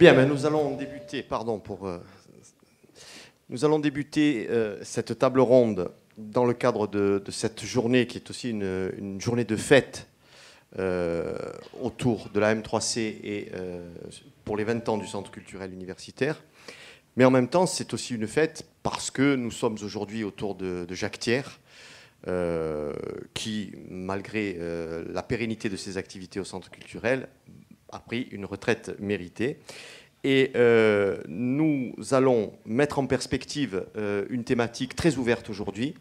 Bien, mais nous allons débuter, nous allons débuter cette table ronde dans le cadre de cette journée qui est aussi une journée de fête autour de la M3C et pour les 20 ans du Centre culturel universitaire. Mais en même temps, c'est aussi une fête parce que nous sommes aujourd'hui autour de Jacques Thiers, qui, malgré la pérennité de ses activités au Centre culturel, a pris une retraite méritée. Et nous allons mettre en perspective une thématique très ouverte aujourd'hui,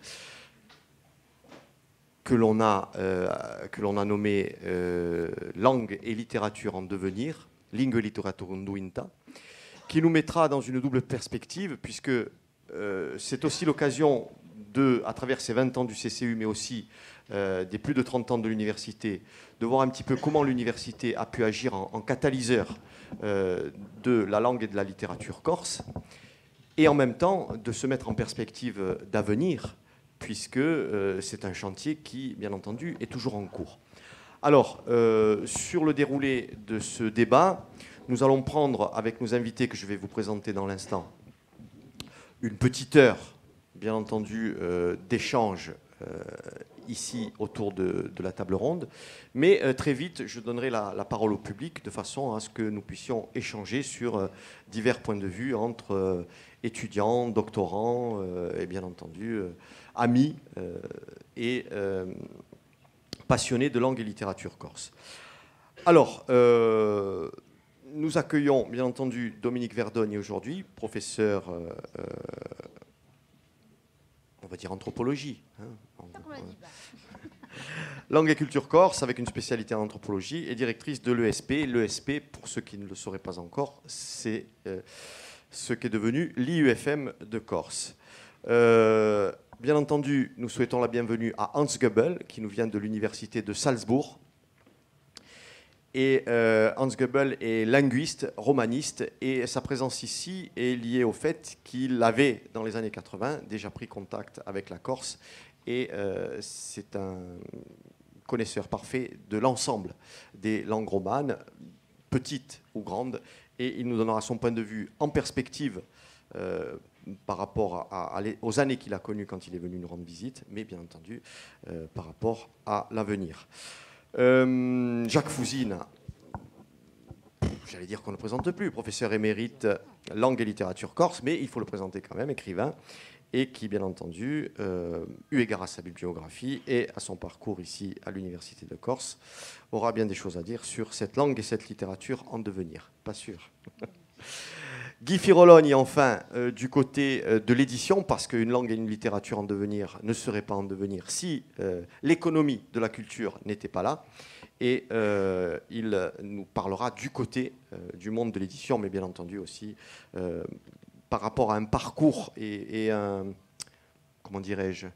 que l'on a nommée Langue et littérature en devenir, Lingua e literatura unduinta, qui nous mettra dans une double perspective, puisque c'est aussi l'occasion à travers ces 20 ans du CCU, mais aussi des plus de 30 ans de l'université, de voir un petit peu comment l'université a pu agir en catalyseur de la langue et de la littérature corse, et en même temps de se mettre en perspective d'avenir, puisque c'est un chantier qui, bien entendu, est toujours en cours. Alors, sur le déroulé de ce débat, nous allons prendre, avec nos invités que je vais vous présenter dans l'instant, une petite heure, bien entendu, d'échange ici autour de la table ronde. Mais très vite, je donnerai la parole au public de façon à ce que nous puissions échanger sur divers points de vue entre étudiants, doctorants et bien entendu amis et passionnés de langue et littérature corse. Alors, nous accueillons bien entendu Dominique Verdogne aujourd'hui, professeur, on va dire anthropologie, hein, langue et culture corse avec une spécialité en anthropologie et directrice de l'ESP. L'ESP, pour ceux qui ne le sauraient pas encore, c'est ce qu'est devenu l'IUFM de Corse. Bien entendu, nous souhaitons la bienvenue à Hans Goebbels, qui nous vient de l'université de Salzbourg. Et Hans Goebbels est linguiste, romaniste, et sa présence ici est liée au fait qu'il avait, dans les années 80, déjà pris contact avec la Corse, et c'est un connaisseur parfait de l'ensemble des langues romanes, petites ou grandes, et il nous donnera son point de vue en perspective par rapport aux années qu'il a connues quand il est venu nous rendre visite, mais bien entendu par rapport à l'avenir. Jacques Fouzine, j'allais dire qu'on ne le présente plus, professeur émérite langue et littérature corse, mais il faut le présenter quand même, écrivain, et qui, bien entendu, eu égard à sa bibliographie et à son parcours ici à l'Université de Corse, aura bien des choses à dire sur cette langue et cette littérature en devenir. Pas sûr. Guy Firologne, enfin, du côté de l'édition, parce qu'une langue et une littérature en devenir ne seraient pas en devenir si l'économie de la culture n'était pas là. Et il nous parlera du côté du monde de l'édition, mais bien entendu aussi par rapport à un parcours et un, comment dirais-je,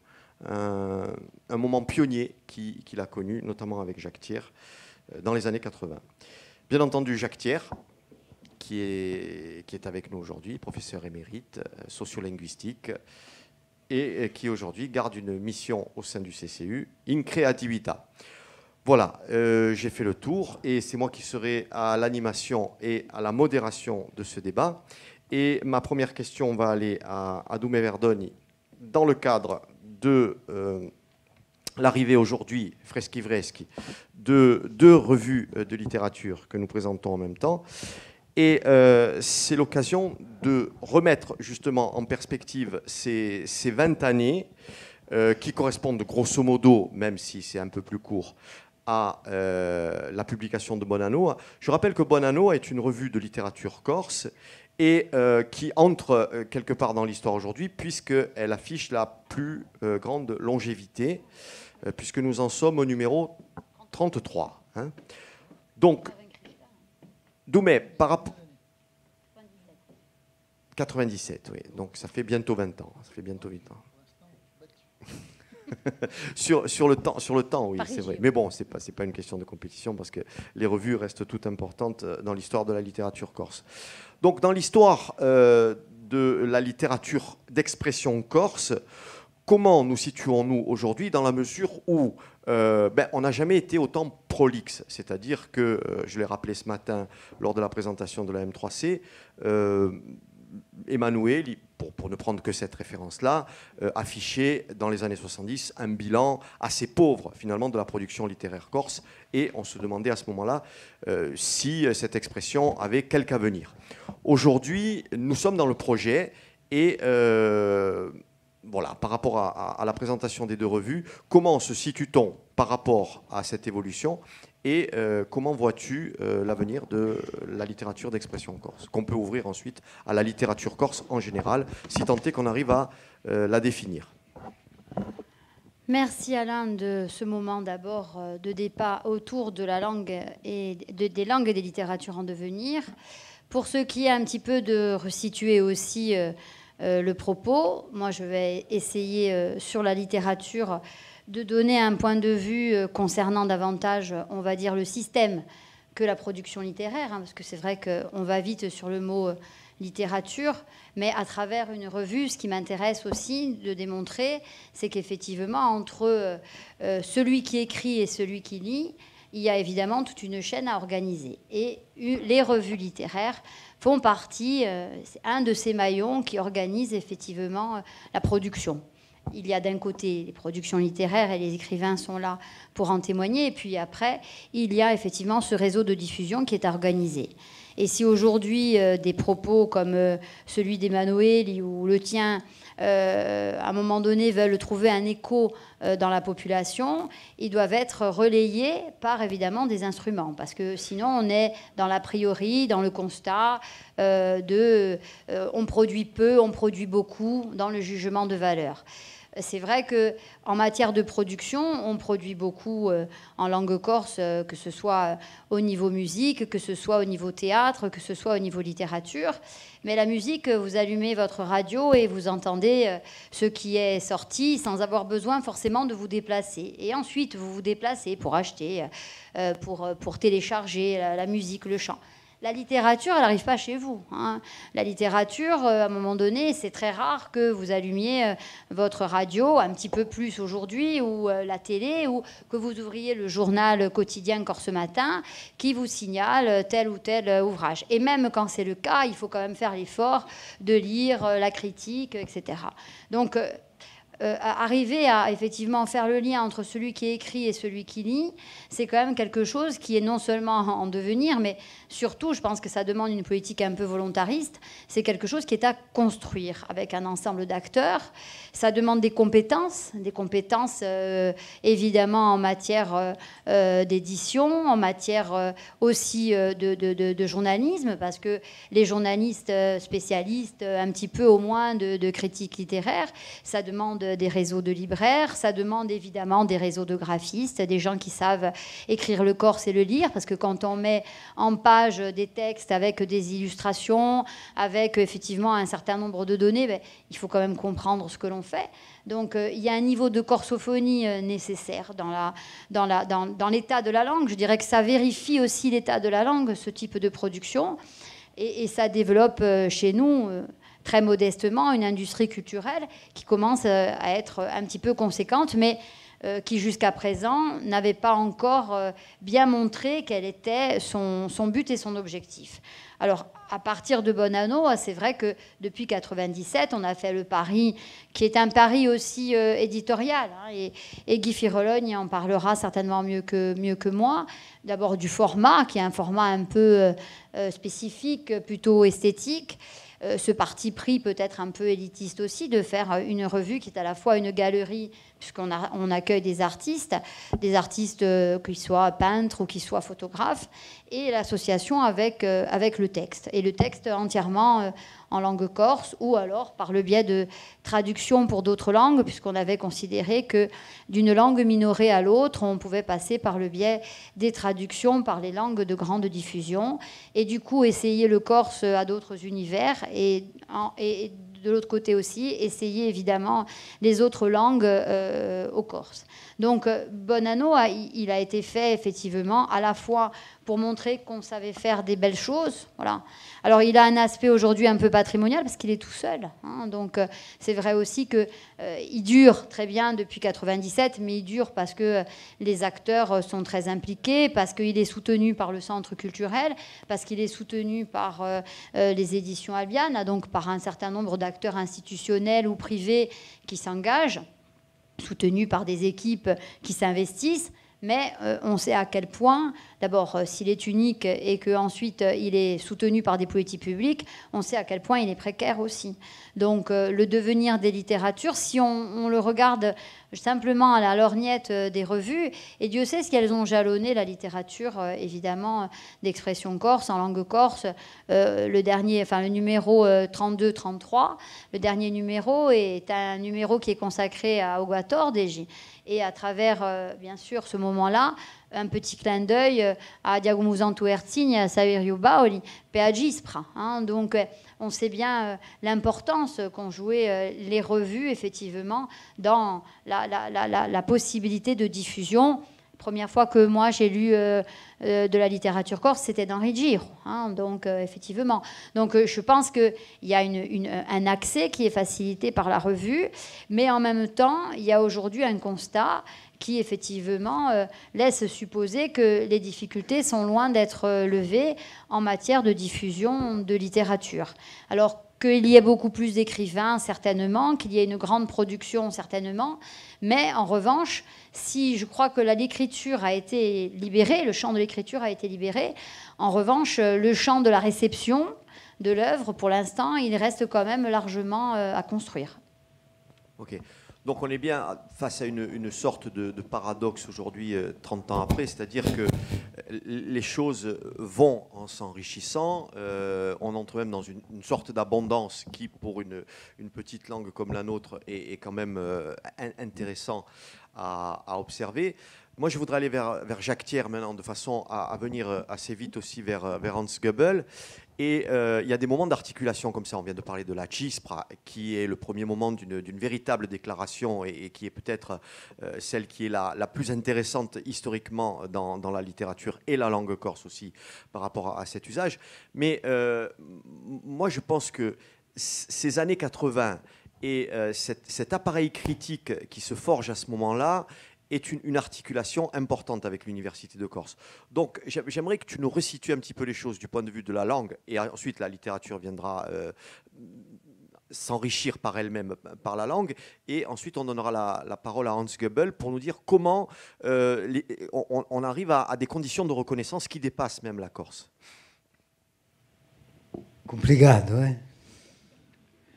un moment pionnier qu'il a connu, notamment avec Jacques Thiers, dans les années 80. Bien entendu, Jacques Thiers, qui est avec nous aujourd'hui, professeur émérite, sociolinguistique, et qui aujourd'hui garde une mission au sein du CCU, In Creativita. Voilà, j'ai fait le tour, et c'est moi qui serai à l'animation et à la modération de ce débat. Et ma première question va aller à Doumé Verdogne, dans le cadre de l'arrivée aujourd'hui, freschi freschi, de deux revues de littérature que nous présentons en même temps. Et c'est l'occasion de remettre justement en perspective ces 20 années qui correspondent grosso modo, même si c'est un peu plus court, à la publication de Bonanno. Je rappelle que Bonanno est une revue de littérature corse et qui entre quelque part dans l'histoire aujourd'hui, puisqu'elle affiche la plus grande longévité, puisque nous en sommes au numéro 33. Hein. Donc, Doumé, par rapport... 97, oui. Donc ça fait bientôt 20 ans. Ça fait bientôt 8 ans. sur le temps, oui, c'est vrai. Mais bon, c'est pas une question de compétition parce que les revues restent toutes importantes dans l'histoire de la littérature corse. Donc, dans l'histoire de la littérature d'expression corse, comment nous situons-nous aujourd'hui dans la mesure où on n'a jamais été autant prolixe, c'est-à-dire que, je l'ai rappelé ce matin lors de la présentation de la M3C, Emmanuel, pour ne prendre que cette référence-là, affichait dans les années 70 un bilan assez pauvre finalement de la production littéraire corse, et on se demandait à ce moment-là si cette expression avait quelque avenir. Aujourd'hui, nous sommes dans le projet et voilà, par rapport à la présentation des deux revues, comment se situe-t-on par rapport à cette évolution et comment vois-tu l'avenir de la littérature d'expression corse, qu'on peut ouvrir ensuite à la littérature corse en général, si tant est qu'on arrive à la définir. Merci Alain de ce moment d'abord de débat autour de la langue et des langues et des littératures en devenir. Pour ce qui est un petit peu de resituer aussi le propos, moi je vais essayer sur la littérature de donner un point de vue concernant davantage, on va dire, le système que la production littéraire, parce que c'est vrai qu'on va vite sur le mot littérature, mais à travers une revue, ce qui m'intéresse aussi de démontrer, c'est qu'effectivement, entre celui qui écrit et celui qui lit, il y a évidemment toute une chaîne à organiser. Et les revues littéraires font partie, c'est un de ces maillons qui organise effectivement la production. Il y a d'un côté les productions littéraires et les écrivains sont là pour en témoigner. Et puis après, il y a effectivement ce réseau de diffusion qui est organisé. Et si aujourd'hui, des propos comme celui d'Emmanuel ou le tien, à un moment donné, veulent trouver un écho dans la population, ils doivent être relayés par évidemment des instruments. Parce que sinon, on est dans l'a priori, dans le constat on produit peu, on produit beaucoup, dans le jugement de valeur. C'est vrai qu'en matière de production, on produit beaucoup en langue corse, que ce soit au niveau musique, que ce soit au niveau théâtre, que ce soit au niveau littérature. Mais la musique, vous allumez votre radio et vous entendez ce qui est sorti sans avoir besoin forcément de vous déplacer. Et ensuite, vous vous déplacez pour acheter, pour télécharger la musique, le chant. La littérature, elle n'arrive pas chez vous. La littérature, à un moment donné, c'est très rare que vous allumiez votre radio, un petit peu plus aujourd'hui, ou la télé, ou que vous ouvriez le journal quotidien Corse Matin, qui vous signale tel ou tel ouvrage. Et même quand c'est le cas, il faut quand même faire l'effort de lire la critique, etc. Donc, arriver à effectivement faire le lien entre celui qui écrit et celui qui lit, c'est quand même quelque chose qui est non seulement en devenir, mais surtout, je pense que ça demande une politique un peu volontariste. C'est quelque chose qui est à construire avec un ensemble d'acteurs. Ça demande des compétences évidemment en matière d'édition, en matière aussi de journalisme, parce que les journalistes spécialistes, un petit peu au moins de critiques littéraires, ça demande des réseaux de libraires, ça demande évidemment des réseaux de graphistes, des gens qui savent écrire le corse et le lire, parce que quand on met en page des textes avec des illustrations, avec effectivement un certain nombre de données, il faut quand même comprendre ce que l'on fait. Donc il y a un niveau de corsophonie nécessaire dans l'état de la langue. Je dirais que ça vérifie aussi l'état de la langue, ce type de production, et ça développe chez nous très modestement une industrie culturelle qui commence à être un petit peu conséquente, mais qui jusqu'à présent n'avait pas encore bien montré quel était son but et son objectif. Alors, à partir de Bonanno, c'est vrai que depuis 1997, on a fait le pari, qui est un pari aussi éditorial, et Guy Firologne en parlera certainement mieux que moi. D'abord du format, qui est un format un peu spécifique, plutôt esthétique. Ce parti pris peut-être un peu élitiste aussi, de faire une revue qui est à la fois une galerie, puisqu'on accueille des artistes qu'ils soient peintres ou qu'ils soient photographes, et l'association avec le texte. Et le texte entièrement en langue corse, ou alors par le biais de traduction pour d'autres langues, puisqu'on avait considéré que d'une langue minorée à l'autre, on pouvait passer par le biais des traductions par les langues de grande diffusion, et du coup essayer le corse à d'autres univers, et de l'autre côté aussi, essayer évidemment les autres langues au Corse. Donc Bonanno, il a été fait effectivement à la fois pour montrer qu'on savait faire des belles choses. Voilà. Alors, il a un aspect aujourd'hui un peu patrimonial parce qu'il est tout seul. Hein. Donc, c'est vrai aussi qu'il dure très bien depuis 97, mais il dure parce que les acteurs sont très impliqués, parce qu'il est soutenu par le centre culturel, parce qu'il est soutenu par les éditions Albiane, donc par un certain nombre d'acteurs institutionnels ou privés qui s'engagent, soutenus par des équipes qui s'investissent. Mais on sait à quel point, d'abord, s'il est unique et qu'ensuite il est soutenu par des politiques publiques, on sait à quel point il est précaire aussi. Donc le devenir des littératures, si on le regarde simplement à la lorgnette des revues, et Dieu sait ce qu'elles ont jalonné la littérature, évidemment, d'expression corse, en langue corse. Le numéro 32-33, le dernier numéro est un numéro qui est consacré à Ogator, et à travers, bien sûr, ce moment-là, un petit clin d'œil à Diagomuzantu Ertigny, à Saverio Baoli, Peagispra. Hein, donc, on sait bien l'importance qu'ont joué les revues, effectivement, dans la possibilité de diffusion. Première fois que moi j'ai lu de la littérature corse, c'était d'Henri Giraud. Hein, donc, effectivement. Donc, je pense qu'il y a un accès qui est facilité par la revue, mais en même temps, il y a aujourd'hui un constat qui, effectivement, laisse supposer que les difficultés sont loin d'être levées en matière de diffusion de littérature. Alors, qu'il y ait beaucoup plus d'écrivains, certainement, qu'il y ait une grande production, certainement, mais en revanche, si je crois que l'écriture a été libérée, le champ de l'écriture a été libéré, en revanche, le champ de la réception de l'œuvre, pour l'instant, il reste quand même largement à construire. Ok. Donc on est bien face à une sorte de paradoxe aujourd'hui, 30 ans après, c'est-à-dire que les choses vont en s'enrichissant, on entre même dans une sorte d'abondance qui, pour une petite langue comme la nôtre, est quand même intéressant à observer. Moi, je voudrais aller vers Jacques Thiers maintenant, de façon à venir assez vite aussi vers Hans Goebbels. Et il y a des moments d'articulation comme ça. On vient de parler de la Cispra, qui est le premier moment d'une véritable déclaration et qui est peut-être celle qui est la plus intéressante historiquement dans la littérature et la langue corse aussi par rapport à cet usage. Mais moi, je pense que ces années 80 et cet appareil critique qui se forge à ce moment-là est une articulation importante avec l'Université de Corse. Donc j'aimerais que tu nous resitues un petit peu les choses du point de vue de la langue, et ensuite la littérature viendra s'enrichir par elle-même, par la langue, et ensuite on donnera la parole à Hans Goebbels pour nous dire comment on arrive à des conditions de reconnaissance qui dépassent même la Corse. Complicado, hein?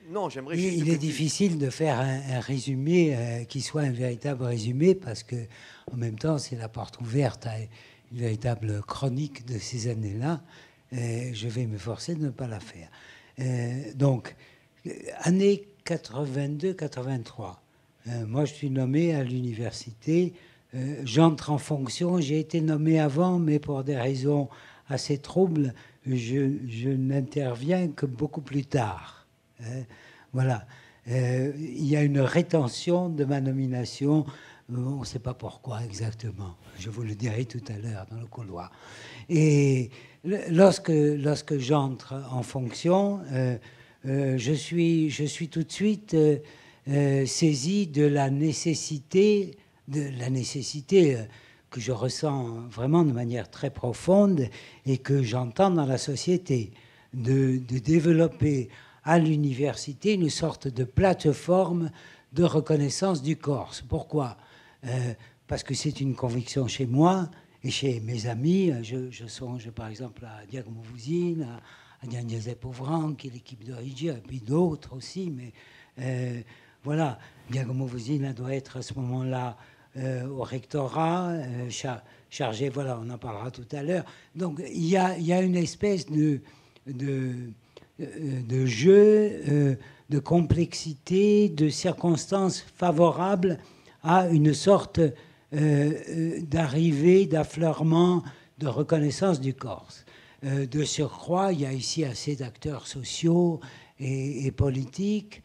Non, j'aimerais Il est difficile de faire un résumé qui soit un véritable résumé parce que, en même temps, c'est la porte ouverte à une véritable chronique de ces années-là. Je vais m'efforcer de ne pas la faire. Donc, année 82-83. Moi, je suis nommé à l'université. J'entre en fonction. J'ai été nommé avant, mais pour des raisons assez troubles, je n'interviens que beaucoup plus tard. Voilà. Il y a une rétention de ma nomination. On ne sait pas pourquoi exactement. Je vous le dirai tout à l'heure dans le couloir. Et lorsque j'entre en fonction, je suis tout de suite saisi de la nécessité que je ressens vraiment de manière très profonde et que j'entends dans la société, de développer à l'université une sorte de plateforme de reconnaissance du Corse. Pourquoi ? Parce que c'est une conviction chez moi et chez mes amis. Je songe par exemple à Diagomo Vuzin, à Diane Giuseppe Ovran, qui est l'équipe de Rigi, et puis d'autres aussi. Mais voilà, Diagomo Vuzin doit être à ce moment-là au rectorat, chargé, voilà, on en parlera tout à l'heure. Donc il y a une espèce de jeu, de complexité, de circonstances favorables à une sorte d'arrivée, d'affleurement, de reconnaissance du Corse. De surcroît, il y a ici assez d'acteurs sociaux et politiques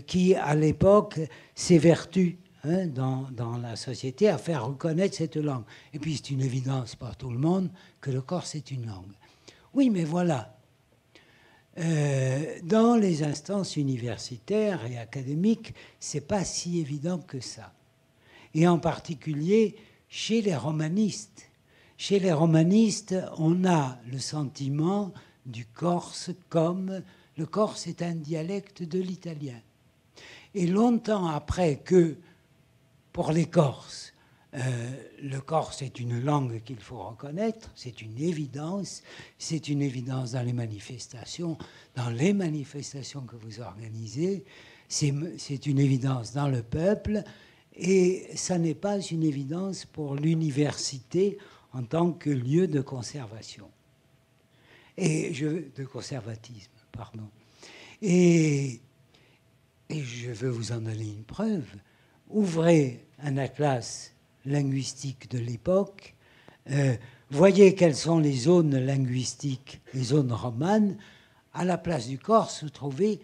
qui, à l'époque, s'évertuent hein, dans la société à faire reconnaître cette langue. Et puis c'est une évidence pour tout le monde que le corse est une langue. Oui, mais voilà. Dans les instances universitaires et académiques, c'est pas si évident que ça. Et en particulier chez les romanistes. Chez les romanistes, on a le sentiment du corse comme le corse est un dialecte de l'italien. Et longtemps après que, pour les Corses, le corse est une langue qu'il faut reconnaître, c'est une évidence dans les manifestations que vous organisez, c'est une évidence dans le peuple, et ça n'est pas une évidence pour l'université en tant que lieu de conservation. De conservatisme, pardon. Et je veux vous en donner une preuve. Ouvrez un atlas linguistique de l'époque, voyez quelles sont les zones linguistiques, les zones romanes. À la place du corse, vous trouvez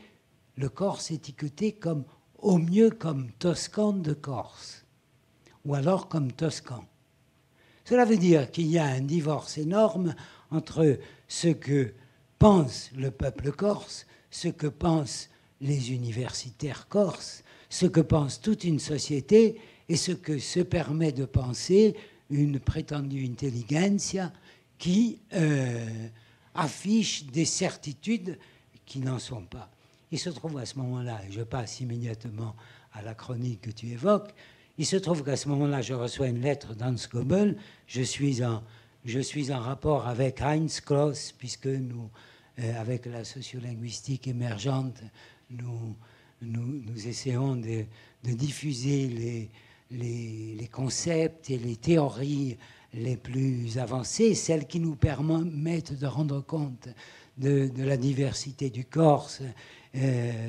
le corse étiqueté comme, au mieux comme toscan de Corse, ou alors comme toscan. Cela veut dire qu'il y a un divorce énorme entre ce que pense le peuple corse, ce que pensent les universitaires corses, ce que pense toute une société et ce que se permet de penser une prétendue intelligentsia qui affiche des certitudes qui n'en sont pas. Il se trouve à ce moment-là, et je passe immédiatement à la chronique que tu évoques, il se trouve qu'à ce moment-là, je reçois une lettre d'Hans Goebel. Je suis en rapport avec Heinz Kloss, puisque nous, avec la sociolinguistique émergente, nous essayons de diffuser les concepts et les théories les plus avancées, celles qui nous permettent de rendre compte de la diversité du corse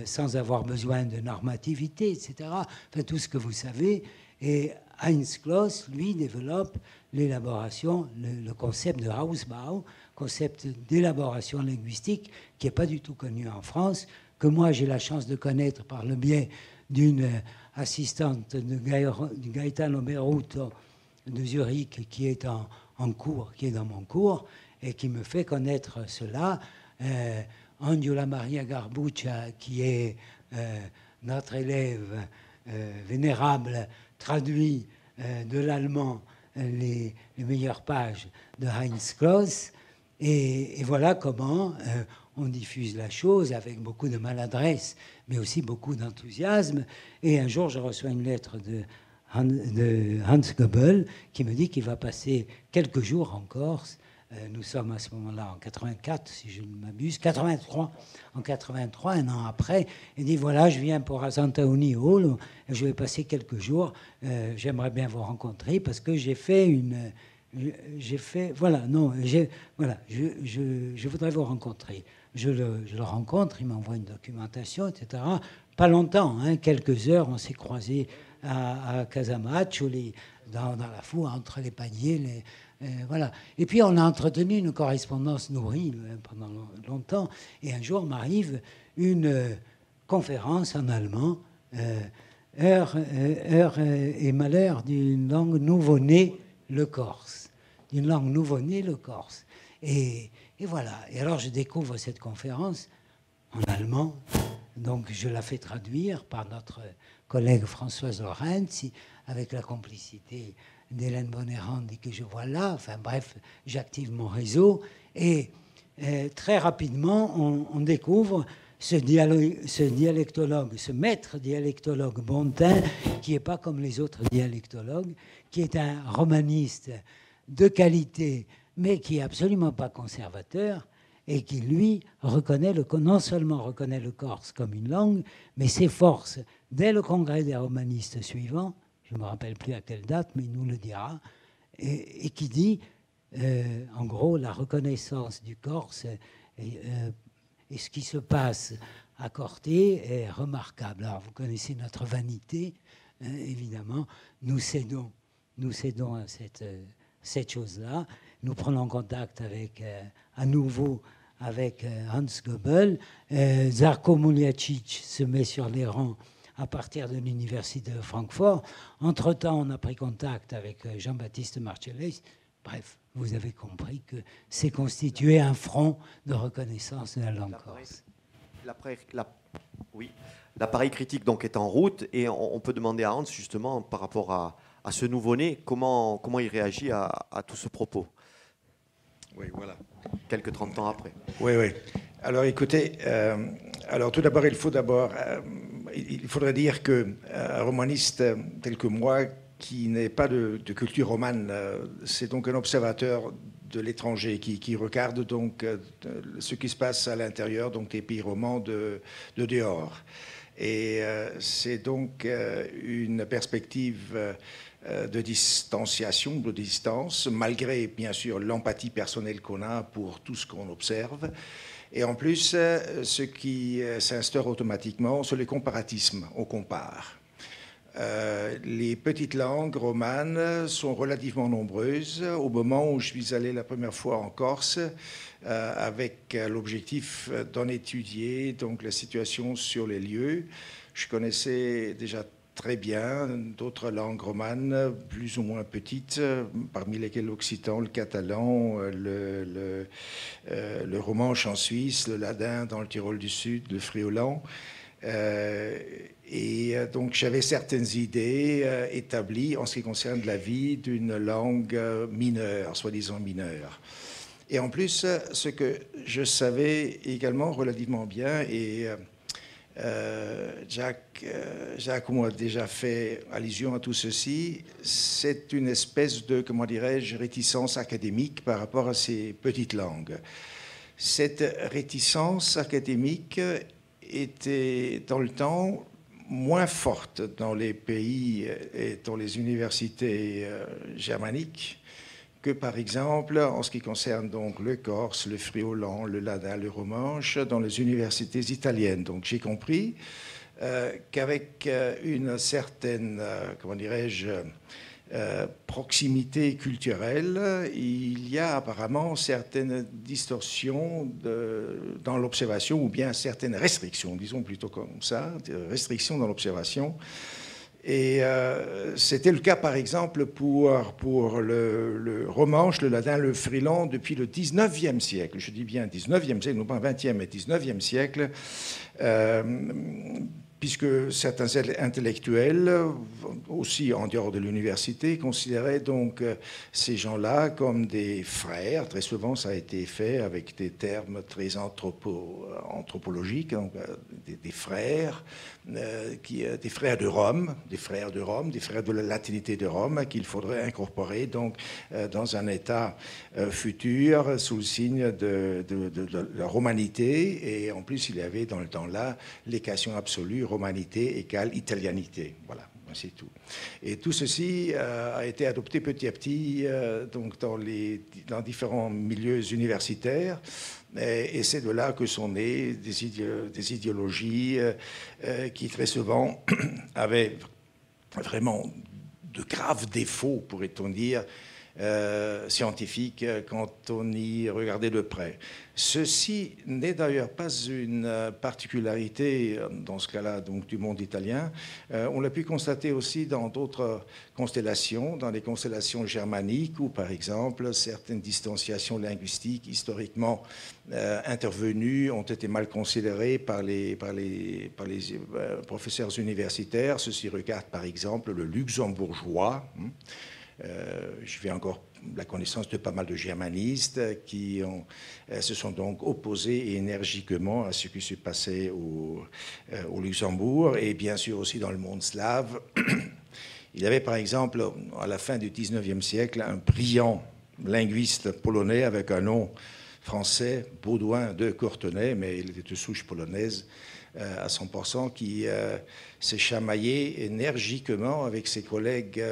sans avoir besoin de normativité, etc. Enfin, tout ce que vous savez. Et Heinz Kloss, lui, développe l'élaboration, le concept de Hausbau, concept d'élaboration linguistique qui n'est pas du tout connu en France, que moi j'ai la chance de connaître par le biais d'une assistante de Gaetano Beruto de Zurich qui est en cours, qui est dans mon cours, et qui me fait connaître cela. Angela Maria Garbuccia, qui est notre élève vénérable, traduit de l'allemand les meilleures pages de Heinz Kloss. Et voilà comment on diffuse la chose avec beaucoup de maladresse, mais aussi beaucoup d'enthousiasme. Et un jour, je reçois une lettre de Hans Goebel qui me dit qu'il va passer quelques jours en Corse. Nous sommes à ce moment-là en 84, si je ne m'abuse, 83, en 83, un an après. Il dit, voilà, je viens pour Azantaouni Hall, je vais passer quelques jours, j'aimerais bien vous rencontrer parce que je voudrais vous rencontrer. Je le rencontre, il m'envoie une documentation, etc. Pas longtemps, hein, quelques heures, on s'est croisés à Casamaggio, dans la foule, entre les paniers, voilà. Et puis on a entretenu une correspondance nourrie pendant longtemps. Et un jour m'arrive une conférence en allemand, Heure et malheur d'une langue nouveau-née, le corse. D'une langue nouveau-née, le corse. Et voilà. Et alors je découvre cette conférence en allemand. Donc je la fais traduire par notre collègue Françoise Lorenzi, avec la complicité d'Hélène Bonnerand et que je vois là. Enfin bref, j'active mon réseau. Et très rapidement, on découvre ce dialectologue, ce maître dialectologue Bontin, qui n'est pas comme les autres dialectologues, qui est un romaniste de qualité, mais qui n'est absolument pas conservateur, et qui, lui, non seulement reconnaît le corse comme une langue, mais s'efforce, dès le congrès des romanistes suivant, je ne me rappelle plus à quelle date, mais il nous le dira, et qui dit, en gros, la reconnaissance du corse et ce qui se passe à Corté est remarquable. Alors, vous connaissez notre vanité, évidemment. Nous cédons à cette chose-là. Nous prenons contact à nouveau avec Hans Goebel. Zarko Muljacic se met sur les rangs à partir de l'université de Francfort. Entre-temps, on a pris contact avec Jean-Baptiste Marcellais. Bref, vous avez compris que c'est constitué un front de reconnaissance de la langue corse. Oui, l'appareil critique donc est en route et on peut demander à Hans justement par rapport à ce nouveau-né comment il réagit à tout ce propos. Oui, voilà. Quelques 30 ans après. Oui, oui. Alors écoutez, alors tout d'abord, il faudrait dire qu'un romaniste tel que moi, qui n'est pas de culture romane, c'est donc un observateur de l'étranger qui regarde donc ce qui se passe à l'intérieur donc des pays romans de dehors. Et c'est donc une perspective de distanciation, de distance, malgré bien sûr l'empathie personnelle qu'on a pour tout ce qu'on observe. Et en plus, ce qui s'instaure automatiquement, c'est le comparatisme. On compare. Les petites langues romanes sont relativement nombreuses. Au moment où je suis allé la première fois en Corse, avec l'objectif d'en étudier donc la situation sur les lieux, je connaissais déjà très bien d'autres langues romanes, plus ou moins petites, parmi lesquelles l'occitan, le catalan, le romanche en Suisse, le ladin dans le Tyrol du Sud, le friolan. Et donc j'avais certaines idées établies en ce qui concerne la vie d'une langue mineure, soi-disant mineure. Et en plus, ce que je savais également relativement bien, et Jacques m'a déjà fait allusion à tout ceci, c'est une espèce de, comment dirais-je, réticence académique par rapport à ces petites langues. Cette réticence académique était dans le temps moins forte dans les pays et dans les universités germaniques que par exemple en ce qui concerne donc le corse, le friolan, le ladin, le romanche dans les universités italiennes. Donc j'ai compris qu'avec une certaine, comment dirais-je, proximité culturelle, il y a apparemment certaines distorsions dans l'observation ou bien certaines restrictions, disons plutôt comme ça, restrictions dans l'observation. Et c'était le cas par exemple pour le romanche, le ladin, le friolan depuis le 19e siècle. Je dis bien 19e siècle, non pas 20e, mais 19e siècle. Puisque certains intellectuels, aussi en dehors de l'université, considéraient donc ces gens-là comme des frères. Très souvent, ça a été fait avec des termes très anthropologiques, donc, des frères, des frères de Rome, des frères de la latinité de Rome, qu'il faudrait incorporer donc dans un état futur sous le signe de la romanité. Et en plus, il y avait dans le temps-là l'équation absolue, romanité égale italianité. Voilà, c'est tout. Et tout ceci a été adopté petit à petit donc dans différents milieux universitaires. Et c'est de là que sont nées des idéologies qui très souvent avaient vraiment de graves défauts, pourrait-on dire, scientifiques quand on y regardait de près. Ceci n'est d'ailleurs pas une particularité dans ce cas-là donc du monde italien. On l'a pu constater aussi dans d'autres constellations, dans les constellations germaniques où par exemple certaines distanciations linguistiques historiquement intervenues ont été mal considérées par les professeurs universitaires. Ceci regarde par exemple le luxembourgeois. Je fais encore la connaissance de pas mal de germanistes qui se sont donc opposés énergiquement à ce qui se passait au Luxembourg et bien sûr aussi dans le monde slave. Il y avait par exemple à la fin du 19e siècle un brillant linguiste polonais avec un nom français, Baudouin de Courtenay, mais il était de souche polonaise à 100%, qui s'est chamaillé énergiquement avec ses collègues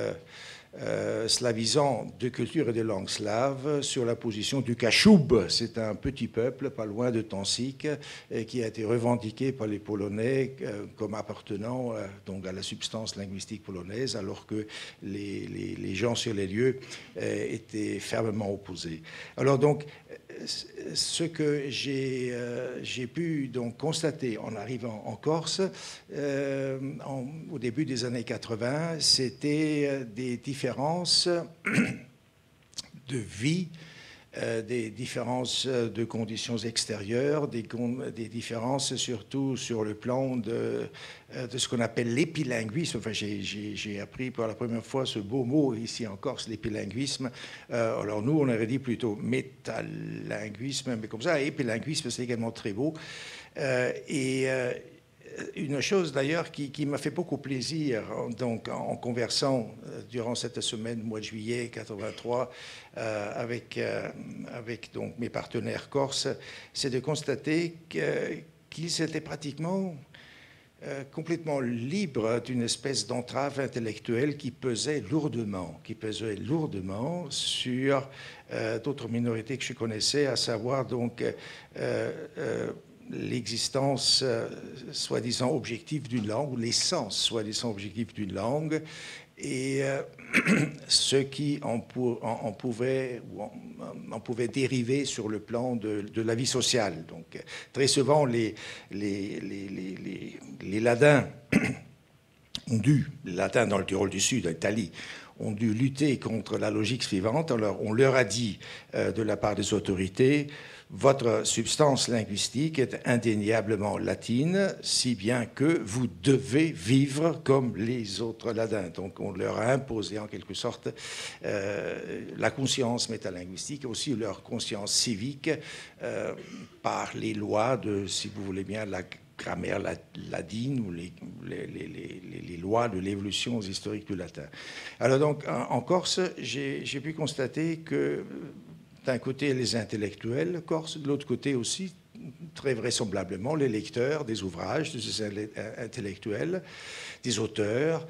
slavisant de culture et de langue slave sur la position du Kachoub. C'est un petit peuple pas loin de Tansik qui a été revendiqué par les Polonais comme appartenant donc à la substance linguistique polonaise, alors que les gens sur les lieux étaient fermement opposés. Alors donc ce que j'ai pu donc constater en arrivant en Corse au début des années 80, c'était des différences de vie, des différences de conditions extérieures, des différences surtout sur le plan de ce qu'on appelle l'épilinguisme. Enfin, j'ai appris pour la première fois ce beau mot ici en Corse, l'épilinguisme. Alors nous, on aurait dit plutôt métalinguisme, mais comme ça, épilinguisme, c'est également très beau. Une chose d'ailleurs qui m'a fait beaucoup plaisir donc, en conversant durant cette semaine, mois de juillet 83, avec donc, mes partenaires corses, c'est de constater qu'ils étaient pratiquement complètement libres d'une espèce d'entrave intellectuelle qui pesait lourdement sur d'autres minorités que je connaissais, à savoir donc l'existence soi-disant objective d'une langue, ou l'essence soi-disant objective d'une langue, et ce qui en pouvait dériver sur le plan de la vie sociale. Donc, très souvent, les ladins les ladins dans le Tyrol du Sud, en Italie, ont dû lutter contre la logique suivante. Alors, on leur a dit, de la part des autorités, votre substance linguistique est indéniablement latine, si bien que vous devez vivre comme les autres ladins. Donc on leur a imposé en quelque sorte la conscience métalinguistique, aussi leur conscience civique par les lois de, si vous voulez bien, la grammaire ladine ou les lois de l'évolution historique du latin. Alors donc en Corse, j'ai pu constater que d'un côté, les intellectuels corses, de l'autre côté aussi, très vraisemblablement, les lecteurs des ouvrages de ces intellectuels, des auteurs,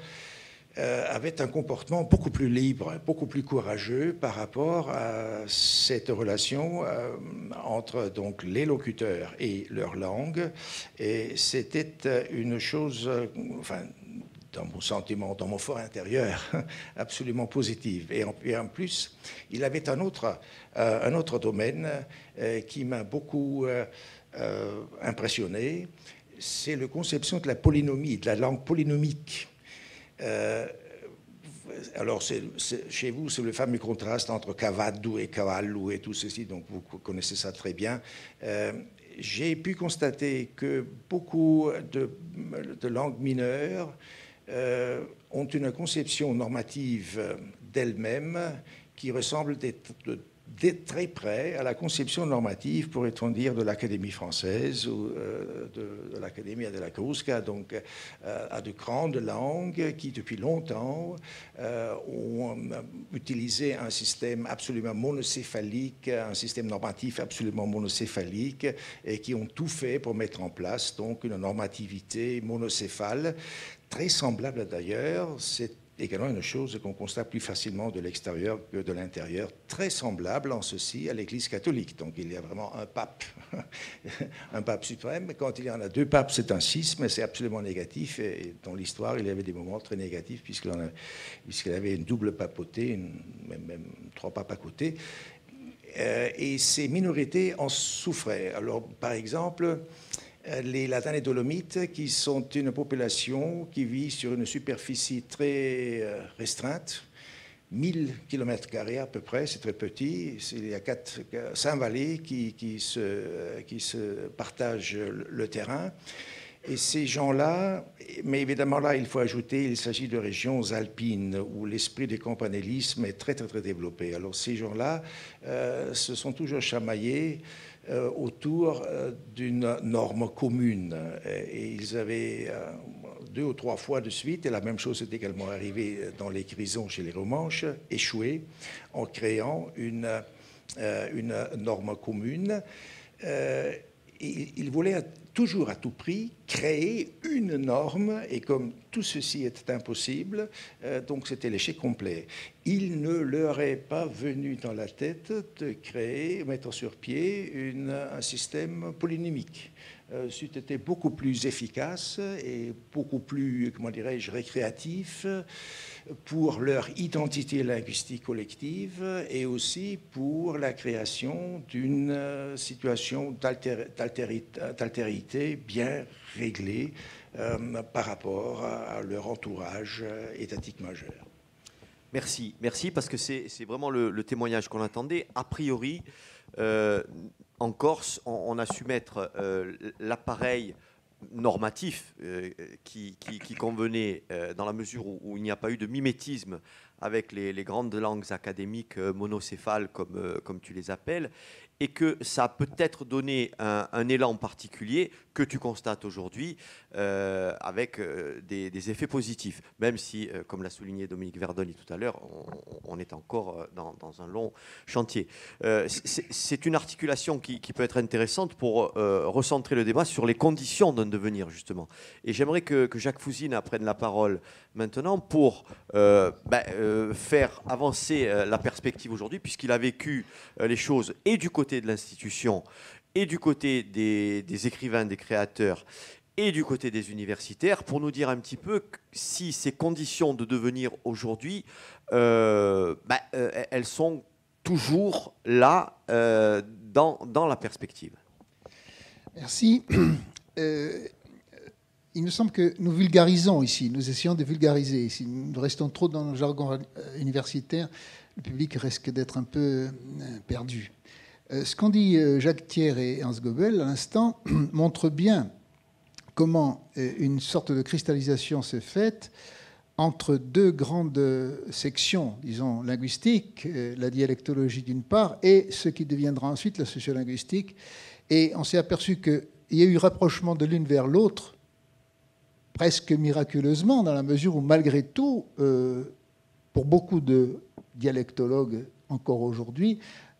avaient un comportement beaucoup plus libre, beaucoup plus courageux par rapport à cette relation entre donc, les locuteurs et leur langue. Et c'était une chose, enfin, dans mon sentiment, dans mon fort intérieur, absolument positive. Et en plus, il avait un autre domaine qui m'a beaucoup impressionné, c'est la conception de la polynomie, de la langue polynomique. Alors, chez vous, c'est le fameux contraste entre cavadou et cavallu et tout ceci, donc vous connaissez ça très bien. J'ai pu constater que beaucoup de langues mineures ont une conception normative d'elles-mêmes qui ressemble d'être très près à la conception normative, pourrait-on dire, de l'Académie française ou de l'Académie de la Crusca, donc à de grandes langues qui, depuis longtemps, ont utilisé un système absolument monocéphalique, un système normatif absolument monocéphalique, et qui ont tout fait pour mettre en place donc une normativité monocéphale, très semblable d'ailleurs, c'est également une chose qu'on constate plus facilement de l'extérieur que de l'intérieur, très semblable en ceci à l'Église catholique. Donc il y a vraiment un pape, un pape suprême. Quand il y en a deux papes, c'est un schisme, c'est absolument négatif. Et dans l'histoire, il y avait des moments très négatifs puisqu'il avait une double papauté, même trois papes à côté. Et ces minorités en souffraient. Alors, par exemple, les Latins et Dolomites, qui sont une population qui vit sur une superficie très restreinte, 1000 km² à peu près, c'est très petit. Il y a 5 vallées qui se partagent le terrain. Et ces gens-là, mais évidemment là, il faut ajouter, il s'agit de régions alpines où l'esprit du campanélisme est très, très, très développé. Alors ces gens-là se sont toujours chamaillés autour d'une norme commune. Et ils avaient 2 ou 3 fois de suite, et la même chose est également arrivée dans les Grisons chez les Romanches, échoué en créant une norme commune. Ils voulaient toujours à tout prix créer une norme, et comme tout ceci était impossible, donc c'était l'échec complet. Il ne leur est pas venu dans la tête de créer, mettre sur pied un système polynémique. C'eût été beaucoup plus efficace et beaucoup plus, comment dirais-je, récréatif pour leur identité linguistique collective et aussi pour la création d'une situation d'altérité bien réglée par rapport à leur entourage étatique majeur. Merci, merci, parce que c'est vraiment le témoignage qu'on attendait. A priori, en Corse, on a su mettre l'appareil normatif qui convenait dans la mesure où il n'y a pas eu de mimétisme avec les grandes langues académiques monocéphales, comme tu les appelles, et que ça a peut-être donné un élan particulier que tu constates aujourd'hui avec des effets positifs, même si, comme l'a souligné Dominique Verdoni tout à l'heure, on est encore dans un long chantier. C'est une articulation qui peut être intéressante pour recentrer le débat sur les conditions d'un devenir, justement. Et j'aimerais que Jacques Fouzine prenne la parole maintenant pour faire avancer la perspective aujourd'hui, puisqu'il a vécu les choses et du côté de l'institution et du côté des écrivains, des créateurs et du côté des universitaires, pour nous dire un petit peu si ces conditions de devenir aujourd'hui, elles sont toujours là dans la perspective. Merci. Il me semble que nous vulgarisons ici, nous essayons de vulgariser ici. Nous restons trop dans le jargon universitaire, le public risque d'être un peu perdu. Ce qu'ont dit Jacques Thiers et Hans Goebel à l'instant montre bien comment une sorte de cristallisation s'est faite entre deux grandes sections, disons, linguistiques, la dialectologie d'une part, et ce qui deviendra ensuite la sociolinguistique. Et on s'est aperçu qu'il y a eu rapprochement de l'une vers l'autre, presque miraculeusement, dans la mesure où, malgré tout, pour beaucoup de dialectologues encore aujourd'hui,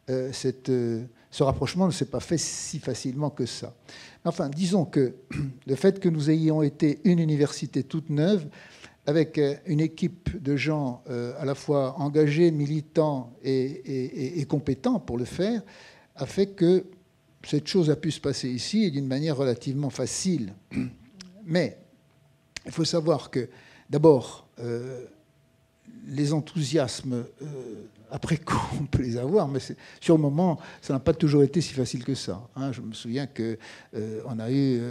ce rapprochement ne s'est pas fait si facilement que ça. Enfin, disons que le fait que nous ayons été une université toute neuve, avec une équipe de gens à la fois engagés, militants et compétents pour le faire, a fait que cette chose a pu se passer ici et d'une manière relativement facile. Mais il faut savoir que, d'abord, les enthousiasmes, après coup, on peut les avoir, mais sur le moment, ça n'a pas toujours été si facile que ça. Hein. Je me souviens qu'on a eu...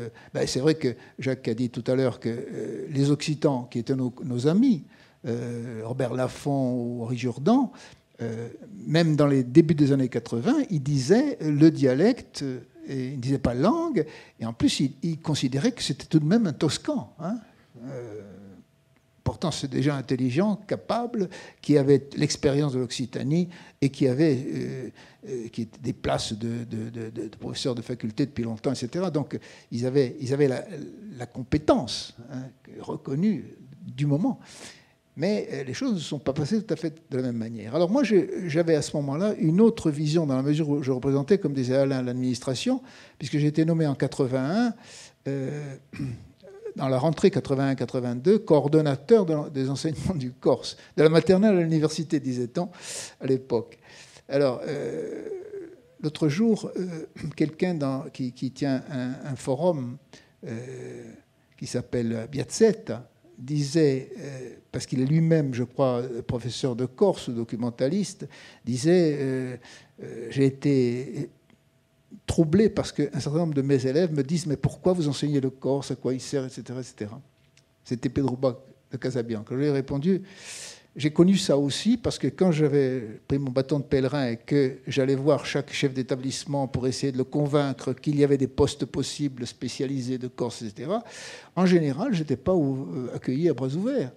c'est vrai que Jacques a dit tout à l'heure que les Occitans, qui étaient nos amis, Robert Laffont ou Henri Jourdan, même dans les débuts des années 80, ils disaient le dialecte, et ils ne disaient pas langue, et en plus, ils considéraient que c'était tout de même un toscan. Hein. Pourtant, c'est des gens intelligents, capables, qui avaient l'expérience de l'Occitanie et qui avaient étaient des places de professeurs de faculté depuis longtemps, etc. Donc, ils avaient la compétence reconnue du moment. Mais les choses ne sont pas passées tout à fait de la même manière. Alors moi, j'avais à ce moment-là une autre vision, dans la mesure où je représentais, comme disait Alain, l'administration, puisque j'ai été nommé en 81... dans la rentrée 81-82, coordonnateur des enseignements du Corse, de la maternelle à l'université, disait-on, à l'époque. Alors, l'autre jour, quelqu'un qui tient un forum qui s'appelle Biazzetta disait, parce qu'il est lui-même, je crois, professeur de Corse ou documentaliste, disait j'ai été troublé parce qu'un certain nombre de mes élèves me disent « Mais pourquoi vous enseignez le Corse? À quoi il sert ?» etc. etc. C'était Pedro Bach de Casabianca. Je lui ai répondu « J'ai connu ça aussi parce que quand j'avais pris mon bâton de pèlerin et que j'allais voir chaque chef d'établissement pour essayer de le convaincre qu'il y avait des postes possibles spécialisés de Corse, etc., en général, je n'étais pas accueilli à bras ouverts.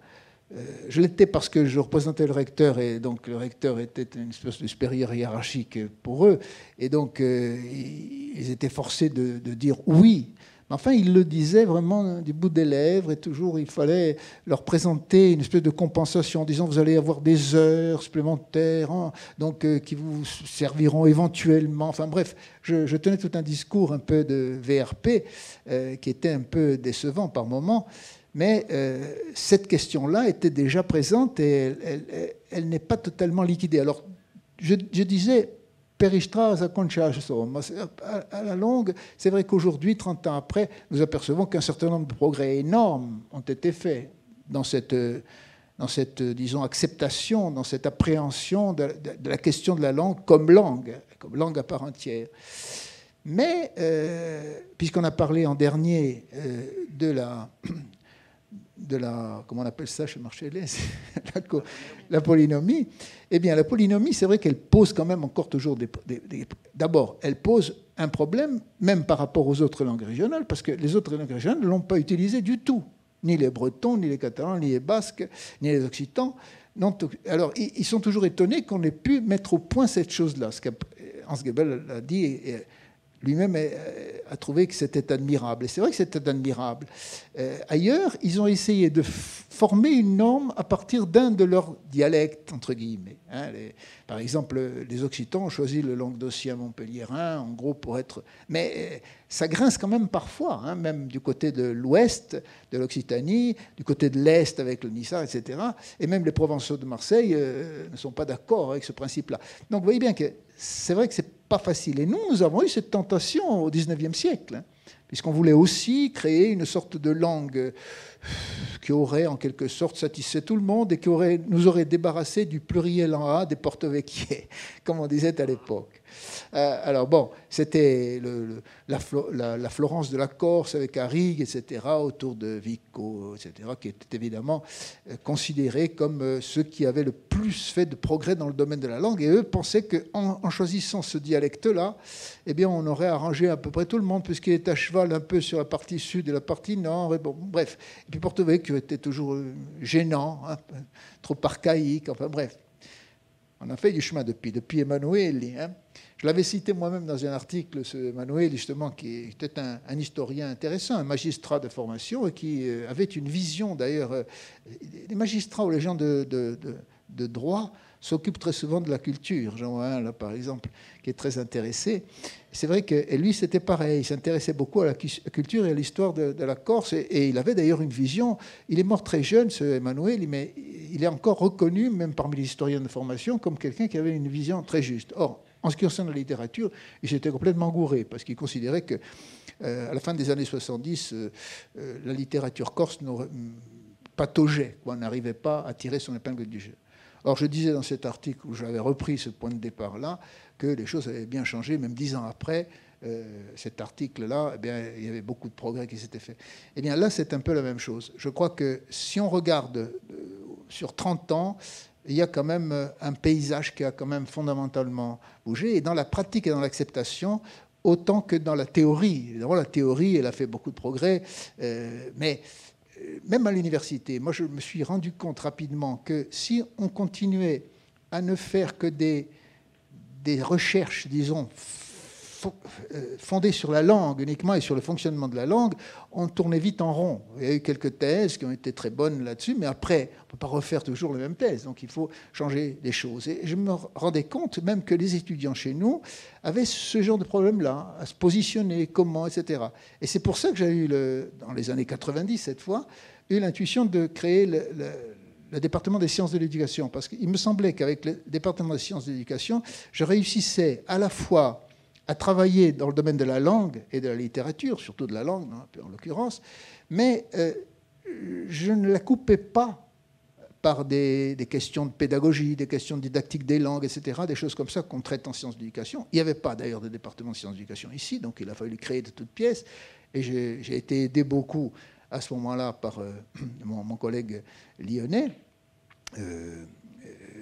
Je l'étais parce que je représentais le recteur, et donc le recteur était une espèce de supérieur hiérarchique pour eux, et donc ils étaient forcés de dire oui. Mais enfin, il le disait vraiment du bout des lèvres, et toujours il fallait leur présenter une espèce de compensation en disant vous allez avoir des heures supplémentaires, hein, donc qui vous serviront éventuellement. Enfin bref, je tenais tout un discours un peu de VRP qui était un peu décevant par moments. Mais cette question-là était déjà présente et elle n'est pas totalement liquidée. Alors, je disais, Peristraza concha, à la longue, c'est vrai qu'aujourd'hui, 30 ans après, nous apercevons qu'un certain nombre de progrès énormes ont été faits dans cette disons, acceptation, dans cette appréhension de la question de la langue comme langue à part entière. Mais, puisqu'on a parlé en dernier de la, comment on appelle ça chez Marchais-Lès, la polynomie, eh bien la polynomie, c'est vrai qu'elle pose quand même encore toujours d'abord, elle pose un problème, même par rapport aux autres langues régionales, parce que les autres langues régionales ne l'ont pas utilisé du tout. Ni les Bretons, ni les Catalans, ni les Basques, ni les Occitans. Alors, ils sont toujours étonnés qu'on ait pu mettre au point cette chose-là. Hans Gebel l'a dit, et lui-même a trouvé que c'était admirable. Et c'est vrai que c'était admirable. Ailleurs, ils ont essayé de former une norme à partir d'un de leurs dialectes, entre guillemets. Par exemple, les Occitans ont choisi le languedocien montpelliérain, en gros, pour être... Mais ça grince quand même parfois, hein, même du côté de l'ouest de l'Occitanie, du côté de l'est avec le Nissar, etc. Et même les Provençaux de Marseille ne sont pas d'accord avec ce principe-là. Donc vous voyez bien que c'est vrai que c'est pas facile. Et nous avons eu cette tentation au XIXe siècle, hein, puisqu'on voulait aussi créer une sorte de langue qui aurait en quelque sorte satisfait tout le monde et qui nous aurait débarrassé du pluriel en A des porto-vecchiais, comme on disait à l'époque. Alors bon, c'était la Florence de la Corse avec Arrigue, etc., autour de Vico, etc., qui était évidemment considérés comme ceux qui avaient le plus fait de progrès dans le domaine de la langue. Et eux pensaient qu'en choisissant ce dialecte-là, eh bien, on aurait arrangé à peu près tout le monde, puisqu'il est à cheval un peu sur la partie sud et la partie nord. Et bon, bref. Et puis Porto Vecchio était toujours gênant, hein, trop archaïque, enfin bref. On a fait du chemin depuis Emanueli. Hein. Je l'avais cité moi-même dans un article, ce Emanueli, justement, qui était un historien intéressant, un magistrat de formation, et qui avait une vision, d'ailleurs, les magistrats ou les gens de droit s'occupent très souvent de la culture. Jean Mohin, là, par exemple, qui est très intéressé. C'est vrai que lui, c'était pareil. Il s'intéressait beaucoup à la culture et à l'histoire de la Corse. Et il avait d'ailleurs une vision. Il est mort très jeune, ce Emmanuel, mais il est encore reconnu, même parmi les historiens de formation, comme quelqu'un qui avait une vision très juste. Or, en ce qui concerne la littérature, il s'était complètement gouré, parce qu'il considérait que, à la fin des années 70, la littérature corse pataugeait, on n'arrivait pas à tirer son épingle du jeu. Or, je disais dans cet article où j'avais repris ce point de départ-là que les choses avaient bien changé, même 10 ans après cet article-là, eh bien, il y avait beaucoup de progrès qui s'étaient faits. Eh bien, là, c'est un peu la même chose. Je crois que si on regarde sur 30 ans, il y a quand même un paysage qui a quand même fondamentalement bougé, et dans la pratique et dans l'acceptation, autant que dans la théorie. Évidemment, la théorie, elle a fait beaucoup de progrès, mais... Même à l'université, moi je me suis rendu compte rapidement que si on continuait à ne faire que des recherches, disons, fondées sur la langue uniquement et sur le fonctionnement de la langue, on tournait vite en rond. Il y a eu quelques thèses qui ont été très bonnes là-dessus, mais après, on ne peut pas refaire toujours les mêmes thèses, donc il faut changer les choses. Et je me rendais compte même que les étudiants chez nous avaient ce genre de problème-là, à se positionner, comment, etc. Et c'est pour ça que j'ai eu, dans les années 90, cette fois, eu l'intuition de créer le département des sciences de l'éducation, parce qu'il me semblait qu'avec le département des sciences de l'éducation, je réussissais à la fois à travailler dans le domaine de la langue et de la littérature, surtout de la langue, en l'occurrence, mais je ne la coupais pas par des questions de pédagogie, des questions de didactique des langues, etc., des choses comme ça qu'on traite en sciences de l'éducation. Il n'y avait pas d'ailleurs de département de sciences de l'éducation ici, donc il a fallu créer de toutes pièces, et j'ai été aidé beaucoup à ce moment-là par mon collègue lyonnais,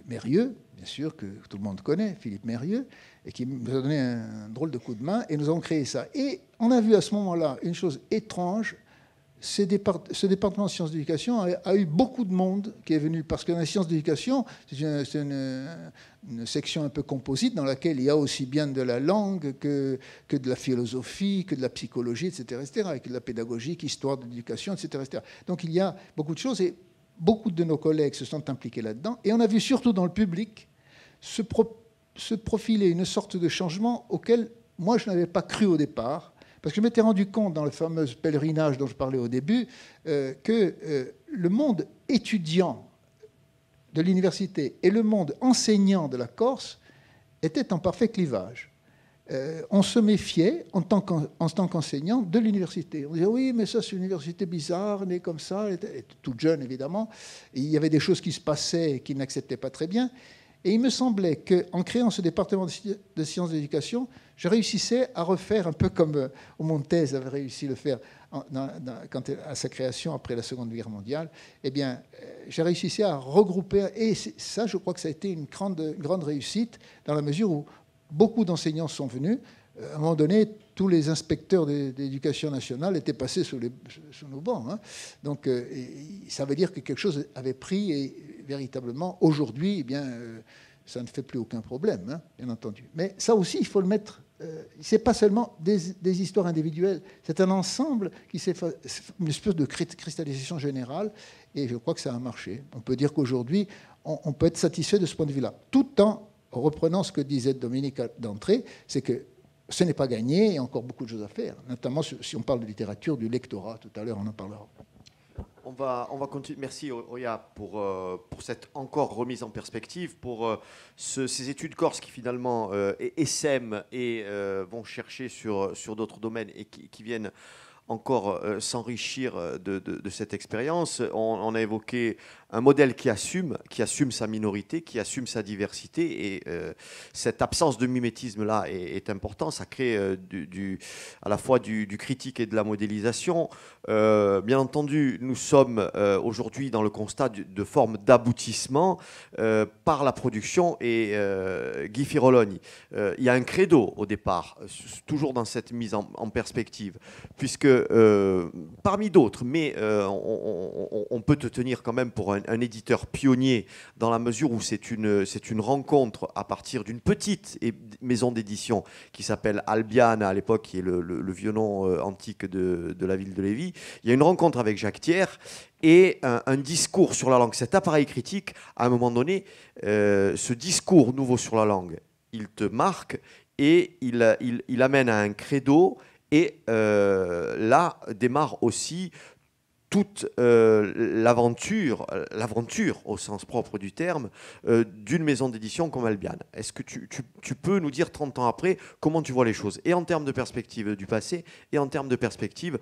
Mérieux, bien sûr, que tout le monde connaît, Philippe Mérieux, et qui nous a donné un drôle de coup de main, et nous avons créé ça. Et on a vu à ce moment-là une chose étrange, ce département de sciences d'éducation a eu beaucoup de monde qui est venu, parce que dans les sciences d'éducation, c'est une section un peu composite dans laquelle il y a aussi bien de la langue que de la philosophie, que de la psychologie, etc., et que de la pédagogie, histoire de l'éducation, etc. Donc il y a beaucoup de choses, et beaucoup de nos collègues se sont impliqués là-dedans, et on a vu surtout dans le public se profiler une sorte de changement auquel moi je n'avais pas cru au départ. Parce que je m'étais rendu compte dans le fameux pèlerinage dont je parlais au début que le monde étudiant de l'université et le monde enseignant de la Corse étaient en parfait clivage. On se méfiait en tant qu'enseignant de l'université. On disait oui, mais ça c'est une université bizarre, née comme ça, toute jeune évidemment. Et il y avait des choses qui se passaient qui n'acceptaient pas très bien. Et il me semblait qu'en créant ce département de sciences d'éducation, je réussissais à refaire un peu comme Montez avait réussi à le faire à sa création après la Seconde Guerre mondiale. Eh bien, j'ai réussi à regrouper, et ça, je crois que ça a été une grande réussite, dans la mesure où beaucoup d'enseignants sont venus. À un moment donné, tous les inspecteurs d'éducation nationale étaient passés sous nos bancs. Hein. Donc, ça veut dire que quelque chose avait pris, et véritablement, aujourd'hui, eh bien, ça ne fait plus aucun problème, hein, bien entendu. Mais ça aussi, il faut le mettre. Ce n'est pas seulement des histoires individuelles, c'est un ensemble qui s'est fait une espèce de cristallisation générale, et je crois que ça a marché. On peut dire qu'aujourd'hui, on peut être satisfait de ce point de vue-là, tout en reprenant ce que disait Dominique d'entrée, c'est que ce n'est pas gagné, il y a encore beaucoup de choses à faire, notamment si on parle de littérature, du lectorat, tout à l'heure on en parlera. On va continuer. Merci Oya pour cette encore remise en perspective, pour ces études corses qui finalement essaiment et vont chercher sur d'autres domaines et qui viennent encore s'enrichir de cette expérience. On a évoqué un modèle qui assume sa minorité, qui assume sa diversité, et cette absence de mimétisme-là est important. Ça crée à la fois du critique et de la modélisation. Bien entendu, nous sommes aujourd'hui dans le constat de forme d'aboutissement par la production, et Guy Firoloni, il y a un credo au départ, toujours dans cette mise en perspective, puisque parmi d'autres, mais on peut te tenir quand même pour un éditeur pionnier, dans la mesure où c'est une rencontre à partir d'une petite maison d'édition qui s'appelle Albiana à l'époque, qui est le vieux nom antique de la ville de Lévis. Il y a une rencontre avec Jacques Thiers et un discours sur la langue. Cet appareil critique, à un moment donné, ce discours nouveau sur la langue, il te marque et il amène à un credo. Et là démarre aussi toute l'aventure au sens propre du terme, d'une maison d'édition comme Albiane. Est-ce que tu peux nous dire 30 ans après comment tu vois les choses, et en termes de perspective du passé, et en termes de perspective,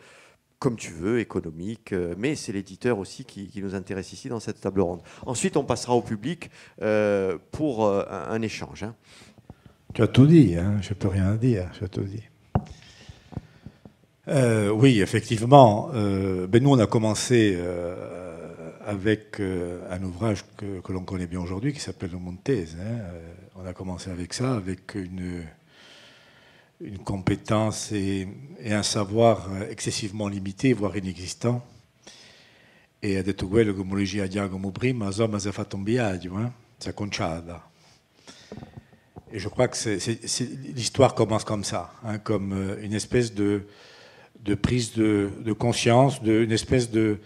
comme tu veux, économique, mais c'est l'éditeur aussi qui nous intéresse ici dans cette table ronde. Ensuite, on passera au public pour un échange. Hein. Tu as tout dit, hein, je ne peux rien dire, tu as tout dit. Oui, effectivement. Nous, on a commencé avec un ouvrage que l'on connaît bien aujourd'hui, qui s'appelle Le Montez. Hein. On a commencé avec ça, avec une compétence et un savoir excessivement limité, voire inexistant. Et ha detto quello come lo diceva Giacomo prima, insomma, si è fatto un viaggio, si è conciata. Et je crois que l'histoire commence comme ça, hein, comme une espèce de prise de conscience, une espèce de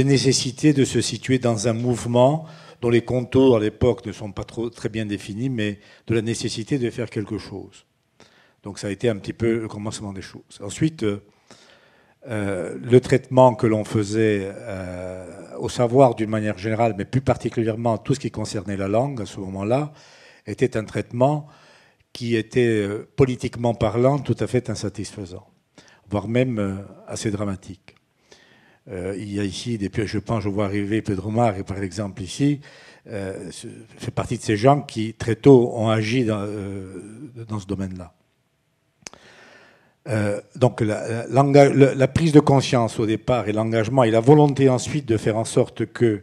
nécessité de se situer dans un mouvement dont les contours à l'époque ne sont pas très bien définis, mais de la nécessité de faire quelque chose. Donc ça a été un petit peu le commencement des choses. Ensuite, le traitement que l'on faisait au savoir d'une manière générale, mais plus particulièrement tout ce qui concernait la langue à ce moment-là, était un traitement qui était politiquement parlant tout à fait insatisfaisant, voire même assez dramatique. Il y a ici, je vois arriver Pedro Mar, par exemple, ici, fait partie de ces gens qui, très tôt, ont agi dans ce domaine-là. Donc la prise de conscience au départ et l'engagement et la volonté ensuite de faire en sorte que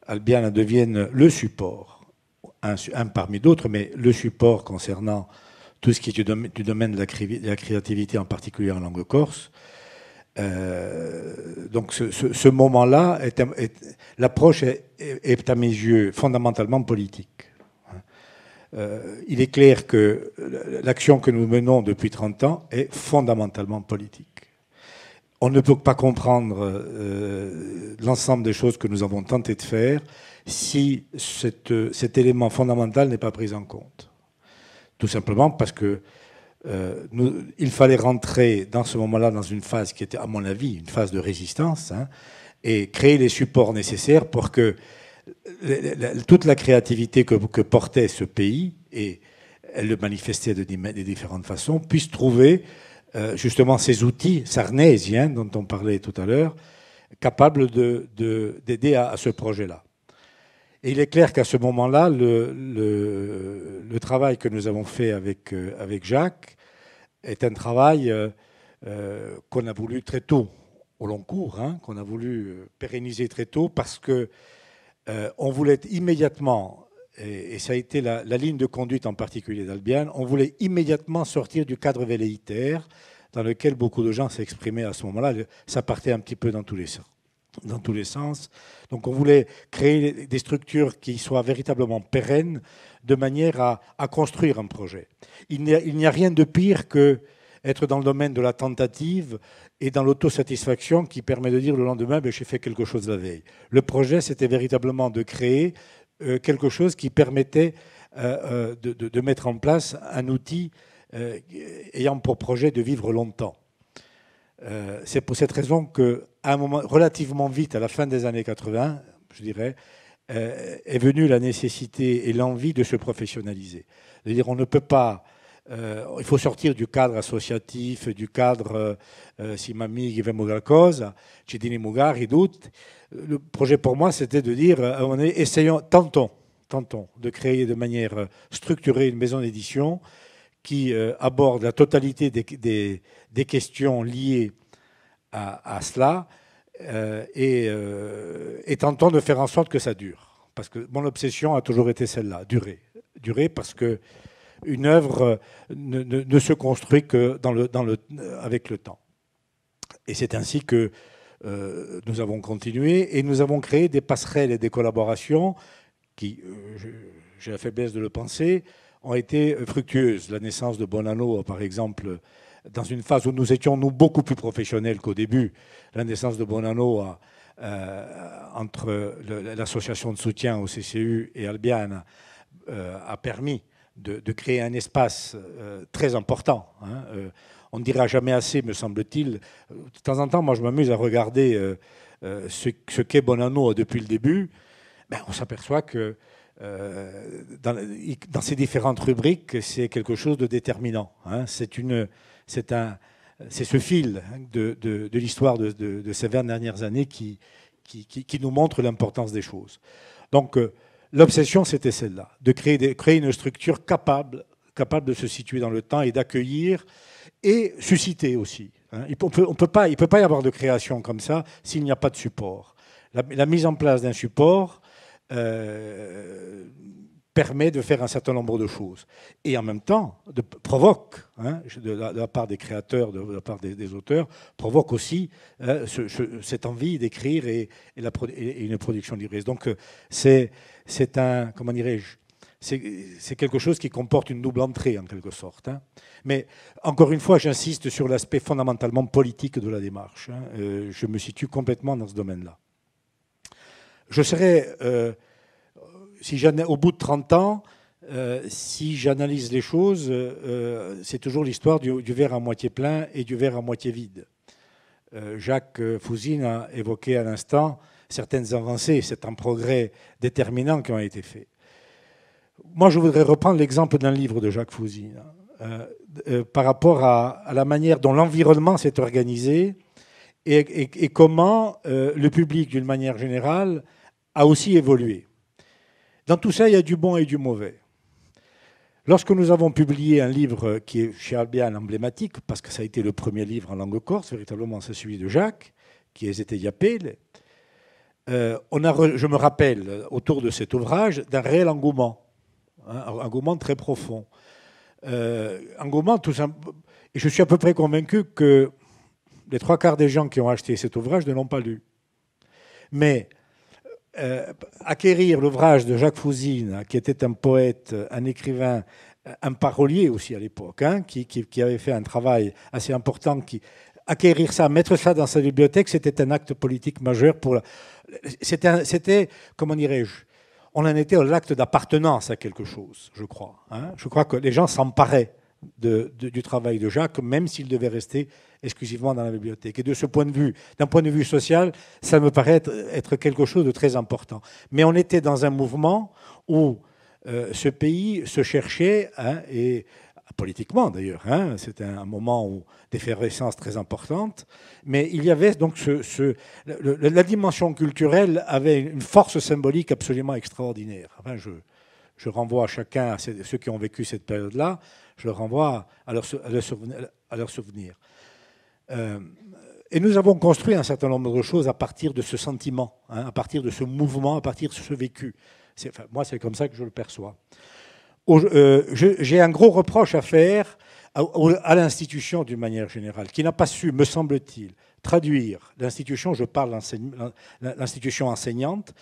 Albiana devienne le support, un parmi d'autres, mais le support concernant tout ce qui est du domaine de la créativité, en particulier en langue corse, Donc ce moment-là, l'approche est à mes yeux fondamentalement politique. Il est clair que l'action que nous menons depuis 30 ans est fondamentalement politique. On ne peut pas comprendre l'ensemble des choses que nous avons tenté de faire si cet élément fondamental n'est pas pris en compte. Tout simplement parce que il fallait rentrer dans ce moment-là dans une phase qui était, à mon avis, une phase de résistance, et créer les supports nécessaires pour que toute la créativité que portait ce pays, et elle le manifestait de différentes façons, puisse trouver justement ces outils sarnésiens dont on parlait tout à l'heure, capables d'aider à ce projet-là. Et il est clair qu'à ce moment-là, le travail que nous avons fait avec Jacques est un travail qu'on a voulu très tôt, au long cours, qu'on a voulu pérenniser très tôt, parce que on voulait immédiatement, et ça a été la ligne de conduite en particulier d'Albiane, on voulait immédiatement sortir du cadre velléitaire dans lequel beaucoup de gens s'exprimaient à ce moment-là. Ça partait un petit peu dans tous les sens. Donc on voulait créer des structures qui soient véritablement pérennes, de manière à construire un projet. Il n'y a rien de pire que être dans le domaine de la tentative et dans l'autosatisfaction qui permet de dire le lendemain, j'ai fait quelque chose la veille. Le projet, c'était véritablement de créer quelque chose qui permettait de mettre en place un outil ayant pour projet de vivre longtemps. C'est pour cette raison qu'à un moment relativement vite, à la fin des années 80, je dirais, est venue la nécessité et l'envie de se professionnaliser. C'est-à-dire, on ne peut pas... il faut sortir du cadre associatif, du cadre si mamie qui veut mourir cause, ci dini mougar et d'autres. Le projet pour moi, c'était de dire, tentons de créer de manière structurée une maison d'édition qui aborde la totalité des questions liées à cela et tentons de faire en sorte que ça dure. Parce que mon obsession a toujours été celle-là, durer parce que une œuvre ne se construit que avec le temps. Et c'est ainsi que nous avons continué et nous avons créé des passerelles et des collaborations qui, j'ai la faiblesse de le penser, ont été fructueuses. La naissance de Bonanno, par exemple, dans une phase où nous étions beaucoup plus professionnels qu'au début, la naissance de Bonanno entre l'association de soutien au CCU et Albiane a permis de créer un espace très important. On ne dira jamais assez, me semble-t-il. De temps en temps, moi, je m'amuse à regarder ce qu'est Bonanno depuis le début. On s'aperçoit que dans ces différentes rubriques, c'est quelque chose de déterminant. C'est ce fil de l'histoire de ces 20 dernières années qui nous montre l'importance des choses. Donc, l'obsession, c'était celle-là, de créer une structure capable de se situer dans le temps et d'accueillir et susciter aussi. Il ne peut pas y avoir de création comme ça s'il n'y a pas de support. La mise en place d'un support permet de faire un certain nombre de choses. Et en même temps, provoque, de la part des créateurs, de la part des auteurs, provoque aussi cette envie d'écrire et une production livresque. Donc c'est un, comment dirais-je, c'est quelque chose qui comporte une double entrée, en quelque sorte. Mais, encore une fois, j'insiste sur l'aspect fondamentalement politique de la démarche. Je me situe complètement dans ce domaine-là. Je serais, au bout de 30 ans, si j'analyse les choses, c'est toujours l'histoire du verre à moitié plein et du verre à moitié vide. Jacques Fouzine a évoqué à l'instant certaines avancées, certains progrès déterminants qui ont été faits. Moi, je voudrais reprendre l'exemple d'un livre de Jacques Fouzine par rapport à la manière dont l'environnement s'est organisé et comment le public, d'une manière générale, a aussi évolué. Dans tout ça, il y a du bon et du mauvais. Lorsque nous avons publié un livre qui est chez Albiane emblématique, parce que ça a été le premier livre en langue corse, véritablement c'est celui de Jacques, qui est Zete Yapel, je me rappelle, autour de cet ouvrage, d'un réel engouement, un engouement très profond. Engouement, tout simplement, et je suis à peu près convaincu que Les 3/4 des gens qui ont acheté cet ouvrage ne l'ont pas lu. Mais acquérir l'ouvrage de Jacques Fouzine, qui était un poète, un écrivain, un parolier aussi à l'époque, hein, qui avait fait un travail assez important, acquérir ça, mettre ça dans sa bibliothèque, c'était un acte politique majeur. C'était, comment dirais-je, on en était à l'acte d'appartenance à quelque chose, je crois. Hein. Je crois que les gens s'emparaient du travail de Jacques, même s'il devait rester exclusivement dans la bibliothèque. Et de ce point de vue, d'un point de vue social, ça me paraît être quelque chose de très important. Mais on était dans un mouvement où ce pays se cherchait, hein, et politiquement d'ailleurs, hein, c'était un moment d'effervescence très importante, mais il y avait donc la dimension culturelle avait une force symbolique absolument extraordinaire. Enfin, je renvoie à chacun, à ceux qui ont vécu cette période-là, je le renvoie à leur souvenir. Et nous avons construit un certain nombre de choses à partir de ce sentiment, hein, à partir de ce mouvement, à partir de ce vécu. Enfin, moi, c'est comme ça que je le perçois. J'ai un gros reproche à faire à l'institution d'une manière générale, qui n'a pas su, me semble-t-il, traduire l'institution, je parle l'institution enseignante,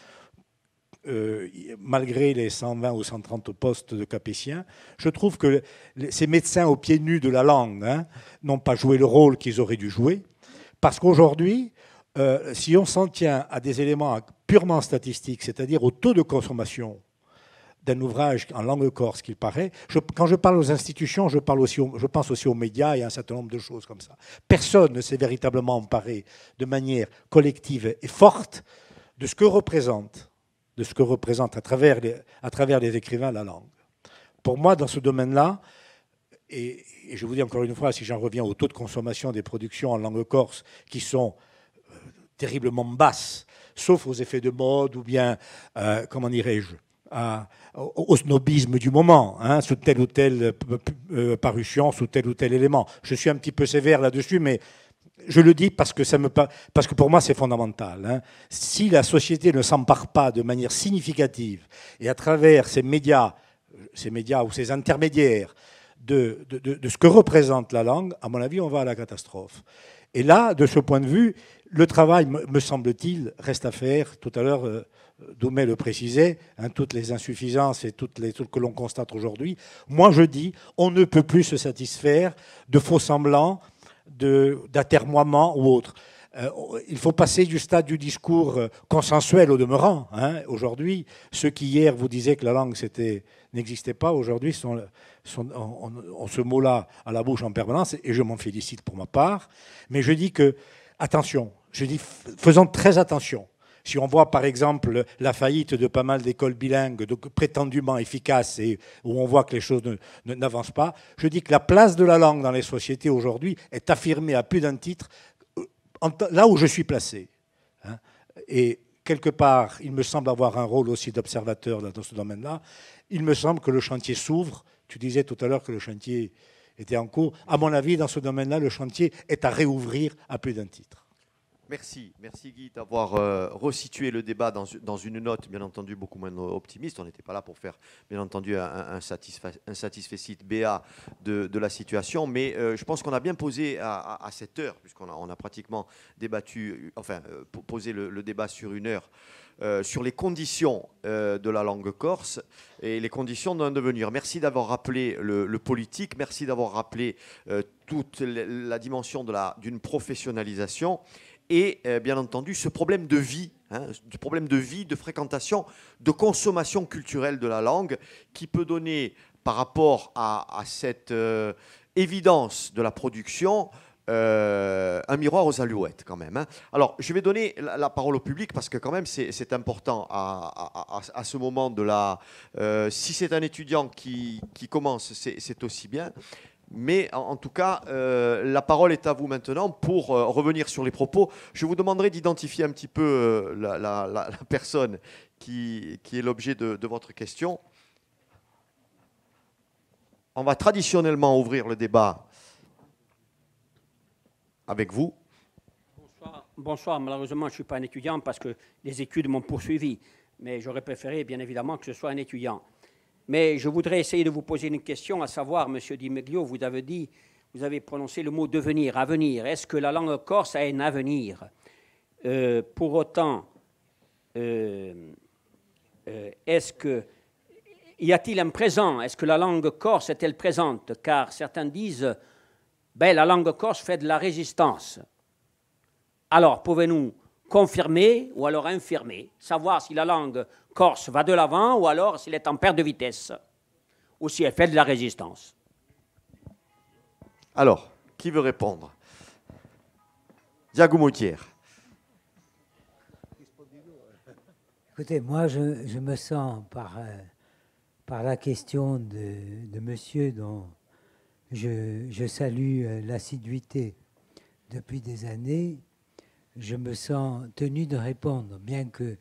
malgré les 120 ou 130 postes de capétiens. Je trouve que ces médecins aux pieds nus de la langue, hein, n'ont pas joué le rôle qu'ils auraient dû jouer, parce qu'aujourd'hui, si on s'en tient à des éléments purement statistiques, c'est-à-dire au taux de consommation d'un ouvrage en langue corse qu'il paraît, quand je parle aux institutions, je pense aussi aux médias et à un certain nombre de choses comme ça. Personne ne s'est véritablement emparé de manière collective et forte de ce que représente à travers les écrivains la langue. Pour moi, dans ce domaine-là, et je vous dis encore une fois, si j'en reviens au taux de consommation des productions en langue corse, qui sont terriblement basses, sauf aux effets de mode ou bien, comment dirais-je, au snobisme du moment, hein, sous telle ou telle parution, sous tel ou tel élément. Je suis un petit peu sévère là-dessus, mais je le dis parce que pour moi c'est fondamental. Hein. Si la société ne s'empare pas de manière significative et à travers ces médias ou ces intermédiaires de ce que représente la langue, à mon avis, on va à la catastrophe. Et là, de ce point de vue, le travail, me semble-t-il, reste à faire. Tout à l'heure, Doumet le précisait, hein, toutes les insuffisances et tout que l'on constate aujourd'hui. Moi, je dis, on ne peut plus se satisfaire de faux semblants, d'atermoiements ou autres. Il faut passer du stade du discours consensuel au demeurant. Hein. Aujourd'hui, ceux qui hier vous disaient que la langue n'existait pas, aujourd'hui ont ce mot-là à la bouche en permanence, et je m'en félicite pour ma part. Mais je dis que, attention, faisons très attention. Si on voit par exemple la faillite de pas mal d'écoles bilingues, prétendument efficaces, et où on voit que les choses n'avancent pas, je dis que la place de la langue dans les sociétés aujourd'hui est affirmée à plus d'un titre, là où je suis placé. Hein. Et quelque part, il me semble avoir un rôle aussi d'observateur dans ce domaine-là. Il me semble que le chantier s'ouvre. Tu disais tout à l'heure que le chantier était en cours. À mon avis, dans ce domaine-là, le chantier est à réouvrir à plus d'un titre. Merci Guy d'avoir resitué le débat dans une note, bien entendu, beaucoup moins optimiste. On n'était pas là pour faire, bien entendu, un satisfecit BA de la situation, mais je pense qu'on a bien posé à cette heure, puisqu'on a pratiquement débattu, posé le débat sur une heure, sur les conditions de la langue corse et les conditions d'un devenir. Merci d'avoir rappelé le politique, merci d'avoir rappelé toute la dimension d'une professionnalisation. Et bien entendu, ce problème de vie, de fréquentation, de consommation culturelle de la langue, qui peut donner, par rapport à cette évidence de la production, un miroir aux alouettes quand même. Hein. Alors, je vais donner la parole au public parce que quand même c'est important à ce moment de la... si c'est un étudiant qui commence, c'est aussi bien. Mais en tout cas, la parole est à vous maintenant pour revenir sur les propos. Je vous demanderai d'identifier un petit peu la personne qui est l'objet de votre question. On va traditionnellement ouvrir le débat avec vous. Bonsoir. Malheureusement, je ne suis pas un étudiant parce que les études m'ont poursuivi. Mais j'aurais préféré, bien évidemment, que ce soit un étudiant. Mais je voudrais essayer de vous poser une question, à savoir, M. Di Meglio, vous avez dit vous avez prononcé le mot devenir, avenir. Est-ce que la langue corse a un avenir? Pour autant, est-ce que y a-t-il un présent? Est-ce que la langue corse est-elle présente? Car certains disent, ben, la langue corse fait de la résistance. Alors, pouvez-nous confirmer ou alors infirmer, savoir si la langue corse va de l'avant ou alors s'il est en perte de vitesse, ou si elle fait de la résistance? Alors, qui veut répondre? Diago Moutier. Écoutez, moi, je me sens par la question de monsieur dont je salue l'assiduité depuis des années, je me sens tenu de répondre, bien que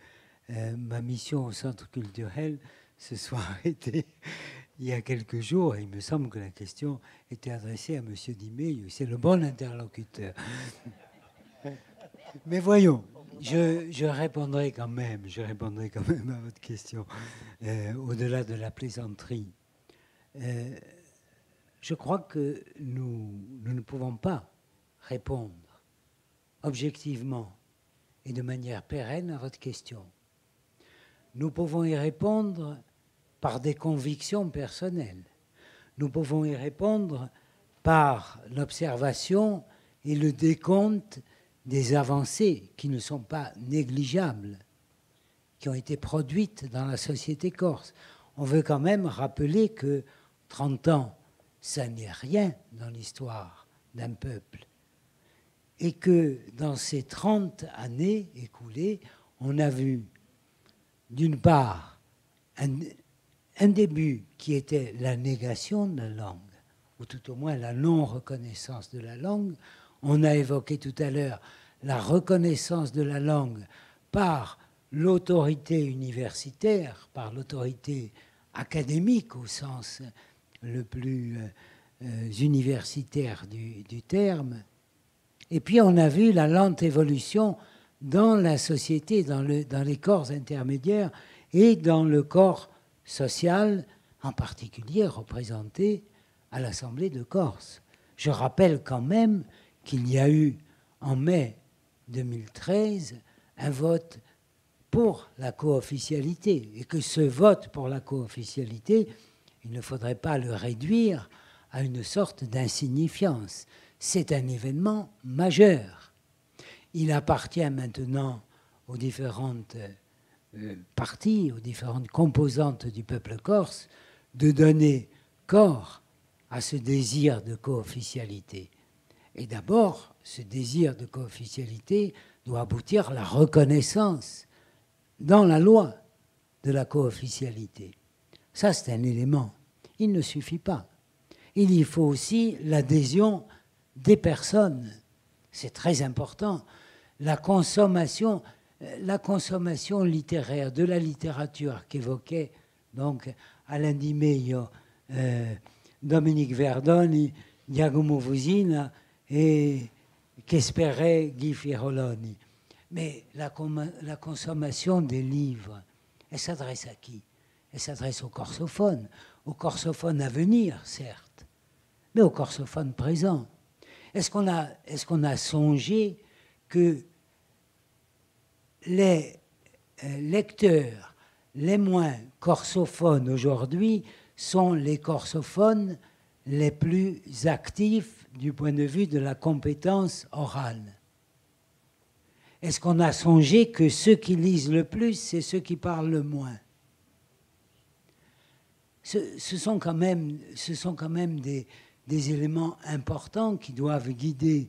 ma mission au Centre culturel se soit arrêtée il y a quelques jours. Et il me semble que la question était adressée à monsieur Dimé. C'est le bon interlocuteur. Mais voyons, je répondrai quand même à votre question, au-delà de la plaisanterie. Je crois que nous ne pouvons pas répondre objectivement et de manière pérenne à votre question. Nous pouvons y répondre par des convictions personnelles. Nous pouvons y répondre par l'observation et le décompte des avancées qui ne sont pas négligeables, qui ont été produites dans la société corse. On veut quand même rappeler que 30 ans, ça n'est rien dans l'histoire d'un peuple. Et que dans ces 30 années écoulées, on a vu, d'une part, un début qui était la négation de la langue, ou tout au moins la non-reconnaissance de la langue. On a évoqué tout à l'heure la reconnaissance de la langue par l'autorité universitaire, par l'autorité académique au sens le plus universitaire du terme. Et puis on a vu la lente évolution dans la société, dans les corps intermédiaires et dans le corps social, en particulier représenté à l'Assemblée de Corse. Je rappelle quand même qu'il y a eu en mai 2013 un vote pour la co-officialité et que ce vote pour la co-officialité, il ne faudrait pas le réduire à une sorte d'insignifiance. C'est un événement majeur. Il appartient maintenant aux différentes parties, aux différentes composantes du peuple corse de donner corps à ce désir de co-officialité. Et d'abord, ce désir de co-officialité doit aboutir à la reconnaissance dans la loi de la co-officialité. Ça, c'est un élément. Il ne suffit pas. Il y faut aussi l'adhésion des personnes. C'est très important. La consommation littéraire, de la littérature qu'évoquait donc Alain Di Meglio, Dominique Verdoni, Giacomo Fusina et qu'espérait Guy Firoloni. Mais la consommation des livres, elle s'adresse à qui? Elle s'adresse aux corsophones à venir, certes, mais aux corsophones présents. Est-ce qu'on a songé que les lecteurs les moins corsophones aujourd'hui sont les corsophones les plus actifs du point de vue de la compétence orale? Est-ce qu'on a songé que ceux qui lisent le plus, c'est ceux qui parlent le moins? Ce sont quand même des éléments importants qui doivent guider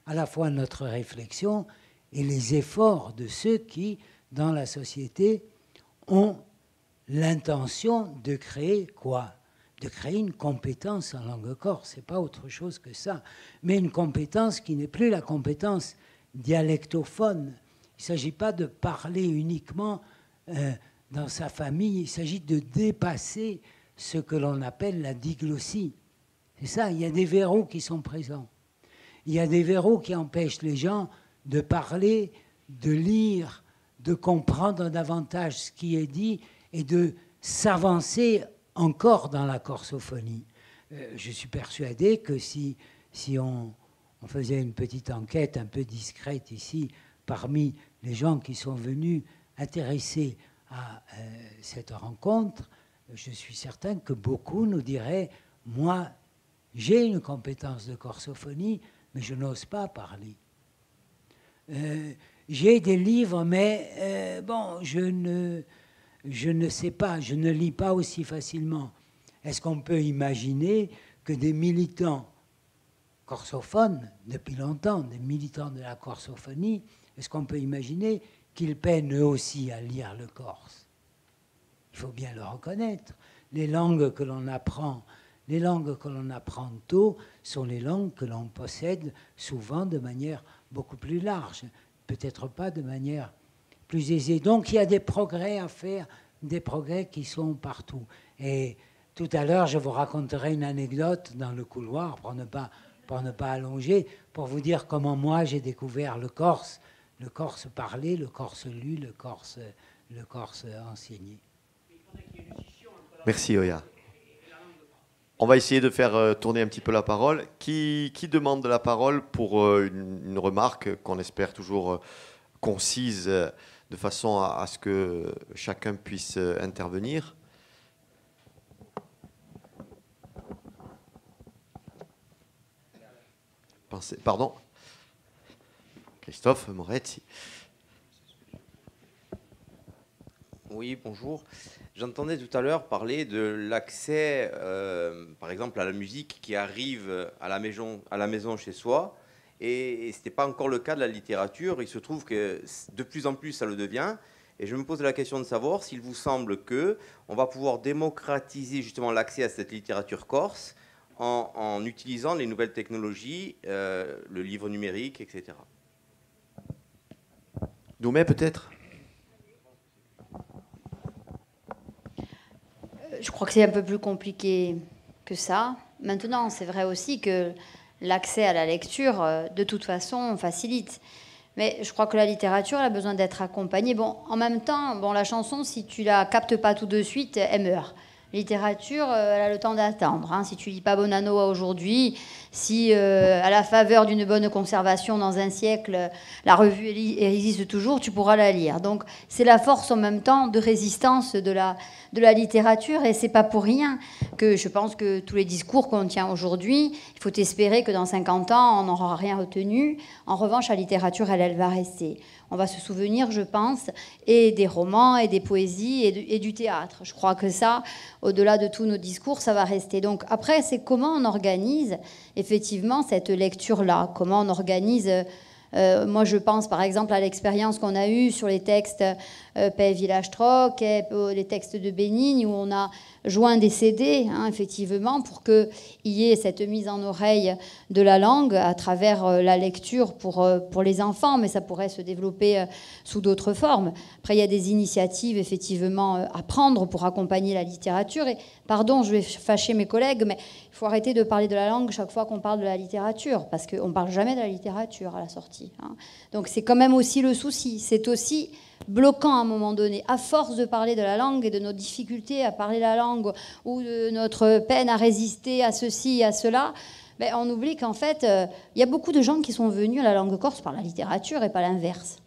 à la fois notre réflexion et les efforts de ceux qui, dans la société, ont l'intention de créer quoi? De créer une compétence en langue corse. Ce n'est pas autre chose que ça. Mais une compétence qui n'est plus la compétence dialectophone. Il ne s'agit pas de parler uniquement dans sa famille. Il s'agit de dépasser ce que l'on appelle la diglossie. C'est ça, il y a des verrous qui sont présents. Il y a des verrous qui empêchent les gens de parler, de lire, de comprendre davantage ce qui est dit et de s'avancer encore dans la corsophonie. Je suis persuadé que si si on faisait une petite enquête un peu discrète ici, parmi les gens qui sont venus intéressés à cette rencontre, je suis certain que beaucoup nous diraient « Moi, j'ai une compétence de corsophonie, mais je n'ose pas parler. J'ai des livres, mais bon, je ne sais pas, je ne lis pas aussi facilement. Est-ce qu'on peut imaginer que des militants corsophones, depuis longtemps, des militants de la corsophonie, est-ce qu'on peut imaginer qu'ils peinent eux aussi à lire le corse? Il faut bien le reconnaître. Les langues que l'on apprend tôt sont les langues que l'on possède souvent de manière beaucoup plus large, peut-être pas de manière plus aisée. Donc il y a des progrès à faire, des progrès qui sont partout. Et tout à l'heure, je vous raconterai une anecdote dans le couloir, pour ne pas allonger, pour vous dire comment moi j'ai découvert le corse parlé, le corse lu, le corse enseigné. Merci Oya. On va essayer de faire tourner un petit peu la parole. Qui demande la parole pour une remarque qu'on espère toujours concise, de façon à ce que chacun puisse intervenir? Pardon, Christophe Moretti. Oui, bonjour. J'entendais tout à l'heure parler de l'accès, par exemple, à la musique qui arrive à la maison chez soi. Et ce n'était pas encore le cas de la littérature. Il se trouve que de plus en plus, ça le devient. Et je me pose la question de savoir s'il vous semble qu'on va pouvoir démocratiser justement l'accès à cette littérature corse en utilisant les nouvelles technologies, le livre numérique, etc. Doumé, peut-être? Je crois que c'est un peu plus compliqué que ça. Maintenant, c'est vrai aussi que l'accès à la lecture, de toute façon, on facilite. Mais je crois que la littérature, elle a besoin d'être accompagnée. Bon, en même temps, bon, la chanson, si tu la captes pas tout de suite, elle meurt. La littérature, elle a le temps d'attendre. Hein. Si tu lis pas Bonanno aujourd'hui, si à la faveur d'une bonne conservation dans un siècle, la revue existe toujours, tu pourras la lire. Donc c'est la force en même temps de résistance de la littérature, et c'est pas pour rien que je pense que tous les discours qu'on tient aujourd'hui, il faut espérer que dans 50 ans, on n'aura rien retenu. En revanche, la littérature, elle va rester. On va se souvenir, je pense, et des romans, et des poésies, et du théâtre. Je crois que ça, au-delà de tous nos discours, ça va rester. Donc après, c'est comment on organise effectivement cette lecture-là, comment on organise... moi, je pense par exemple à l'expérience qu'on a eue sur les textes Paix Village Troc, les textes de Bénigne, où on a joint des CD, hein, effectivement, pour qu'il y ait cette mise en oreille de la langue à travers la lecture pour les enfants, mais ça pourrait se développer sous d'autres formes. Après, il y a des initiatives, effectivement, à prendre pour accompagner la littérature. Et, pardon, je vais fâcher mes collègues, mais il faut arrêter de parler de la langue chaque fois qu'on parle de la littérature, parce qu'on ne parle jamais de la littérature à la sortie. Hein. Donc c'est quand même aussi le souci. C'est aussi bloquant à un moment donné, à force de parler de la langue et de nos difficultés à parler la langue ou de notre peine à résister à ceci et à cela, ben on oublie qu'en fait, il y a beaucoup de gens qui sont venus à la langue corse par la littérature et pas l'inverse.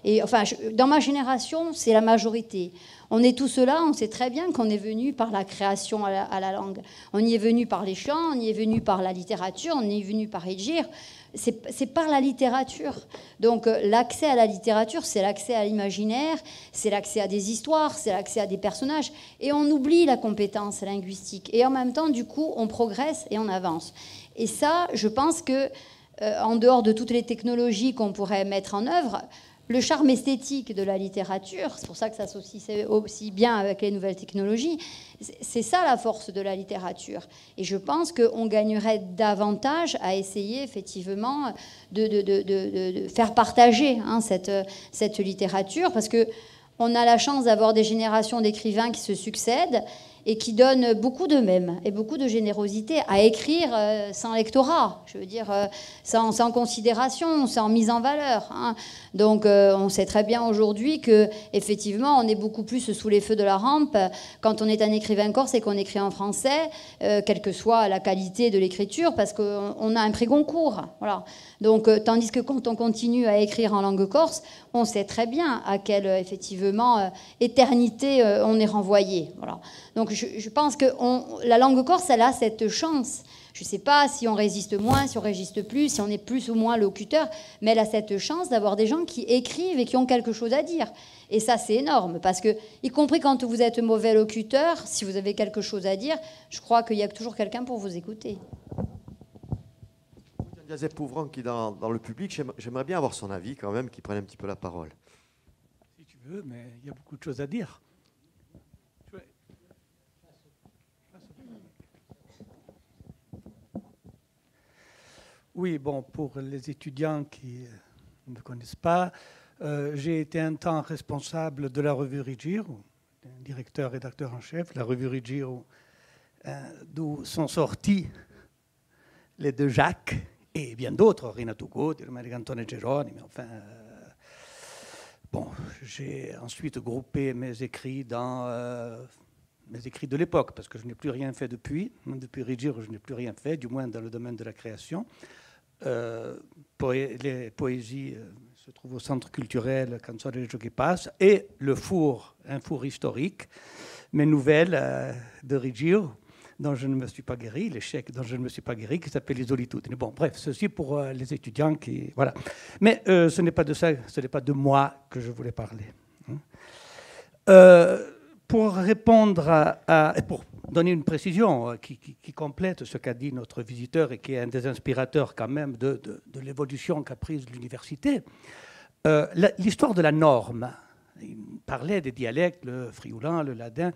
Et enfin, dans ma génération, c'est la majorité. On est tous là, on sait très bien qu'on est venu par la création à la langue. On y est venu par les chants, on y est venu par la littérature, on y est venu par Edgir. C'est par la littérature. Donc l'accès à la littérature, c'est l'accès à l'imaginaire, c'est l'accès à des histoires, c'est l'accès à des personnages. Et on oublie la compétence linguistique. Et en même temps, du coup, on progresse et on avance. Et ça, je pense que, en dehors de toutes les technologies qu'on pourrait mettre en œuvre, le charme esthétique de la littérature, c'est pour ça que ça s'associe aussi bien avec les nouvelles technologies, c'est ça la force de la littérature. Et je pense qu'on gagnerait davantage à essayer effectivement de faire partager hein, cette littérature, parce qu'on a la chance d'avoir des générations d'écrivains qui se succèdent, et qui donnent beaucoup d'eux-mêmes et beaucoup de générosité à écrire sans lectorat, je veux dire sans considération, sans mise en valeur. Hein. Donc on sait très bien aujourd'hui que effectivement on est beaucoup plus sous les feux de la rampe quand on est un écrivain corse et qu'on écrit en français, quelle que soit la qualité de l'écriture, parce qu'on a un prix Goncourt. Voilà. Donc tandis que quand on continue à écrire en langue corse, on sait très bien à quelle effectivement éternité on est renvoyé. Voilà. Donc je pense que la langue corse, elle a cette chance. Je ne sais pas si on résiste moins, si on résiste plus, si on est plus ou moins locuteur, mais elle a cette chance d'avoir des gens qui écrivent et qui ont quelque chose à dire. Et ça, c'est énorme, parce que, y compris quand vous êtes mauvais locuteur, si vous avez quelque chose à dire, je crois qu'il y a toujours quelqu'un pour vous écouter. Joseph Pouvran qui est dans le public, j'aimerais bien avoir son avis quand même, qu'il prenne un petit peu la parole. Si tu veux, mais il y a beaucoup de choses à dire. Oui, bon, pour les étudiants qui ne me connaissent pas, j'ai été un temps responsable de la revue Rigiro, directeur, rédacteur en chef, la revue Rigiro, d'où sont sortis les deux Jacques et bien d'autres, Renato Gaudio, Marcantone Geroni, mais enfin... bon, j'ai ensuite groupé mes écrits dans... mes écrits de l'époque, parce que je n'ai plus rien fait depuis Rigiro, je n'ai plus rien fait, du moins dans le domaine de la création. Les poésies se trouvent au centre culturel Canzone del Giochi Pass, et le four, un four historique, mes nouvelles de Rigiro, dont je ne me suis pas guéri, l'échec dont je ne me suis pas guéri, qui s'appelle Les Solitudini. Bon, bref, ceci pour les étudiants qui... Voilà. Mais ce n'est pas de ça, ce n'est pas de moi que je voulais parler. Pour répondre pour donner une précision qui complète ce qu'a dit notre visiteur et qui est un des inspirateurs quand même de l'évolution qu'a prise l'université, l'histoire de la norme. Il parlait des dialectes, le frioulan, le ladin,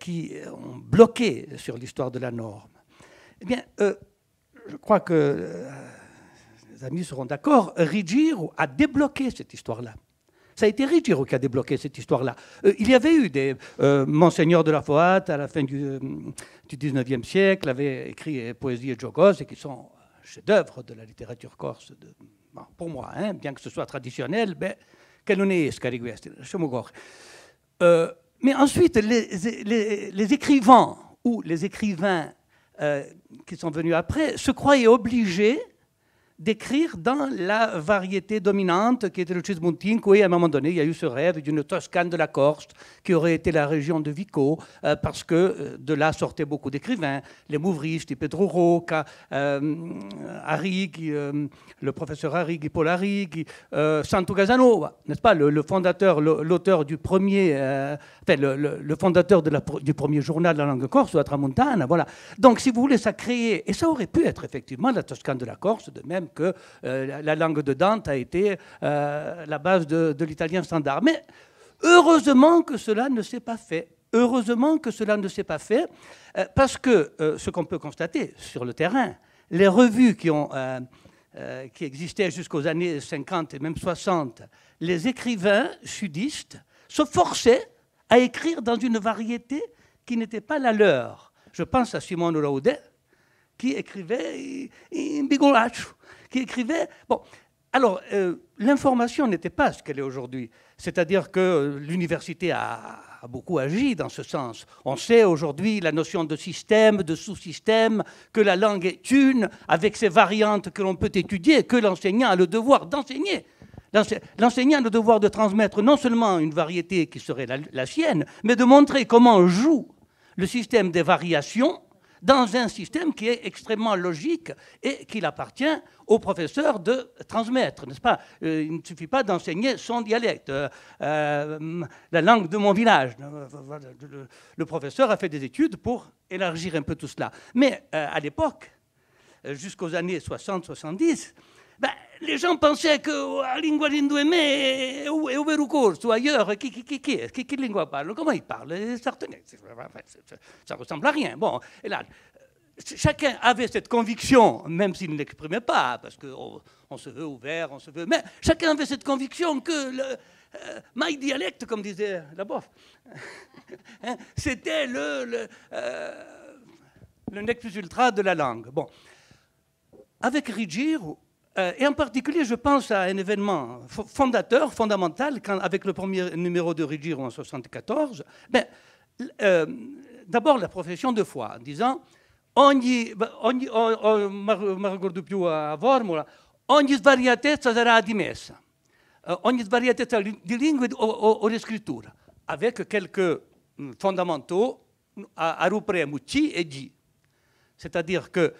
qui ont bloqué sur l'histoire de la norme. Eh bien, je crois que les amis seront d'accord, Rigiro a débloqué cette histoire-là. Ça a été Rigiro qui a débloqué cette histoire-là. Il y avait eu des Monseigneur de la Foat à la fin du 19e siècle, avait écrit Poésie et Giogos, et qui sont chefs-d'œuvre de la littérature corse, bon, pour moi, hein, bien que ce soit traditionnel, mais che non esca di questi, lasciamo correre. Mais ensuite, les écrivains ou les écrivains qui sont venus après se croyaient obligés d'écrire dans la variété dominante qui était le cismontinco, et à un moment donné, il y a eu ce rêve d'une Toscane de la Corse qui aurait été la région de Vico, parce que de là sortaient beaucoup d'écrivains, les Mouvristi, Pedro Roca, Arrighi, le professeur Arrighi, Paul Arrighi, Santo Casanova, n'est-ce pas, le fondateur, l'auteur du premier, le fondateur du premier journal de la langue corse, la Tramontana, voilà. Donc, si vous voulez, ça créait, et ça aurait pu être effectivement la Toscane de la Corse, de même que la langue de Dante a été la base de l'italien standard. Mais heureusement que cela ne s'est pas fait. Heureusement que cela ne s'est pas fait, parce que ce qu'on peut constater sur le terrain, les revues qui existaient jusqu'aux années 50 et même 60, les écrivains sudistes se forçaient à écrire dans une variété qui n'était pas la leur. Je pense à Simone Laudet, qui écrivait in bigolaccio, qui écrivait... Bon, alors, l'information n'était pas ce qu'elle est aujourd'hui. C'est-à-dire que l'université a beaucoup agi dans ce sens. On sait aujourd'hui la notion de système, de sous-système, que la langue est une, avec ses variantes que l'on peut étudier, que l'enseignant a le devoir d'enseigner. L'enseignant a le devoir de transmettre non seulement une variété qui serait la sienne, mais de montrer comment joue le système des variations dans un système qui est extrêmement logique et qu'il appartient au professeur de transmettre, n'est-ce pas? Il ne suffit pas d'enseigner son dialecte, la langue de mon village. Le professeur a fait des études pour élargir un peu tout cela. Mais à l'époque, jusqu'aux années 60-70, les gens pensaient que la lingua d'indueme est au Verrucorso ou ailleurs. Qui lingua parle? Comment il parle? Ça ressemble à rien. Bon, et là, chacun avait cette conviction, même s'il ne l'exprimait pas, parce qu'on se veut ouvert, on se veut... Mais chacun avait cette conviction que my dialecte, comme disait la bof, hein, c'était le nec plus ultra de la langue. Bon. Avec Ruggiero, et en particulier, je pense à un événement fondamental, avec le premier numéro de Ruggiero en 1974, d'abord la profession de foi, en disant ogni svariatezza sarà dimessa, ogni svariatezza di lingue o di scrittura, avec quelques fondamentaux à Rupremu, Ci et Gi. C'est-à-dire que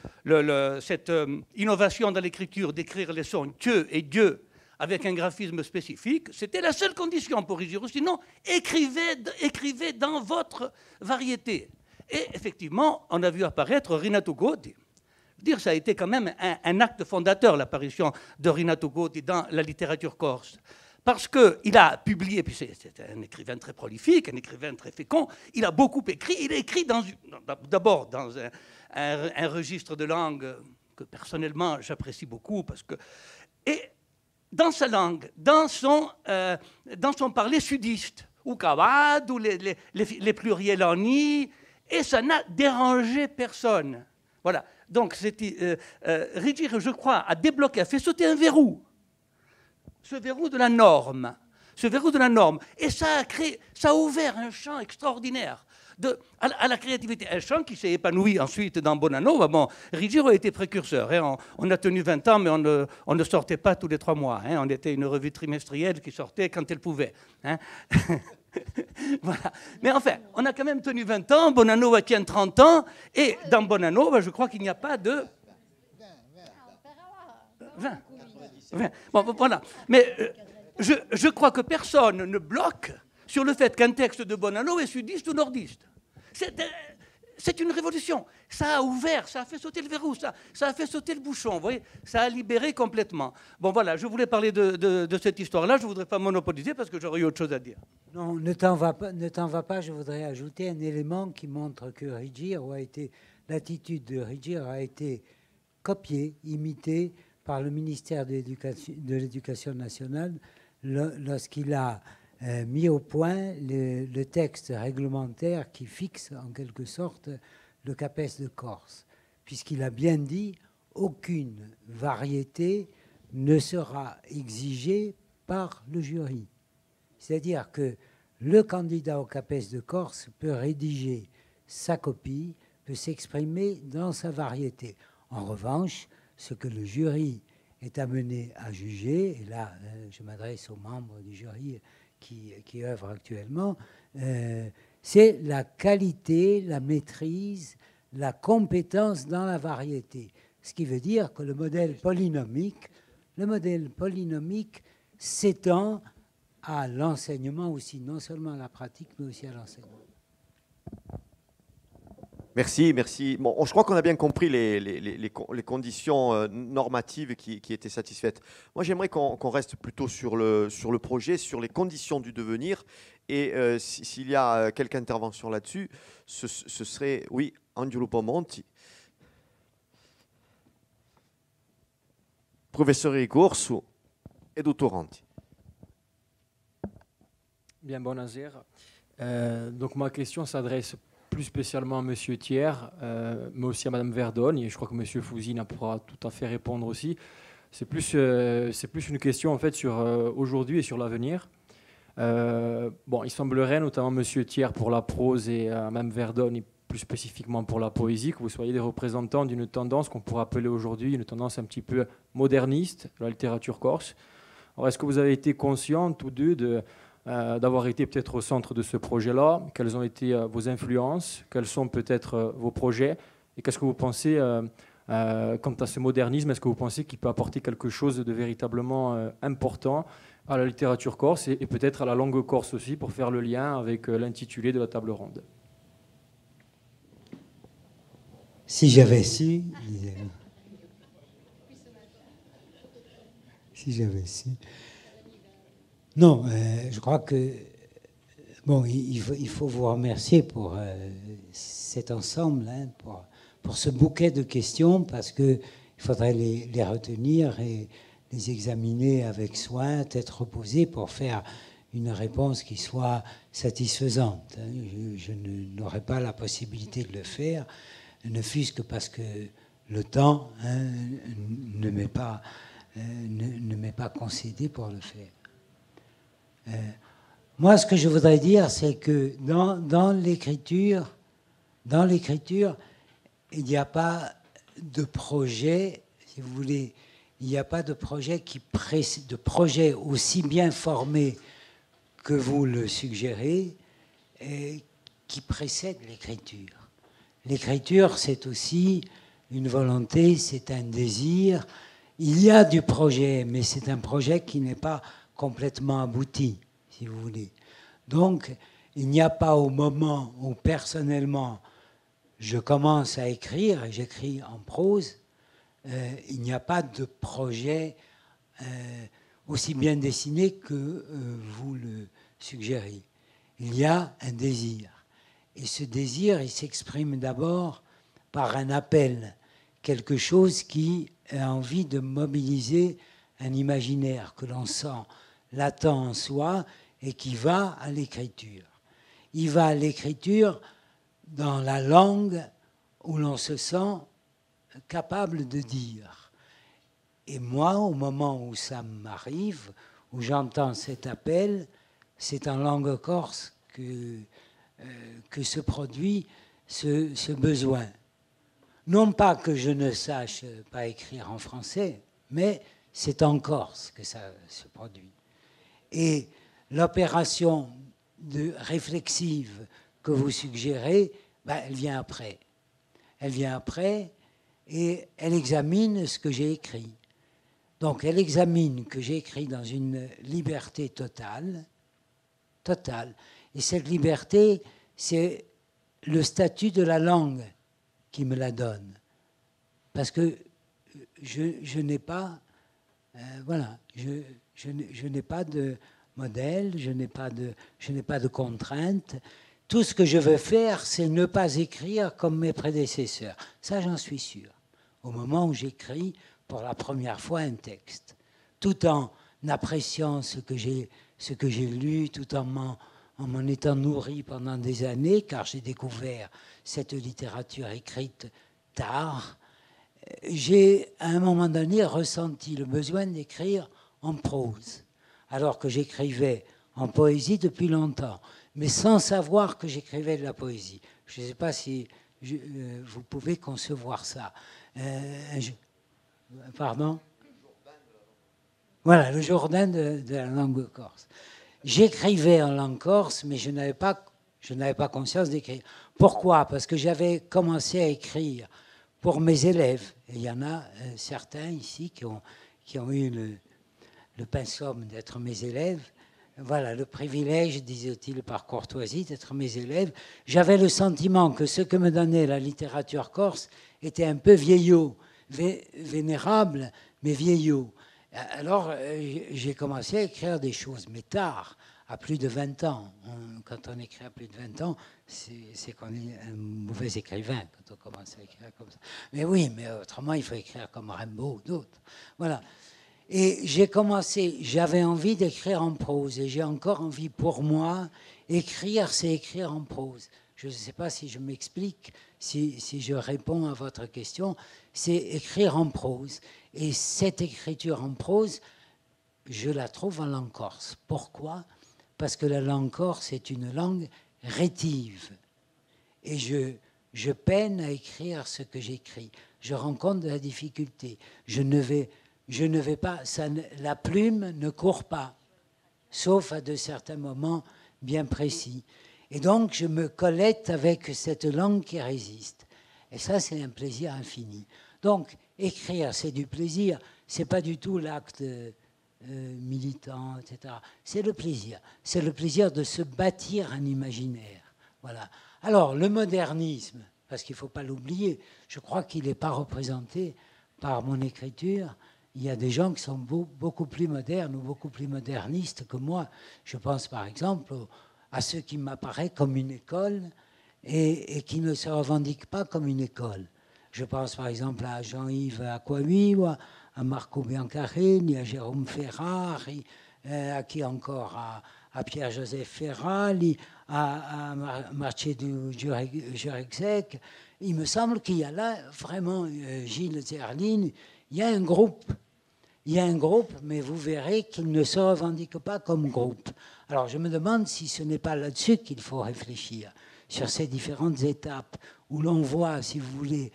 cette innovation dans l'écriture d'écrire les sons que et Dieu avec un graphisme spécifique, c'était la seule condition pour Ruggiero. Sinon, écrivez dans votre variété. Et effectivement, on a vu apparaître Rinato Goti. Dire, ça a été quand même un acte fondateur, l'apparition de Rinato Goti dans la littérature corse. Parce qu'il a publié, puis c'est un écrivain très prolifique, un écrivain très fécond, il a beaucoup écrit. Il a écrit d'abord dans un registre de langue que personnellement j'apprécie beaucoup, et dans sa langue, dans son parler sudiste, ou kawad, ou les pluriels en i, et ça n'a dérangé personne. Voilà. Donc, Ruggiero, je crois, a débloqué, a fait sauter un verrou. Ce verrou de la norme. Et ça a ouvert un champ extraordinaire à la créativité. Un champ qui s'est épanoui ensuite dans Bonanova. Bon, Ruggiero a été précurseur. Hein. On a tenu 20 ans, mais on ne sortait pas tous les 3 mois. Hein. On était une revue trimestrielle qui sortait quand elle pouvait. Hein. Voilà. Mais enfin, on a quand même tenu 20 ans. Bonanova tient 30 ans. Et dans Bonanova, je crois qu'il n'y a pas de... 20. Bon, voilà. Mais je crois que personne ne bloque sur le fait qu'un texte de Bonanova est sudiste ou nordiste. C'est une révolution. Ça a ouvert, ça a fait sauter le verrou, ça a fait sauter le bouchon, vous voyez, ça a libéré complètement. Bon, voilà, je voulais parler de cette histoire-là, je ne voudrais pas monopoliser parce que j'aurais eu autre chose à dire. Non, ne t'en va pas, je voudrais ajouter un élément qui montre que l'attitude de Ruggiero a été copiée, imitée par le ministère de l'Éducation nationale lorsqu'il a mis au point le texte réglementaire qui fixe en quelque sorte le CAPES de Corse, puisqu'il a bien dit aucune variété ne sera exigée par le jury. C'est-à-dire que le candidat au CAPES de Corse peut rédiger sa copie, peut s'exprimer dans sa variété. En revanche, ce que le jury est amené à juger, et là je m'adresse aux membres du jury qui œuvrent actuellement, c'est la qualité, la maîtrise, la compétence dans la variété. Ce qui veut dire que le modèle polynomique s'étend à l'enseignement aussi, non seulement à la pratique, mais aussi à l'enseignement. Merci. Bon, je crois qu'on a bien compris les conditions normatives qui étaient satisfaites. Moi, j'aimerais qu'on reste plutôt sur le projet, sur les conditions du devenir. Et s'il y a quelques interventions là-dessus, ce serait, oui, Angelo Pomonti, professeur Corso et Dottoranti. Bien, buonasera. Donc ma question s'adresse plus spécialement à M. Thiers, mais aussi à Mme Verdone, et je crois que M. Fouzine pourra tout à fait répondre aussi. C'est plus une question en fait sur aujourd'hui et sur l'avenir. Bon, il semblerait, notamment M. Thiers pour la prose et Mme Verdone plus spécifiquement pour la poésie, que vous soyez des représentants d'une tendance qu'on pourrait appeler aujourd'hui une tendance un petit peu moderniste de la littérature corse. Alors, est-ce que vous avez été conscients tous deux d'avoir été peut-être au centre de ce projet-là? Quelles ont été vos influences? Quels sont peut-être vos projets? Et qu'est-ce que vous pensez quant à ce modernisme? Est-ce que vous pensez qu'il peut apporter quelque chose de véritablement important à la littérature corse et peut-être à la langue corse aussi, pour faire le lien avec l'intitulé de la table ronde? Si j'avais su, si j'avais su. Non, je crois que il faut vous remercier pour cet ensemble, hein, pour ce bouquet de questions, parce qu'il faudrait les retenir et les examiner avec soin, tête reposée, pour faire une réponse qui soit satisfaisante. Je n'aurais pas la possibilité de le faire, ne fût-ce que parce que le temps ne m'est pas concédé pour le faire. Moi, ce que je voudrais dire, c'est que dans l'écriture, il n'y a pas de projet, si vous voulez, il n'y a pas de projet aussi bien formé que vous le suggérez, qui précède l'écriture. L'écriture, c'est aussi une volonté, c'est un désir. Il y a du projet, mais c'est un projet qui n'est pas complètement abouti, si vous voulez. Donc, il n'y a pas au moment où personnellement je commence à écrire, et j'écris en prose, il n'y a pas de projet aussi bien dessiné que vous le suggérez. Il y a un désir. Et ce désir, il s'exprime d'abord par un appel, quelque chose qui a envie de mobiliser un imaginaire que l'on sent latent en soi et qui va à l'écriture. Il va à l'écriture dans la langue où l'on se sent capable de dire. Et moi, au moment où ça m'arrive, où j'entends cet appel, c'est en langue corse que se produit ce besoin. Non pas que je ne sache pas écrire en français, mais c'est en corse que ça se produit. Et l'opération réflexive que vous suggérez, elle vient après. Elle vient après et elle examine ce que j'ai écrit. Donc elle examine que j'ai écrit dans une liberté totale. Et cette liberté, c'est le statut de la langue qui me la donne. Parce que je n'ai pas, je n'ai pas de modèle, je n'ai pas de contraintes. Tout ce que je veux faire, c'est ne pas écrire comme mes prédécesseurs. Ça, j'en suis sûr. Au moment où j'écris pour la première fois un texte, tout en appréciant ce que j'ai lu, tout en m'en étant nourri pendant des années, car j'ai découvert cette littérature écrite tard, j'ai à un moment donné ressenti le besoin d'écrire en prose, alors que j'écrivais en poésie depuis longtemps, mais sans savoir que j'écrivais de la poésie. Je ne sais pas si vous pouvez concevoir ça. Pardon ? Voilà, le Jourdain de la langue corse. J'écrivais en langue corse, mais je n'avais pas conscience d'écrire. Pourquoi ? Parce que j'avais commencé à écrire pour mes élèves. Et il y en a certains ici qui ont eu le pensum d'être mes élèves. Voilà, le privilège, disait-il par courtoisie, d'être mes élèves. J'avais le sentiment que ce que me donnait la littérature corse était un peu vieillot, vénérable, mais vieillot. Alors, j'ai commencé à écrire des choses, mais tard, à plus de 20 ans. Quand on écrit à plus de 20 ans, c'est qu'on est un mauvais écrivain quand on commence à écrire comme ça. Mais oui, mais autrement, il faut écrire comme Rimbaud ou d'autres. Voilà. Et j'avais envie d'écrire en prose, et j'ai encore envie, pour moi, écrire, c'est écrire en prose. Je ne sais pas si je m'explique, si je réponds à votre question, c'est écrire en prose. Et cette écriture en prose, je la trouve en langue corse. Pourquoi ? Parce que la langue corse est une langue rétive. Et je peine à écrire ce que j'écris. Je rencontre de la difficulté. Je ne vais pas, la plume ne court pas, sauf à de certains moments bien précis. Et donc, je me collecte avec cette langue qui résiste. Et ça, c'est un plaisir infini. Donc, écrire, c'est du plaisir. Ce n'est pas du tout l'acte militant, etc. C'est le plaisir. C'est le plaisir de se bâtir un imaginaire. Voilà. Alors, le modernisme, parce qu'il ne faut pas l'oublier, je crois qu'il n'est pas représenté par mon écriture. Il y a des gens qui sont beaucoup plus modernes ou beaucoup plus modernistes que moi. Je pense par exemple à ceux qui m'apparaissent comme une école et qui ne se revendiquent pas comme une école. Je pense par exemple à Jean-Yves Acquaviva, à Marco Biancarini, à Jérôme Ferrari, à qui encore, à Pierre-Joseph Ferrari, à Marcelo Jurek. Il me semble qu'il y a là vraiment, Gilles Zerlin, il y a un groupe. Il y a un groupe, mais vous verrez qu'il ne se revendique pas comme groupe. Alors je me demande si ce n'est pas là-dessus qu'il faut réfléchir, sur ces différentes étapes où l'on voit, si vous voulez,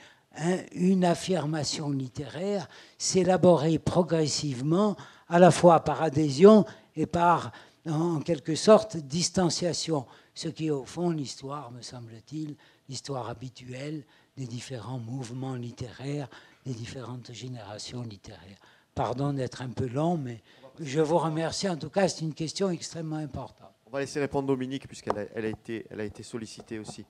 une affirmation littéraire s'élaborer progressivement, à la fois par adhésion et par, en quelque sorte, distanciation. Ce qui est au fond l'histoire, me semble-t-il, l'histoire habituelle des différents mouvements littéraires, des différentes générations littéraires. Pardon d'être un peu long, mais je vous remercie. En tout cas, c'est une question extrêmement importante. On va laisser répondre Dominique, puisqu'elle a été sollicitée aussi.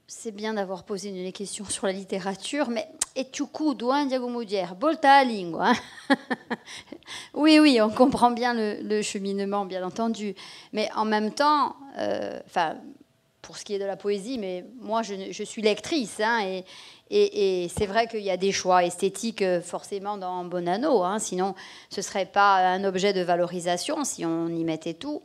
C'est bien d'avoir posé une question sur la littérature, mais et tu coudo, hein, Diago Moudier, bolta la lingua. Hein. Oui, on comprend bien le cheminement, bien entendu. Mais en même temps, pour ce qui est de la poésie, mais moi, je suis lectrice, hein, et c'est vrai qu'il y a des choix esthétiques forcément dans Bonanno, hein, sinon ce ne serait pas un objet de valorisation si on y mettait tout.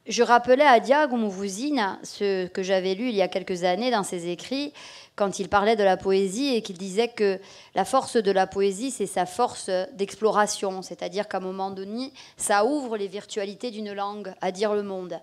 Je rappelais à Diago Mouvouzine ce que j'avais lu il y a quelques années dans ses écrits, quand il parlait de la poésie et qu'il disait que la force de la poésie, c'est sa force d'exploration, c'est-à-dire qu'à un moment donné, ça ouvre les virtualités d'une langue à dire le monde.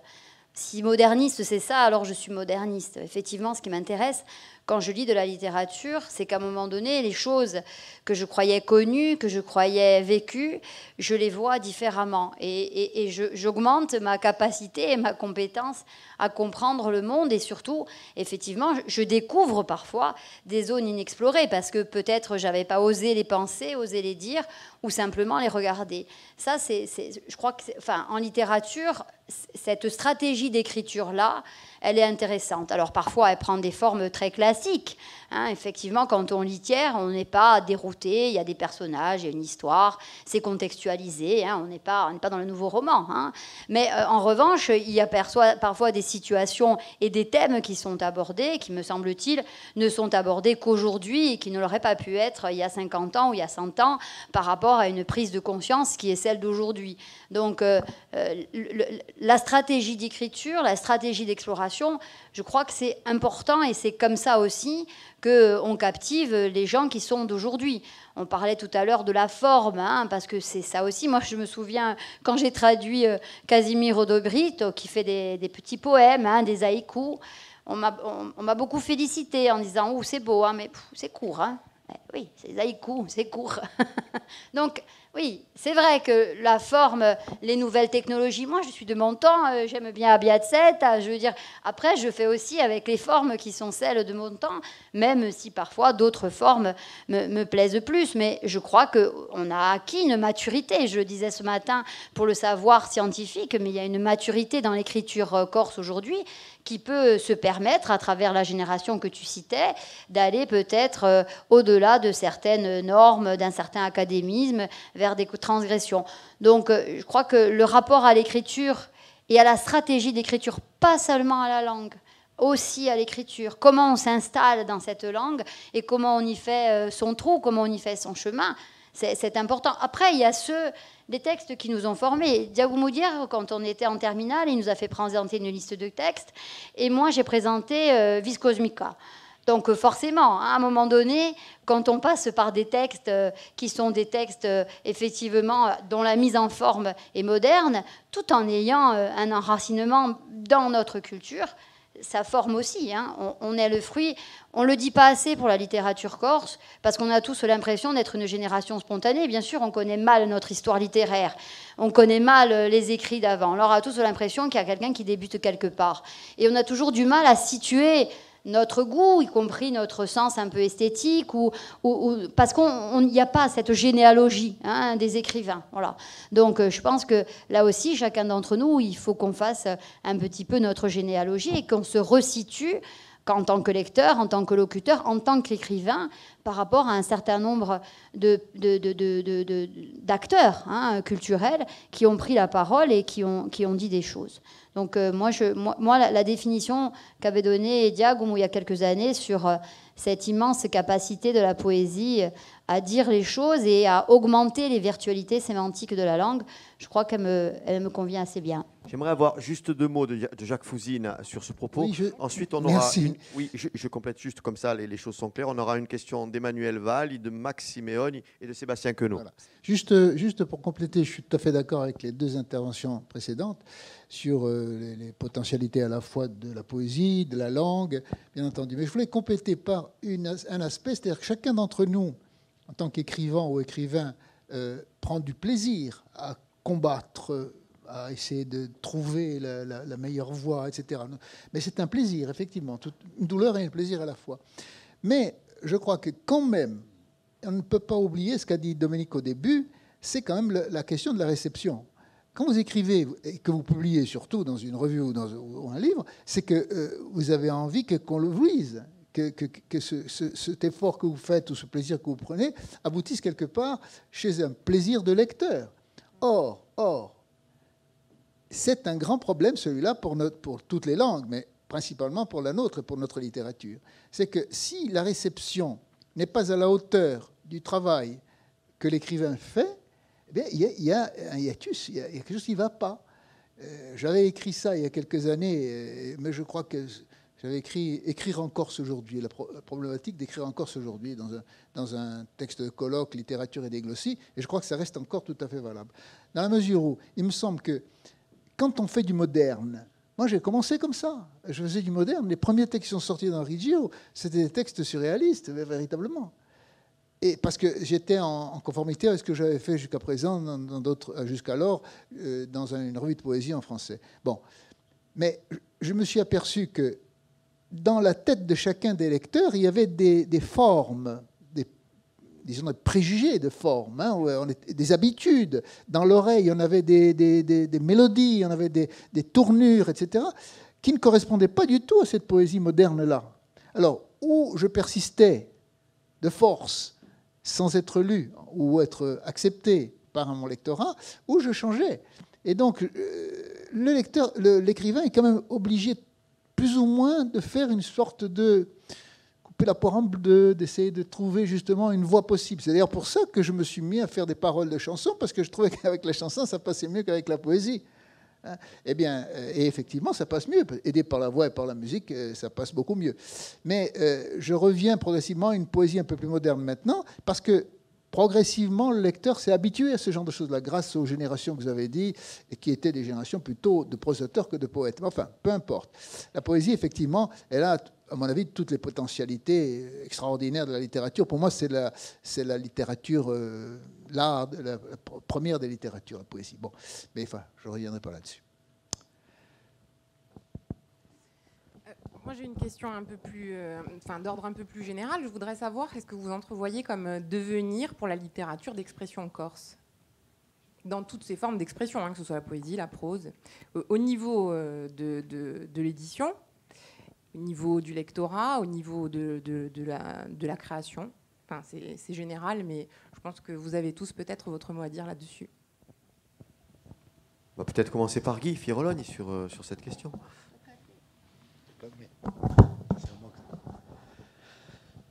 Si moderniste, c'est ça, alors je suis moderniste. Effectivement, ce qui m'intéresse quand je lis de la littérature, c'est qu'à un moment donné, les choses que je croyais connues, que je croyais vécues, je les vois différemment. Et j'augmente ma capacité et ma compétence à comprendre le monde. Et surtout, effectivement, je découvre parfois des zones inexplorées parce que peut-être je n'avais pas osé les penser, osé les dire ou simplement les regarder. Ça, je crois que, en littérature, cette stratégie d'écriture-là, elle est intéressante. Alors parfois, elle prend des formes très classiques. Hein. Effectivement, quand on lit Thiers, on n'est pas dérouté. Il y a des personnages, il y a une histoire, c'est contextualisé. Hein. On n'est pas dans le nouveau roman. Hein. Mais en revanche, il y a parfois des situations et des thèmes qui sont abordés, qui, me semble-t-il, ne sont abordés qu'aujourd'hui et qui ne l'auraient pas pu être il y a 50 ans ou il y a 100 ans par rapport à une prise de conscience qui est celle d'aujourd'hui. Donc, la stratégie d'écriture, la stratégie d'exploration, je crois que c'est important et c'est comme ça aussi qu'on captive les gens qui sont d'aujourd'hui. On parlait tout à l'heure de la forme, hein, parce que c'est ça aussi. Moi, je me souviens, quand j'ai traduit Casimiro de Brito, qui fait des petits poèmes, hein, des haïkus, on m'a beaucoup félicité en disant « Oh, c'est beau, hein, mais c'est court. Hein. » Oui, c'est haïkus, c'est court. Donc, oui, c'est vrai que la forme, les nouvelles technologies, moi je suis de mon temps, j'aime bien Abiatset, je veux dire, après je fais aussi avec les formes qui sont celles de mon temps, même si parfois d'autres formes me plaisent plus, mais je crois qu'on a acquis une maturité, je le disais ce matin pour le savoir scientifique, mais il y a une maturité dans l'écriture corse aujourd'hui qui peut se permettre, à travers la génération que tu citais, d'aller peut-être au-delà de certaines normes, d'un certain académisme, vers des transgressions. Donc, je crois que le rapport à l'écriture et à la stratégie d'écriture, pas seulement à la langue, aussi à l'écriture, comment on s'installe dans cette langue et comment on y fait son trou, comment on y fait son chemin, c'est important. Après, il y a des textes qui nous ont formés. Diago Moudier, quand on était en terminale, il nous a fait présenter une liste de textes. Et moi, j'ai présenté Vis Cosmica. Donc forcément, à un moment donné, quand on passe par des textes qui sont des textes, effectivement, dont la mise en forme est moderne, tout en ayant un enracinement dans notre culture, ça forme aussi. Hein. On est le fruit, on ne le dit pas assez pour la littérature corse, parce qu'on a tous l'impression d'être une génération spontanée. Bien sûr, on connaît mal notre histoire littéraire, on connaît mal les écrits d'avant. Alors, on a tous l'impression qu'il y a quelqu'un qui débute quelque part. Et on a toujours du mal à situer notre goût, y compris notre sens un peu esthétique, parce qu'il n'y a pas cette généalogie, hein, des écrivains. Voilà. Donc je pense que là aussi, chacun d'entre nous, il faut qu'on fasse un petit peu notre généalogie et qu'on se resitue qu'en tant que lecteur, en tant que locuteur, en tant qu'écrivain, par rapport à un certain nombre d'acteurs culturels qui ont pris la parole et qui ont dit des choses. Donc moi, la définition qu'avait donnée Diagoum il y a quelques années sur cette immense capacité de la poésie à dire les choses et à augmenter les virtualités sémantiques de la langue, je crois qu'elle me convient assez bien. J'aimerais avoir juste 2 mots de Jacques Fouzine sur ce propos. Oui, Ensuite, on aura je complète juste comme ça, les choses sont claires. On aura une question d'Emmanuel Valli, de Max Simeoni et de Sébastien Queneau. Voilà. Juste pour compléter, je suis tout à fait d'accord avec les 2 interventions précédentes sur les potentialités à la fois de la poésie, de la langue, bien entendu. Mais je voulais compléter par un aspect, c'est-à-dire que chacun d'entre nous, en tant qu'écrivain ou écrivain, prend du plaisir à combattre, à essayer de trouver la meilleure voie, etc. Mais c'est un plaisir, effectivement, une douleur et un plaisir à la fois. Mais je crois que quand même, on ne peut pas oublier ce qu'a dit Dominique au début, c'est quand même la question de la réception. Quand vous écrivez et que vous publiez, surtout dans une revue ou un livre, c'est que vous avez envie qu'on le lise, que cet effort que vous faites ou ce plaisir que vous prenez aboutisse quelque part chez un plaisir de lecteur. Or, c'est un grand problème, celui-là, pour toutes les langues, mais principalement pour la nôtre et pour notre littérature. C'est que si la réception n'est pas à la hauteur du travail que l'écrivain fait, eh bien, il y a un hiatus, il y a quelque chose qui ne va pas. J'avais écrit ça il y a quelques années, mais je crois que j'avais écrit « Écrire en Corse aujourd'hui », la problématique d'écrire en Corse aujourd'hui, dans un texte de colloque, littérature et déglossie, et je crois que ça reste encore tout à fait valable. Dans la mesure où il me semble que quand on fait du moderne, moi j'ai commencé comme ça, je faisais du moderne, les premiers textes qui sont sortis dans Reggio, c'était des textes surréalistes, véritablement. Et parce que j'étais en conformité avec ce que j'avais fait jusqu'à présent, jusqu'alors, dans une revue de poésie en français. Bon, mais je me suis aperçu que dans la tête de chacun des lecteurs, il y avait des formes, disons des préjugés de formes, des habitudes. Dans l'oreille, on avait des mélodies, on avait des tournures, etc., qui ne correspondaient pas du tout à cette poésie moderne-là. Alors, où je persistais de force, sans être lu ou être accepté par mon lectorat, où je changeais. Et donc, l'écrivain est quand même obligé plus ou moins de faire une sorte de couper la poire en deux, d'essayer de trouver justement une voie possible. C'est d'ailleurs pour ça que je me suis mis à faire des paroles de chansons, parce que je trouvais qu'avec la chanson, ça passait mieux qu'avec la poésie. Eh bien, et effectivement, ça passe mieux. Aidé par la voix et par la musique, ça passe beaucoup mieux. Mais je reviens progressivement à une poésie un peu plus moderne maintenant, parce que progressivement, le lecteur s'est habitué à ce genre de choses-là, grâce aux générations que vous avez dit, et qui étaient des générations plutôt de prosateurs que de poètes. Mais enfin, peu importe. La poésie, effectivement, elle a, à mon avis, toutes les potentialités extraordinaires de la littérature. Pour moi, c'est la littérature, l'art, la première des littératures, la poésie. Bon, mais enfin, je ne reviendrai pas là-dessus. Moi, j'ai une question un peu plus, d'ordre un peu plus général. Je voudrais savoir, qu'est-ce que vous entrevoyez comme devenir pour la littérature d'expression corse, dans toutes ses formes d'expression, que ce soit la poésie, la prose, au niveau de l'édition, au niveau du lectorat, au niveau de la création. Enfin, c'est général, mais je pense que vous avez tous peut-être votre mot à dire là-dessus. On va peut-être commencer par Guy Firologne sur cette question.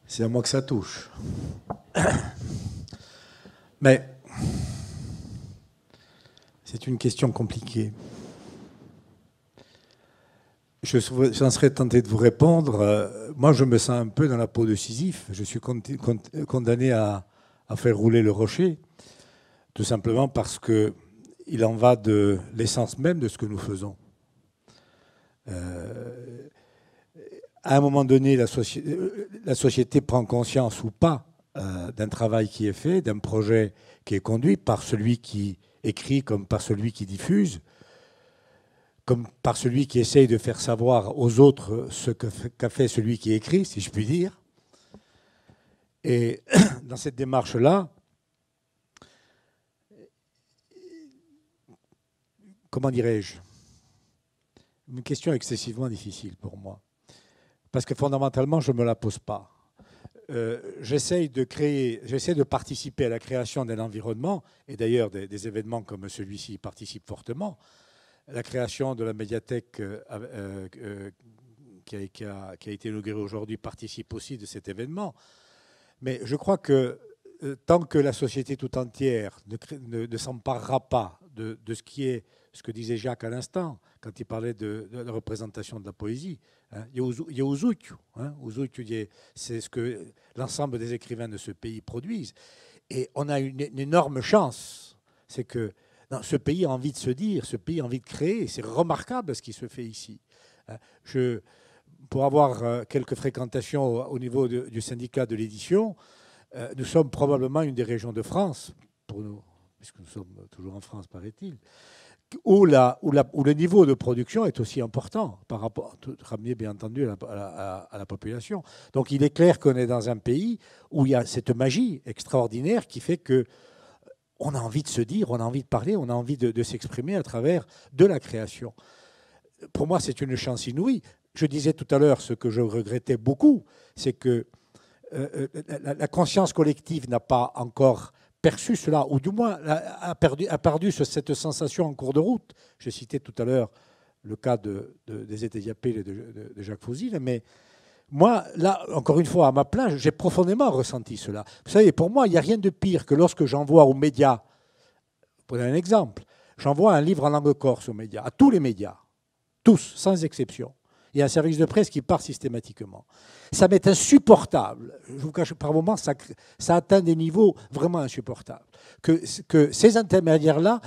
C'est à moi que ça touche. Mais c'est une question compliquée. J'en serais tenté de vous répondre. Moi, je me sens un peu dans la peau de Sisyphe. Je suis condamné à faire rouler le rocher, tout simplement parce qu'il en va de l'essence même de ce que nous faisons. À un moment donné, la société prend conscience ou pas d'un travail qui est fait, d'un projet qui est conduit par celui qui écrit comme par celui qui diffuse, comme par celui qui essaye de faire savoir aux autres ce qu'a fait celui qui écrit, si je puis dire. Et dans cette démarche-là, comment dirais-je, une question excessivement difficile pour moi. parce que fondamentalement, je ne me la pose pas. J'essaie de participer à la création d'un environnement, et d'ailleurs des événements comme celui-ci y participent fortement. La création de la médiathèque qui a été inaugurée aujourd'hui participe aussi de cet événement. Mais je crois que tant que la société tout entière ne s'emparera pas de ce que disait Jacques à l'instant, quand il parlait de la représentation de la poésie, hein, il y a Uzuikyu. Hein, c'est ce que l'ensemble des écrivains de ce pays produisent. Et on a une énorme chance, c'est que ce pays a envie de se dire, ce pays a envie de créer. C'est remarquable ce qui se fait ici. Pour avoir quelques fréquentations au niveau du syndicat de l'édition, nous sommes probablement une des régions de France, pour nous, puisque nous sommes toujours en France, paraît-il, où le niveau de production est aussi important, par rapport, ramené bien entendu à la population. Donc il est clair qu'on est dans un pays où il y a cette magie extraordinaire qui fait que on a envie de se dire, on a envie de parler, on a envie de s'exprimer à travers de la création. Pour moi, c'est une chance inouïe. Je disais tout à l'heure ce que je regrettais beaucoup, c'est que la conscience collective n'a pas encore perçu cela, ou du moins a perdu cette sensation en cours de route. J'ai cité tout à l'heure le cas des Étédiapés et de Jacques Fouzil, mais moi, là, encore une fois, à ma place, j'ai profondément ressenti cela. Vous savez, pour moi, il n'y a rien de pire que lorsque j'envoie aux médias, pour donner un exemple, j'envoie un livre en langue corse aux médias, à tous les médias, tous, sans exception. Il y a un service de presse qui part systématiquement. Ça m'est insupportable. Je vous cache, par moments, ça atteint des niveaux vraiment insupportables. Que ces intermédiaires-là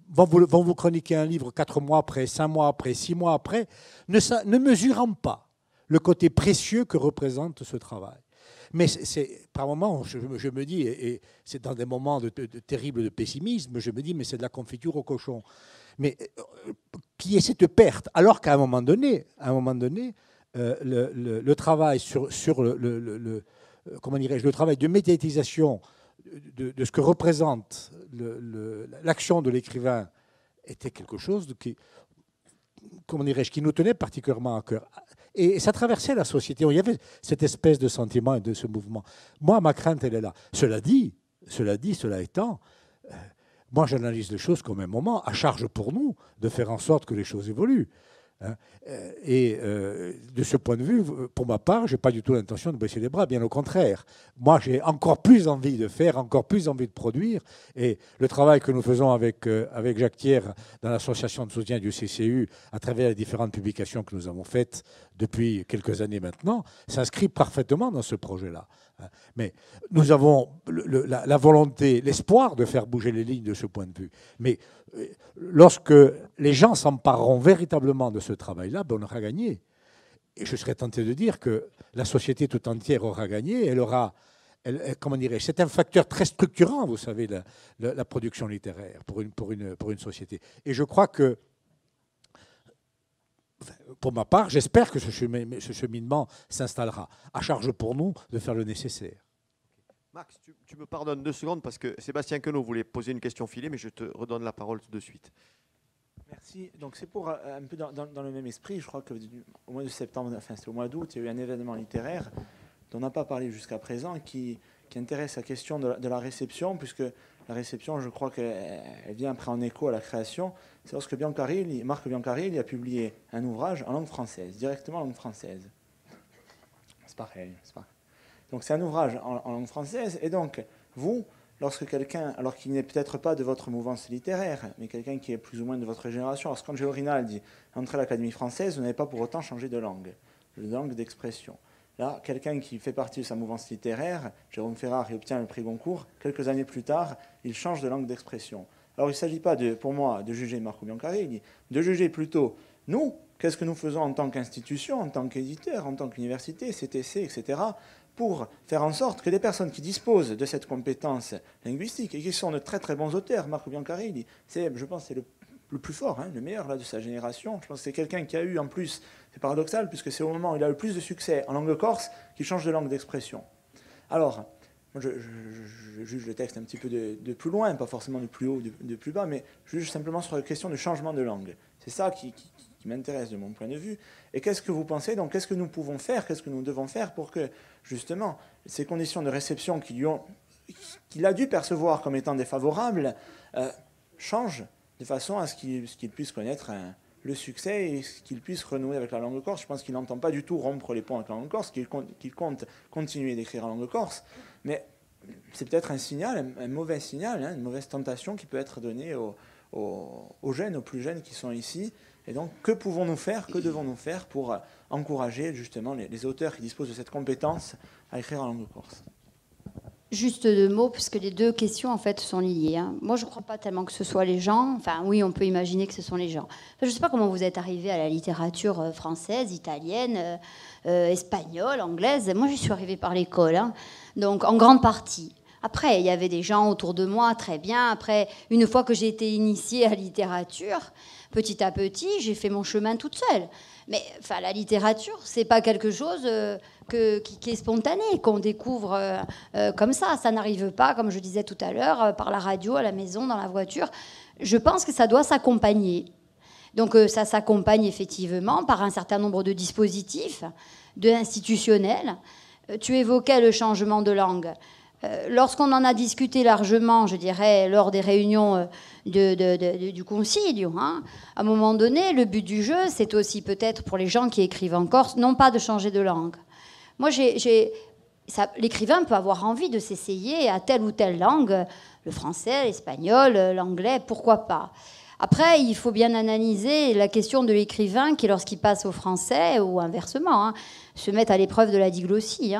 vont vous chroniquer un livre 4 mois après, 5 mois après, 6 mois après, ne mesurant pas le côté précieux que représente ce travail. Mais par moments, je me dis, et c'est dans des moments terribles de pessimisme, je me dis, mais c'est de la confiture au cochon. Mais qui est cette perte, alors qu'à un moment donné, le travail comment dirais-je, le travail de médiatisation de ce que représente l'action de l'écrivain était quelque chose qui nous tenait particulièrement à cœur. Et ça traversait la société. Il y avait cette espèce de sentiment et de ce mouvement. Moi, ma crainte, elle est là. Cela étant, moi, j'analyse les choses comme un moment, à charge pour nous de faire en sorte que les choses évoluent. Et de ce point de vue, pour ma part, je n'ai pas du tout l'intention de baisser les bras, bien au contraire. Moi, j'ai encore plus envie de faire, encore plus envie de produire. Et le travail que nous faisons avec Jacques Thiers dans l'association de soutien du CCU, à travers les différentes publications que nous avons faites depuis quelques années maintenant, s'inscrit parfaitement dans ce projet-là. Mais nous avons la volonté, l'espoir de faire bouger les lignes de ce point de vue. Mais lorsque les gens s'empareront véritablement de ce travail-là, ben on aura gagné. Et je serais tenté de dire que la société tout entière aura gagné. Comment dirais-je, c'est un facteur très structurant, vous savez, la production littéraire pour une société. Et je crois que, pour ma part, j'espère que ce cheminement s'installera. À charge pour nous de faire le nécessaire. Max, tu me pardonnes 2 secondes parce que Sébastien Queneau voulait poser une question filée, mais je te redonne la parole tout de suite. Merci. Donc c'est pour un peu dans le même esprit. Je crois qu'au mois de septembre, enfin c'est au mois d'août, il y a eu un événement littéraire dont on n'a pas parlé jusqu'à présent qui intéresse la question de la réception, puisque la réception, je crois qu'elle vient après en écho à la création. C'est lorsque Marc Biancaril a publié un ouvrage en langue française, directement en langue française. C'est pareil. Donc c'est un ouvrage en langue française, et donc vous, lorsque quelqu'un, alors qu'il n'est peut-être pas de votre mouvance littéraire, mais quelqu'un qui est plus ou moins de votre génération, lorsqu'Angelo Rinaldi entre à l'Académie française, vous n'avez pas pour autant changé de langue d'expression. Là, quelqu'un qui fait partie de sa mouvance littéraire, Jérôme Ferrard, il obtient le prix Goncourt, quelques années plus tard, il change de langue d'expression. Alors il ne s'agit pas, pour moi, de juger Marco Biancaril, de juger plutôt, nous, qu'est-ce que nous faisons en tant qu'institution, en tant qu'éditeur, en tant qu'université, CTC, etc., pour faire en sorte que des personnes qui disposent de cette compétence linguistique et qui sont de très très bons auteurs, Marco Biancaril, je pense c'est le plus fort, le meilleur là, de sa génération. Je pense que c'est quelqu'un qui a eu en plus, c'est paradoxal, puisque c'est au moment où il a le plus de succès en langue corse qu'il change de langue d'expression. Alors, moi je juge le texte un petit peu de plus loin, pas forcément de plus haut, de plus bas, mais je juge simplement sur la question du changement de langue. C'est ça qui m'intéresse de mon point de vue. Et qu'est-ce que vous pensez? Donc, qu'est-ce que nous pouvons faire? Qu'est-ce que nous devons faire pour que, justement, ces conditions de réception qu'il a dû percevoir comme étant défavorables changent de façon à ce qu'il puisse connaître le succès et qu'il puisse renouer avec la langue corse. Je pense qu'il n'entend pas du tout rompre les ponts avec la langue corse, qu'il compte continuer d'écrire en langue corse. Mais c'est peut-être un signal, un mauvais signal, une mauvaise tentation qui peut être donnée aux jeunes, aux plus jeunes qui sont ici. Et donc, que pouvons-nous faire, que devons-nous faire pour encourager justement les auteurs qui disposent de cette compétence à écrire en langue corse? Juste 2 mots, puisque les 2 questions, en fait, sont liées. Moi, je ne crois pas tellement que ce soit les gens. Enfin, oui, on peut imaginer que ce sont les gens. Je ne sais pas comment vous êtes arrivé à la littérature française, italienne, espagnole, anglaise. Moi, j'y suis arrivée par l'école, donc en grande partie. Après, il y avait des gens autour de moi, très bien. Après, une fois que j'ai été initiée à la littérature, petit à petit, j'ai fait mon chemin toute seule. Mais enfin, la littérature, c'est pas quelque chose qui est spontané, qu'on découvre comme ça. Ça n'arrive pas, comme je disais tout à l'heure, par la radio, à la maison, dans la voiture. Je pense que ça doit s'accompagner. Donc ça s'accompagne effectivement par un certain nombre de dispositifs, institutionnels. Tu évoquais le changement de langue. Lorsqu'on en a discuté largement, je dirais, lors des réunions du concilio, à un moment donné, le but du jeu, c'est aussi peut-être pour les gens qui écrivent en corse, non pas de changer de langue. Moi, l'écrivain peut avoir envie de s'essayer à telle ou telle langue, le français, l'espagnol, l'anglais, pourquoi pas. Après, il faut bien analyser la question de l'écrivain qui, lorsqu'il passe au français, ou inversement, se met à l'épreuve de la diglossie.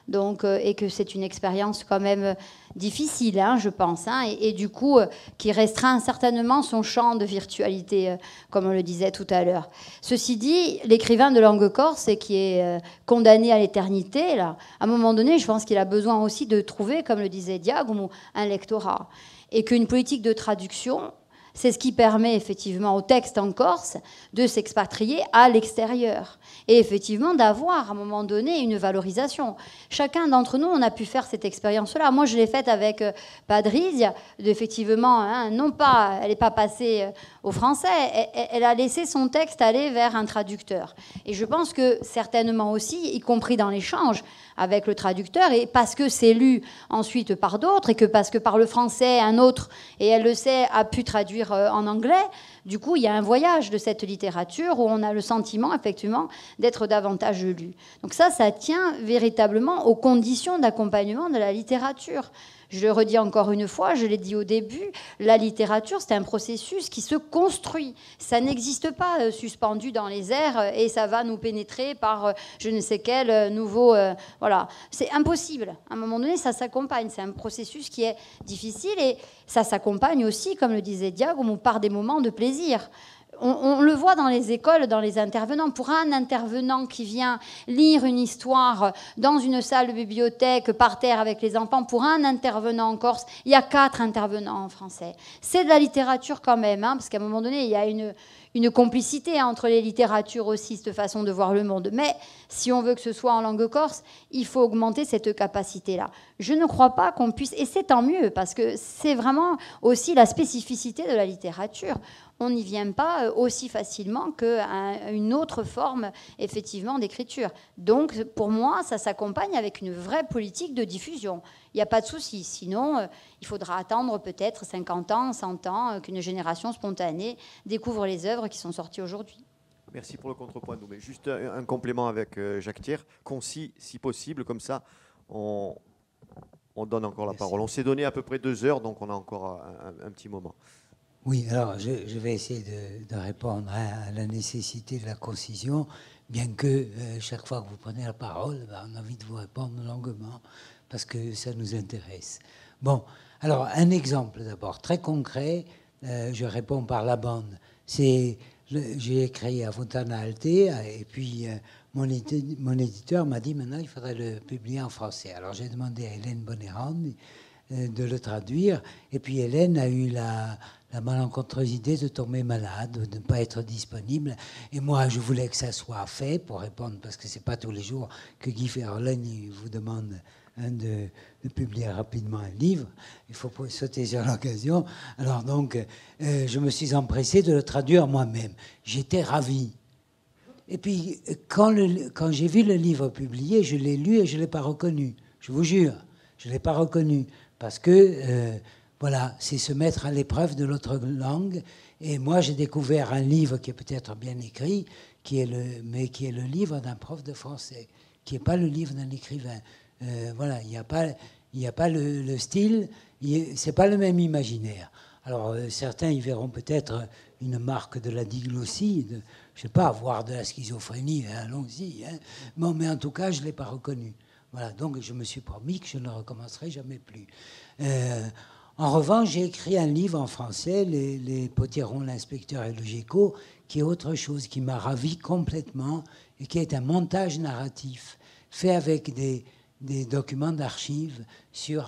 Donc, et que c'est une expérience quand même difficile, je pense, et du coup, qui restreint certainement son champ de virtualité, comme on le disait tout à l'heure. Ceci dit, l'écrivain de langue corse, qui est condamné à l'éternité, là, à un moment donné, je pense qu'il a besoin aussi de trouver, comme le disait Diago, un lectorat. Et qu'une politique de traduction, c'est ce qui permet effectivement au texte en corse de s'expatrier à l'extérieur et effectivement d'avoir à un moment donné une valorisation. Chacun d'entre nous, on a pu faire cette expérience-là. Moi, je l'ai faite avec Padrizia, effectivement, non pas, elle n'est pas passée au français, elle a laissé son texte aller vers un traducteur. Et je pense que certainement aussi, y compris dans l'échange avec le traducteur, et parce que c'est lu ensuite par d'autres, et que parce que par le français, un autre, et elle le sait, a pu traduire en anglais, du coup, il y a un voyage de cette littérature où on a le sentiment, effectivement, d'être davantage lu. Donc ça tient véritablement aux conditions d'accompagnement de la littérature. Je le redis encore une fois, je l'ai dit au début, la littérature, c'est un processus qui se construit. Ça n'existe pas suspendu dans les airs et ça va nous pénétrer par je ne sais quel nouveau... voilà, c'est impossible. À un moment donné, ça s'accompagne. C'est un processus qui est difficile et ça s'accompagne aussi, comme le disait Diago, par des moments de plaisir. On le voit dans les écoles, dans les intervenants. Pour un intervenant qui vient lire une histoire dans une salle de bibliothèque par terre avec les enfants, pour un intervenant en Corse, il y a 4 intervenants en français. C'est de la littérature quand même, parce qu'à un moment donné, il y a une complicité entre les littératures aussi, cette façon de voir le monde. Mais si on veut que ce soit en langue corse, il faut augmenter cette capacité-là. Je ne crois pas qu'on puisse, et c'est tant mieux, parce que c'est vraiment aussi la spécificité de la littérature. On n'y vient pas aussi facilement qu'une autre forme, effectivement, d'écriture. Donc, pour moi, ça s'accompagne avec une vraie politique de diffusion. Il n'y a pas de souci. Sinon, il faudra attendre peut-être 50 ans, 100 ans, qu'une génération spontanée découvre les œuvres qui sont sorties aujourd'hui. Merci pour le contrepoint. Mais juste un complément avec Jacques Thiers, concis si possible, comme ça, on donne encore la parole. On s'est donné à peu près 2 heures, donc on a encore un petit moment. Oui, alors je vais essayer de répondre à la nécessité de la concision, bien que chaque fois que vous prenez la parole, on a envie de vous répondre longuement, parce que ça nous intéresse. Bon, alors un exemple d'abord, très concret, je réponds par la bande. J'ai écrit à Fontana Alte, et puis mon éditeur m'a dit maintenant il faudrait le publier en français. Alors j'ai demandé à Hélène Bonneran de le traduire, et puis Hélène a eu la malencontreuse idée de tomber malade, de ne pas être disponible. Et moi, je voulais que ça soit fait pour répondre, parce que c'est pas tous les jours que Guy Verheulen vous demande de publier rapidement un livre. Il faut pas sauter sur l'occasion. Alors donc, je me suis empressé de le traduire moi-même. J'étais ravi. Et puis, quand j'ai vu le livre publié, je l'ai lu et je ne l'ai pas reconnu. Je vous jure, je ne l'ai pas reconnu. Parce que, voilà, c'est se mettre à l'épreuve de l'autre langue. Et moi, j'ai découvert un livre qui est peut-être bien écrit, mais qui est le livre d'un prof de français, qui n'est pas le livre d'un écrivain. Voilà, il n'y a pas le style, c'est pas le même imaginaire. Alors certains y verront peut-être une marque de la diglossie, je ne sais pas, voire de la schizophrénie, hein, allons-y. Hein. Bon, mais en tout cas, je ne l'ai pas reconnu. Voilà, donc je me suis promis que je ne recommencerai jamais plus. En revanche, j'ai écrit un livre en français, Les Potirons, l'inspecteur et le Géco, qui est autre chose, qui m'a ravi complètement, et qui est un montage narratif fait avec des documents d'archives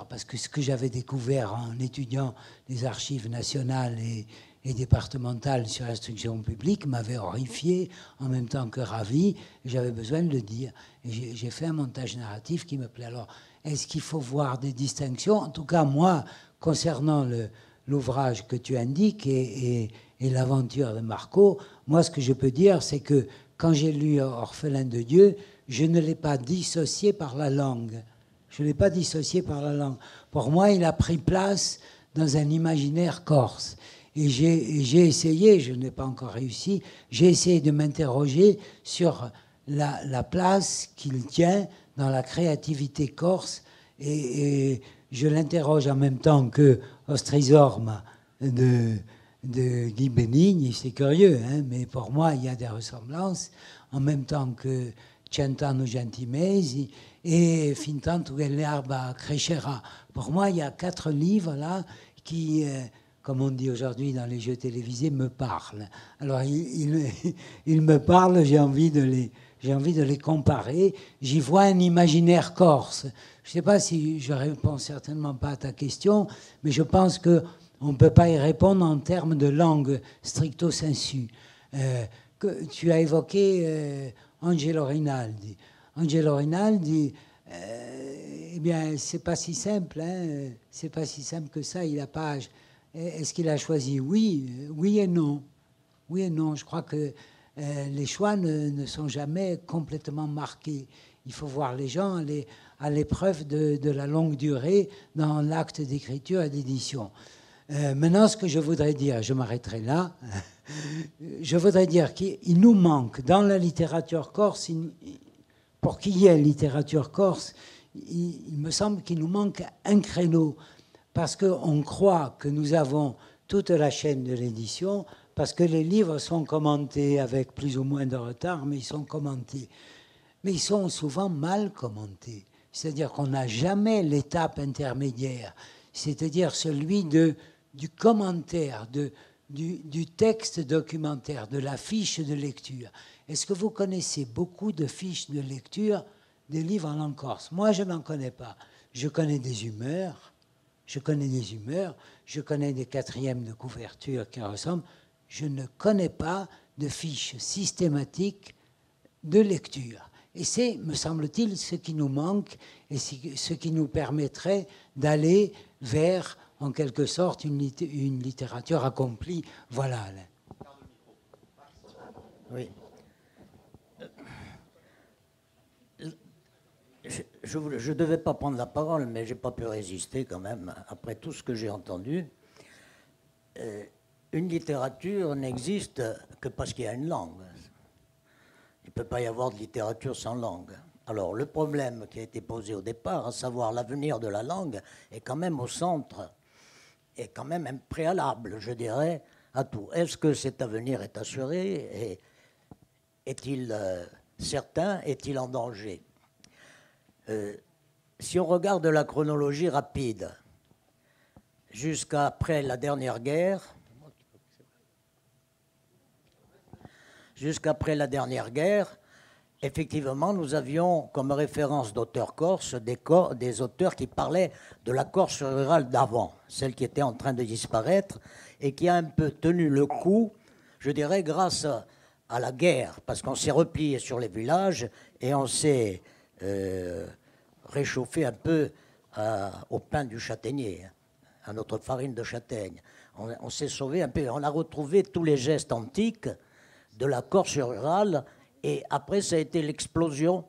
parce que ce que j'avais découvert en étudiant les archives nationales et départementales sur l'instruction publique m'avait horrifié en même temps que ravi. J'avais besoin de le dire. Et j'ai fait un montage narratif qui me plaît. Alors, est-ce qu'il faut voir des distinctions? En tout cas, moi, concernant l'ouvrage que tu indiques et l'aventure de Marco, moi, ce que je peux dire, c'est que quand j'ai lu Orphelin de Dieu, je ne l'ai pas dissocié par la langue. Je ne l'ai pas dissocié par la langue. Pour moi, il a pris place dans un imaginaire corse. Et j'ai essayé, je n'ai pas encore réussi, j'ai essayé de m'interroger sur la place qu'il tient dans la créativité corse. Et je l'interroge en même temps que Ostrizorma de Guy Benigne. C'est curieux, hein, mais pour moi, il y a des ressemblances. En même temps que Cent'anno Gentimesi et Fintanto che l'erba crescerà. Pour moi, il y a 4 livres là qui, comme on dit aujourd'hui dans les jeux télévisés, me parlent. Alors, ils me parlent, j'ai envie de les comparer. J'y vois un imaginaire corse. Je ne sais pas si je réponds certainement pas à ta question, mais je pense qu'on ne peut pas y répondre en termes de langue stricto sensu. Tu as évoqué Angelo Rinaldi. Angelo Rinaldi, eh bien, c'est pas si simple, hein. C'est pas si simple que ça. Il a pas. Est-ce qu'il a choisi? Oui, oui et non. Oui et non. Je crois que les choix ne sont jamais complètement marqués. Il faut voir les gens aller à l'épreuve de la longue durée dans l'acte d'écriture et d'édition. Maintenant, ce que je voudrais dire, je m'arrêterai là. Je voudrais dire qu'il nous manque dans la littérature corse, pour qu'il y ait littérature corse, il me semble qu'il nous manque un créneau, parce qu'on croit que nous avons toute la chaîne de l'édition, parce que les livres sont commentés avec plus ou moins de retard, mais ils sont commentés. Mais ils sont souvent mal commentés. C'est-à-dire qu'on n'a jamais l'étape intermédiaire, c'est-à-dire celui du commentaire, du texte documentaire, de la fiche de lecture. Est-ce que vous connaissez beaucoup de fiches de lecture des livres en langue corse? Moi, je n'en connais pas. Je connais des humeurs, je connais des quatrièmes de couverture qui ressemblent. Je ne connais pas de fiches systématiques de lecture. Et c'est, me semble-t-il, ce qui nous manque et ce qui nous permettrait d'aller vers, en quelque sorte, une littérature accomplie. Voilà, Alain. Oui. Je ne devais pas prendre la parole, mais je n'ai pas pu résister quand même, après tout ce que j'ai entendu. Une littérature n'existe que parce qu'il y a une langue. Il ne peut pas y avoir de littérature sans langue. Alors, le problème qui a été posé au départ, à savoir l'avenir de la langue, est quand même au centre, est quand même un préalable, je dirais, à tout. Est-ce que cet avenir est assuré? Est-il certain? Est-il en danger? Si on regarde la chronologie rapide, jusqu'après la dernière guerre, effectivement, nous avions comme référence d'auteurs corses des auteurs qui parlaient de la Corse rurale d'avant, celle qui était en train de disparaître et qui a un peu tenu le coup, je dirais, grâce à la guerre, parce qu'on s'est replié sur les villages et on s'est réchauffé un peu au pain du châtaignier, à notre farine de châtaigne. On s'est sauvé un peu. On a retrouvé tous les gestes antiques de la Corse rurale. Et après, ça a été l'explosion,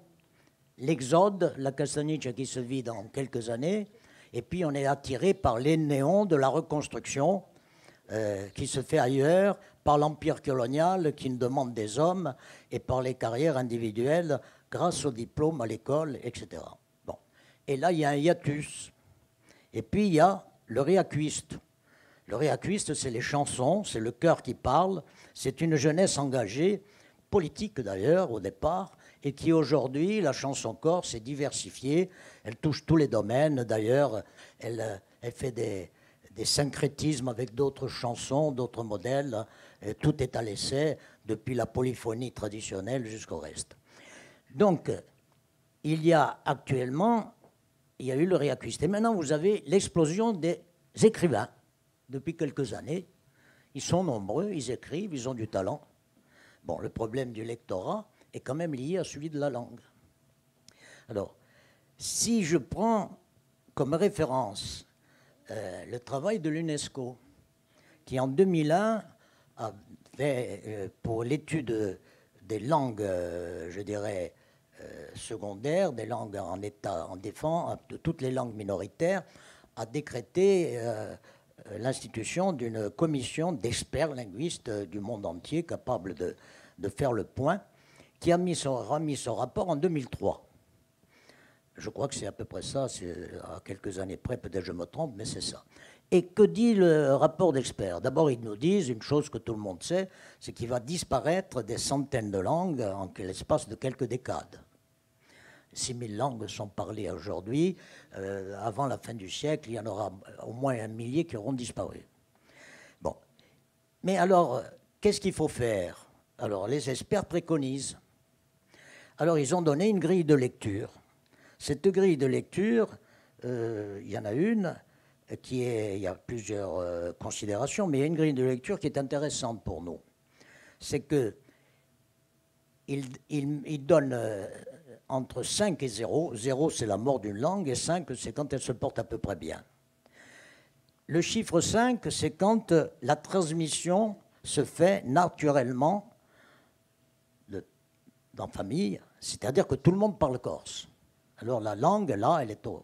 l'exode, la Castagniccia qui se vide en quelques années. Et puis, on est attiré par les néons de la reconstruction qui se fait ailleurs, par l'empire colonial qui nous demande des hommes et par les carrières individuelles grâce au diplôme à l'école, etc. Bon. Et là, il y a un hiatus. Et puis, il y a le réacuiste. Le réacuiste, c'est les chansons, c'est le chœur qui parle, c'est une jeunesse engagée, politique d'ailleurs au départ, et qui aujourd'hui, la chanson corse est diversifiée, elle touche tous les domaines, d'ailleurs, elle fait des syncrétismes avec d'autres chansons, d'autres modèles, et tout est à l'essai, depuis la polyphonie traditionnelle jusqu'au reste. Donc, il y a actuellement, il y a eu le réacuiste, et maintenant vous avez l'explosion des écrivains, depuis quelques années. Ils sont nombreux, ils écrivent, ils ont du talent. Bon, le problème du lectorat est quand même lié à celui de la langue. Alors, si je prends comme référence le travail de l'UNESCO, qui en 2001 a fait, pour l'étude des langues, je dirais, secondaires, des langues en état en défense, de toutes les langues minoritaires, a décrété l'institution d'une commission d'experts linguistes du monde entier capable de faire le point, qui a remis son rapport en 2003. Je crois que c'est à peu près ça, c'est à quelques années près, peut-être je me trompe, mais c'est ça. Et que dit le rapport d'experts? D'abord, ils nous disent une chose que tout le monde sait, c'est qu'il va disparaître des centaines de langues en l'espace de quelques décades. 6000 langues sont parlées aujourd'hui. Avant la fin du siècle, il y en aura au moins 1 millier qui auront disparu. Bon. Mais alors, qu'est-ce qu'il faut faire? Alors, les experts préconisent. Alors, ils ont donné une grille de lecture. Cette grille de lecture, il y en a une qui est... Il y a plusieurs considérations, mais il y a une grille de lecture qui est intéressante pour nous. C'est que il donne... entre 5 et 0. 0, c'est la mort d'une langue, et 5, c'est quand elle se porte à peu près bien. Le chiffre 5, c'est quand la transmission se fait naturellement dans la famille, c'est-à-dire que tout le monde parle corse. Alors la langue, là, elle est au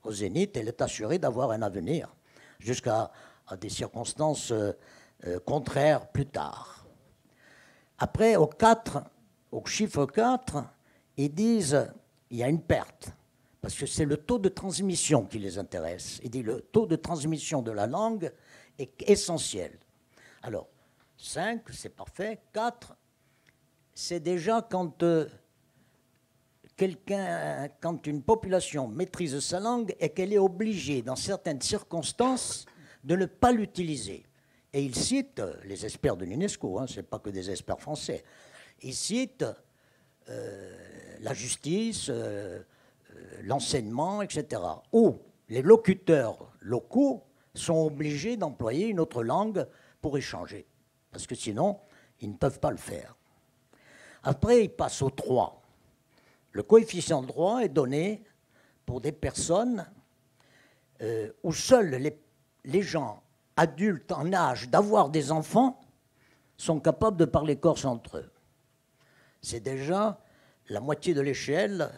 zénith, elle est assurée d'avoir un avenir, jusqu'à des circonstances contraires plus tard. Après, au chiffre 4, ils disent il y a une perte, parce que c'est le taux de transmission qui les intéresse. Ils disent le taux de transmission de la langue est essentiel. Alors, 5, c'est parfait. 4, c'est déjà quand une population maîtrise sa langue et qu'elle est obligée, dans certaines circonstances, de ne pas l'utiliser. Et ils citent, les experts de l'UNESCO, hein, ce n'est pas que des experts français, ils citent la justice, l'enseignement, etc., où les locuteurs locaux sont obligés d'employer une autre langue pour échanger, parce que sinon, ils ne peuvent pas le faire. Après, ils passent au 3. Le coefficient 3 est donné pour des personnes où seuls les gens adultes en âge d'avoir des enfants sont capables de parler corse entre eux. C'est déjà la moitié de l'échelle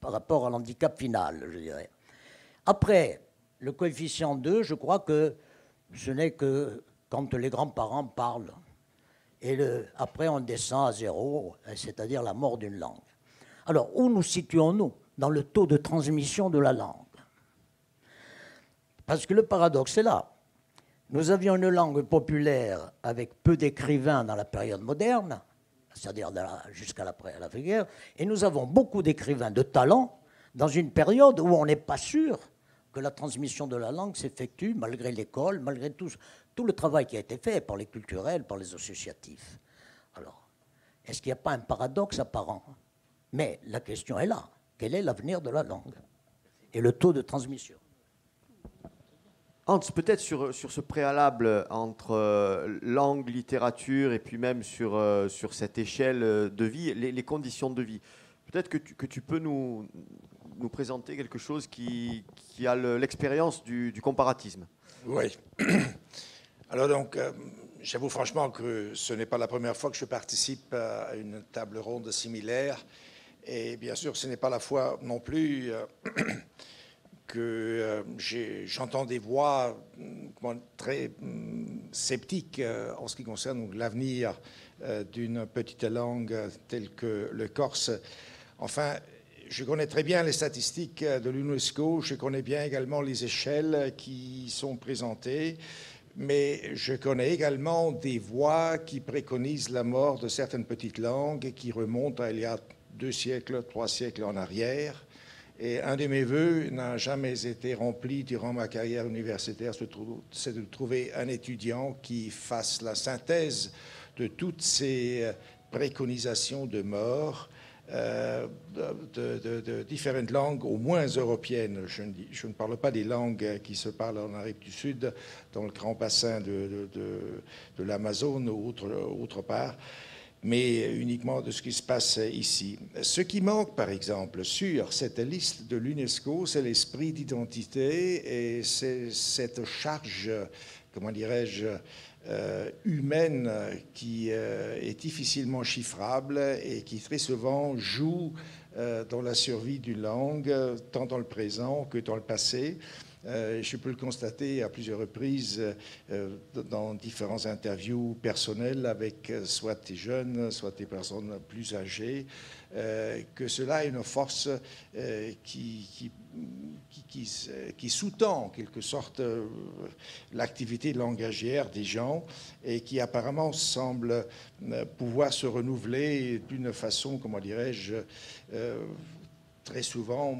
par rapport à l'handicap final, je dirais. Après, le coefficient 2, je crois que ce n'est que quand les grands-parents parlent. Et après, on descend à 0, c'est-à-dire la mort d'une langue. Alors, où nous situons-nous dans le taux de transmission de la langue? Parce que le paradoxe est là. Nous avions une langue populaire avec peu d'écrivains dans la période moderne, c'est-à-dire jusqu'à l'après-guerre, et nous avons beaucoup d'écrivains de talent dans une période où on n'est pas sûr que la transmission de la langue s'effectue, malgré l'école, malgré tout le travail qui a été fait par les culturels, par les associatifs. Alors, est-ce qu'il n'y a pas un paradoxe apparent? Mais la question est là. Quel est l'avenir de la langue et le taux de transmission? Hans, peut-être sur ce préalable entre langue, littérature et puis même sur cette échelle de vie, les conditions de vie. Peut-être que tu peux nous présenter quelque chose qui a l'expérience du comparatisme. Oui. Alors donc, j'avoue franchement que ce n'est pas la première fois que je participe à une table ronde similaire. Et bien sûr, ce n'est pas la fois non plus que j'entends des voix très sceptiques en ce qui concerne l'avenir d'une petite langue telle que le corse. Enfin, je connais très bien les statistiques de l'UNESCO, je connais bien également les échelles qui sont présentées, mais je connais également des voix qui préconisent la mort de certaines petites langues qui remontent à il y a 2 siècles, 3 siècles en arrière. Et un de mes voeux n'a jamais été rempli durant ma carrière universitaire, c'est de trouver un étudiant qui fasse la synthèse de toutes ces préconisations de mort de différentes langues, au moins européennes. Je ne parle pas des langues qui se parlent en Amérique du Sud, dans le grand bassin de l'Amazone ou autre part, mais uniquement de ce qui se passe ici. Ce qui manque, par exemple, sur cette liste de l'UNESCO, c'est l'esprit d'identité et c'est cette charge, comment dirais-je, humaine qui est difficilement chiffrable et qui très souvent joue dans la survie d'une langue, tant dans le présent que dans le passé. Je peux le constater à plusieurs reprises dans différentes interviews personnelles avec soit des jeunes, soit des personnes plus âgées, que cela a une force qui sous-tend en quelque sorte l'activité langagière des gens et qui apparemment semble pouvoir se renouveler d'une façon, comment dirais-je, très souvent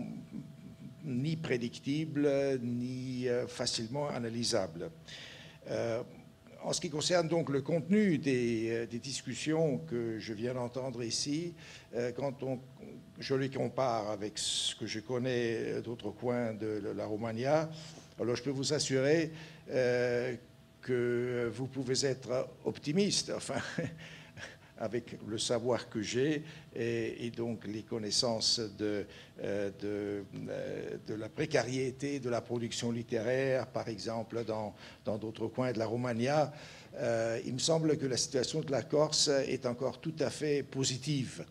ni prédictible, ni facilement analysable. En ce qui concerne donc le contenu des discussions que je viens d'entendre ici, quand je les compare avec ce que je connais d'autres coins de la Romagna, alors je peux vous assurer que vous pouvez être optimiste, enfin, avec le savoir que j'ai et donc les connaissances de la précarité de la production littéraire, par exemple, dans d'autres coins de la Romagna. Il me semble que la situation de la Corse est encore tout à fait positive.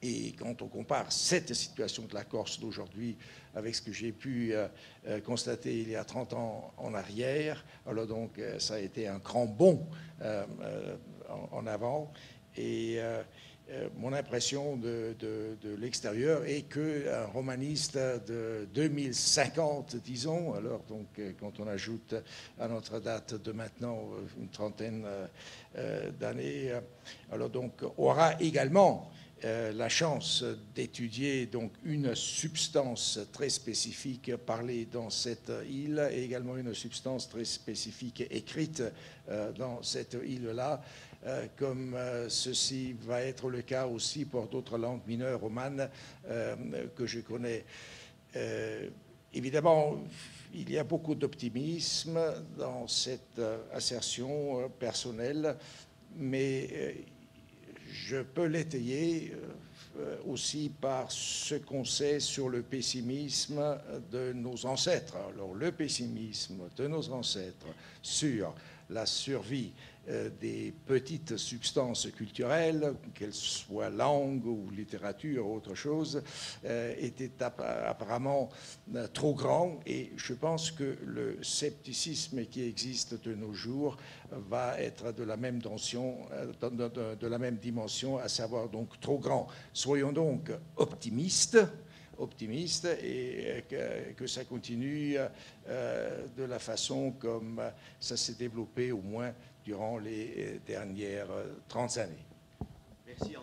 Et quand on compare cette situation de la Corse d'aujourd'hui avec ce que j'ai pu constater il y a 30 ans en arrière, alors donc ça a été un grand bond en avant. Et mon impression de l'extérieur est qu'un romaniste de 2050, disons, alors donc quand on ajoute à notre date de maintenant une trentaine d'années, alors donc aura également la chance d'étudier donc une substance très spécifique parlée dans cette île et également une substance très spécifique écrite dans cette île-là, comme ceci va être le cas aussi pour d'autres langues mineures romanes que je connais. Évidemment, il y a beaucoup d'optimisme dans cette assertion personnelle, mais je peux l'étayer aussi par ce qu'on sait sur le pessimisme de nos ancêtres. Alors, le pessimisme de nos ancêtres sur la survie des petites substances culturelles, qu'elles soient langue ou littérature ou autre chose, était apparemment trop grand. Et je pense que le scepticisme qui existe de nos jours va être de la même dimension, à savoir donc trop grand. Soyons donc optimistes et que ça continue de la façon comme ça s'est développé au moins durant les dernières 30 années. Merci.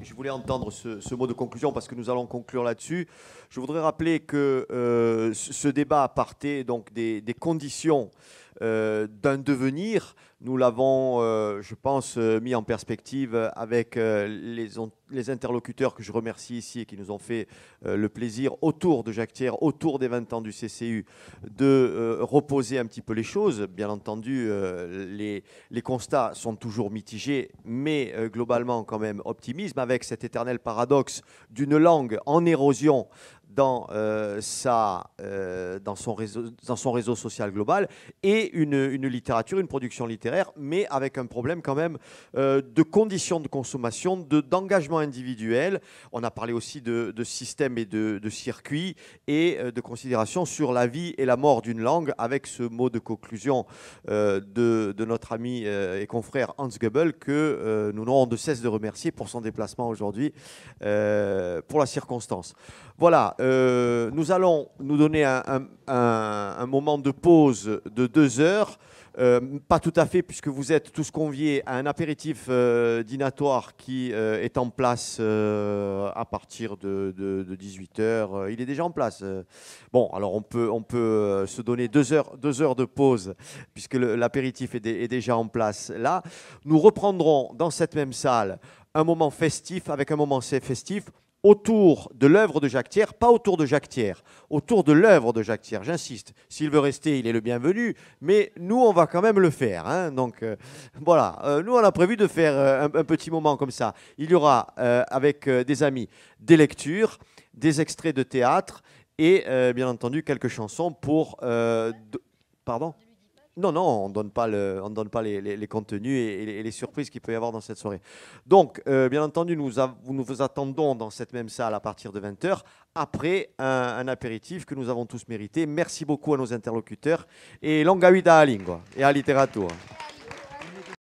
Je voulais entendre ce mot de conclusion parce que nous allons conclure là-dessus. Je voudrais rappeler que ce débat partait donc des conditions d'un devenir. Nous l'avons, je pense, mis en perspective avec les interlocuteurs que je remercie ici et qui nous ont fait le plaisir, autour de Jacques Thiers, autour des 20 ans du CCU, de reposer un petit peu les choses. Bien entendu, les constats sont toujours mitigés, mais globalement quand même optimisme, avec cet éternel paradoxe d'une langue en érosion dans son réseau social global, et une littérature, une production littéraire, mais avec un problème quand même de conditions de consommation, d'engagement individuel. On a parlé aussi de système et de circuit, et de considération sur la vie et la mort d'une langue, avec ce mot de conclusion de notre ami et confrère Hans Goebbels, que nous n'aurons de cesse de remercier pour son déplacement aujourd'hui, pour la circonstance. Voilà, nous allons nous donner un moment de pause de 2 heures. Pas tout à fait, puisque vous êtes tous conviés à un apéritif dînatoire qui est en place à partir de 18h. Il est déjà en place. Bon, alors on peut se donner 2 heures de pause, puisque l'apéritif est déjà en place là. Nous reprendrons dans cette même salle un moment festif, avec un moment festif, autour de l'œuvre de Jacques Thiers, pas autour de Jacques Thiers, autour de l'œuvre de Jacques Thiers. J'insiste, s'il veut rester, il est le bienvenu, mais nous, on va quand même le faire. Hein. Donc voilà, nous, on a prévu de faire un petit moment comme ça. Il y aura, avec des amis, des lectures, des extraits de théâtre et, bien entendu, quelques chansons pour... Pardon ? Non, on ne donne pas les contenus et les surprises qu'il peut y avoir dans cette soirée. Donc, bien entendu, nous vous attendons dans cette même salle à partir de 20h, après un apéritif que nous avons tous mérité. Merci beaucoup à nos interlocuteurs et longa vita alla lingua et à literatura.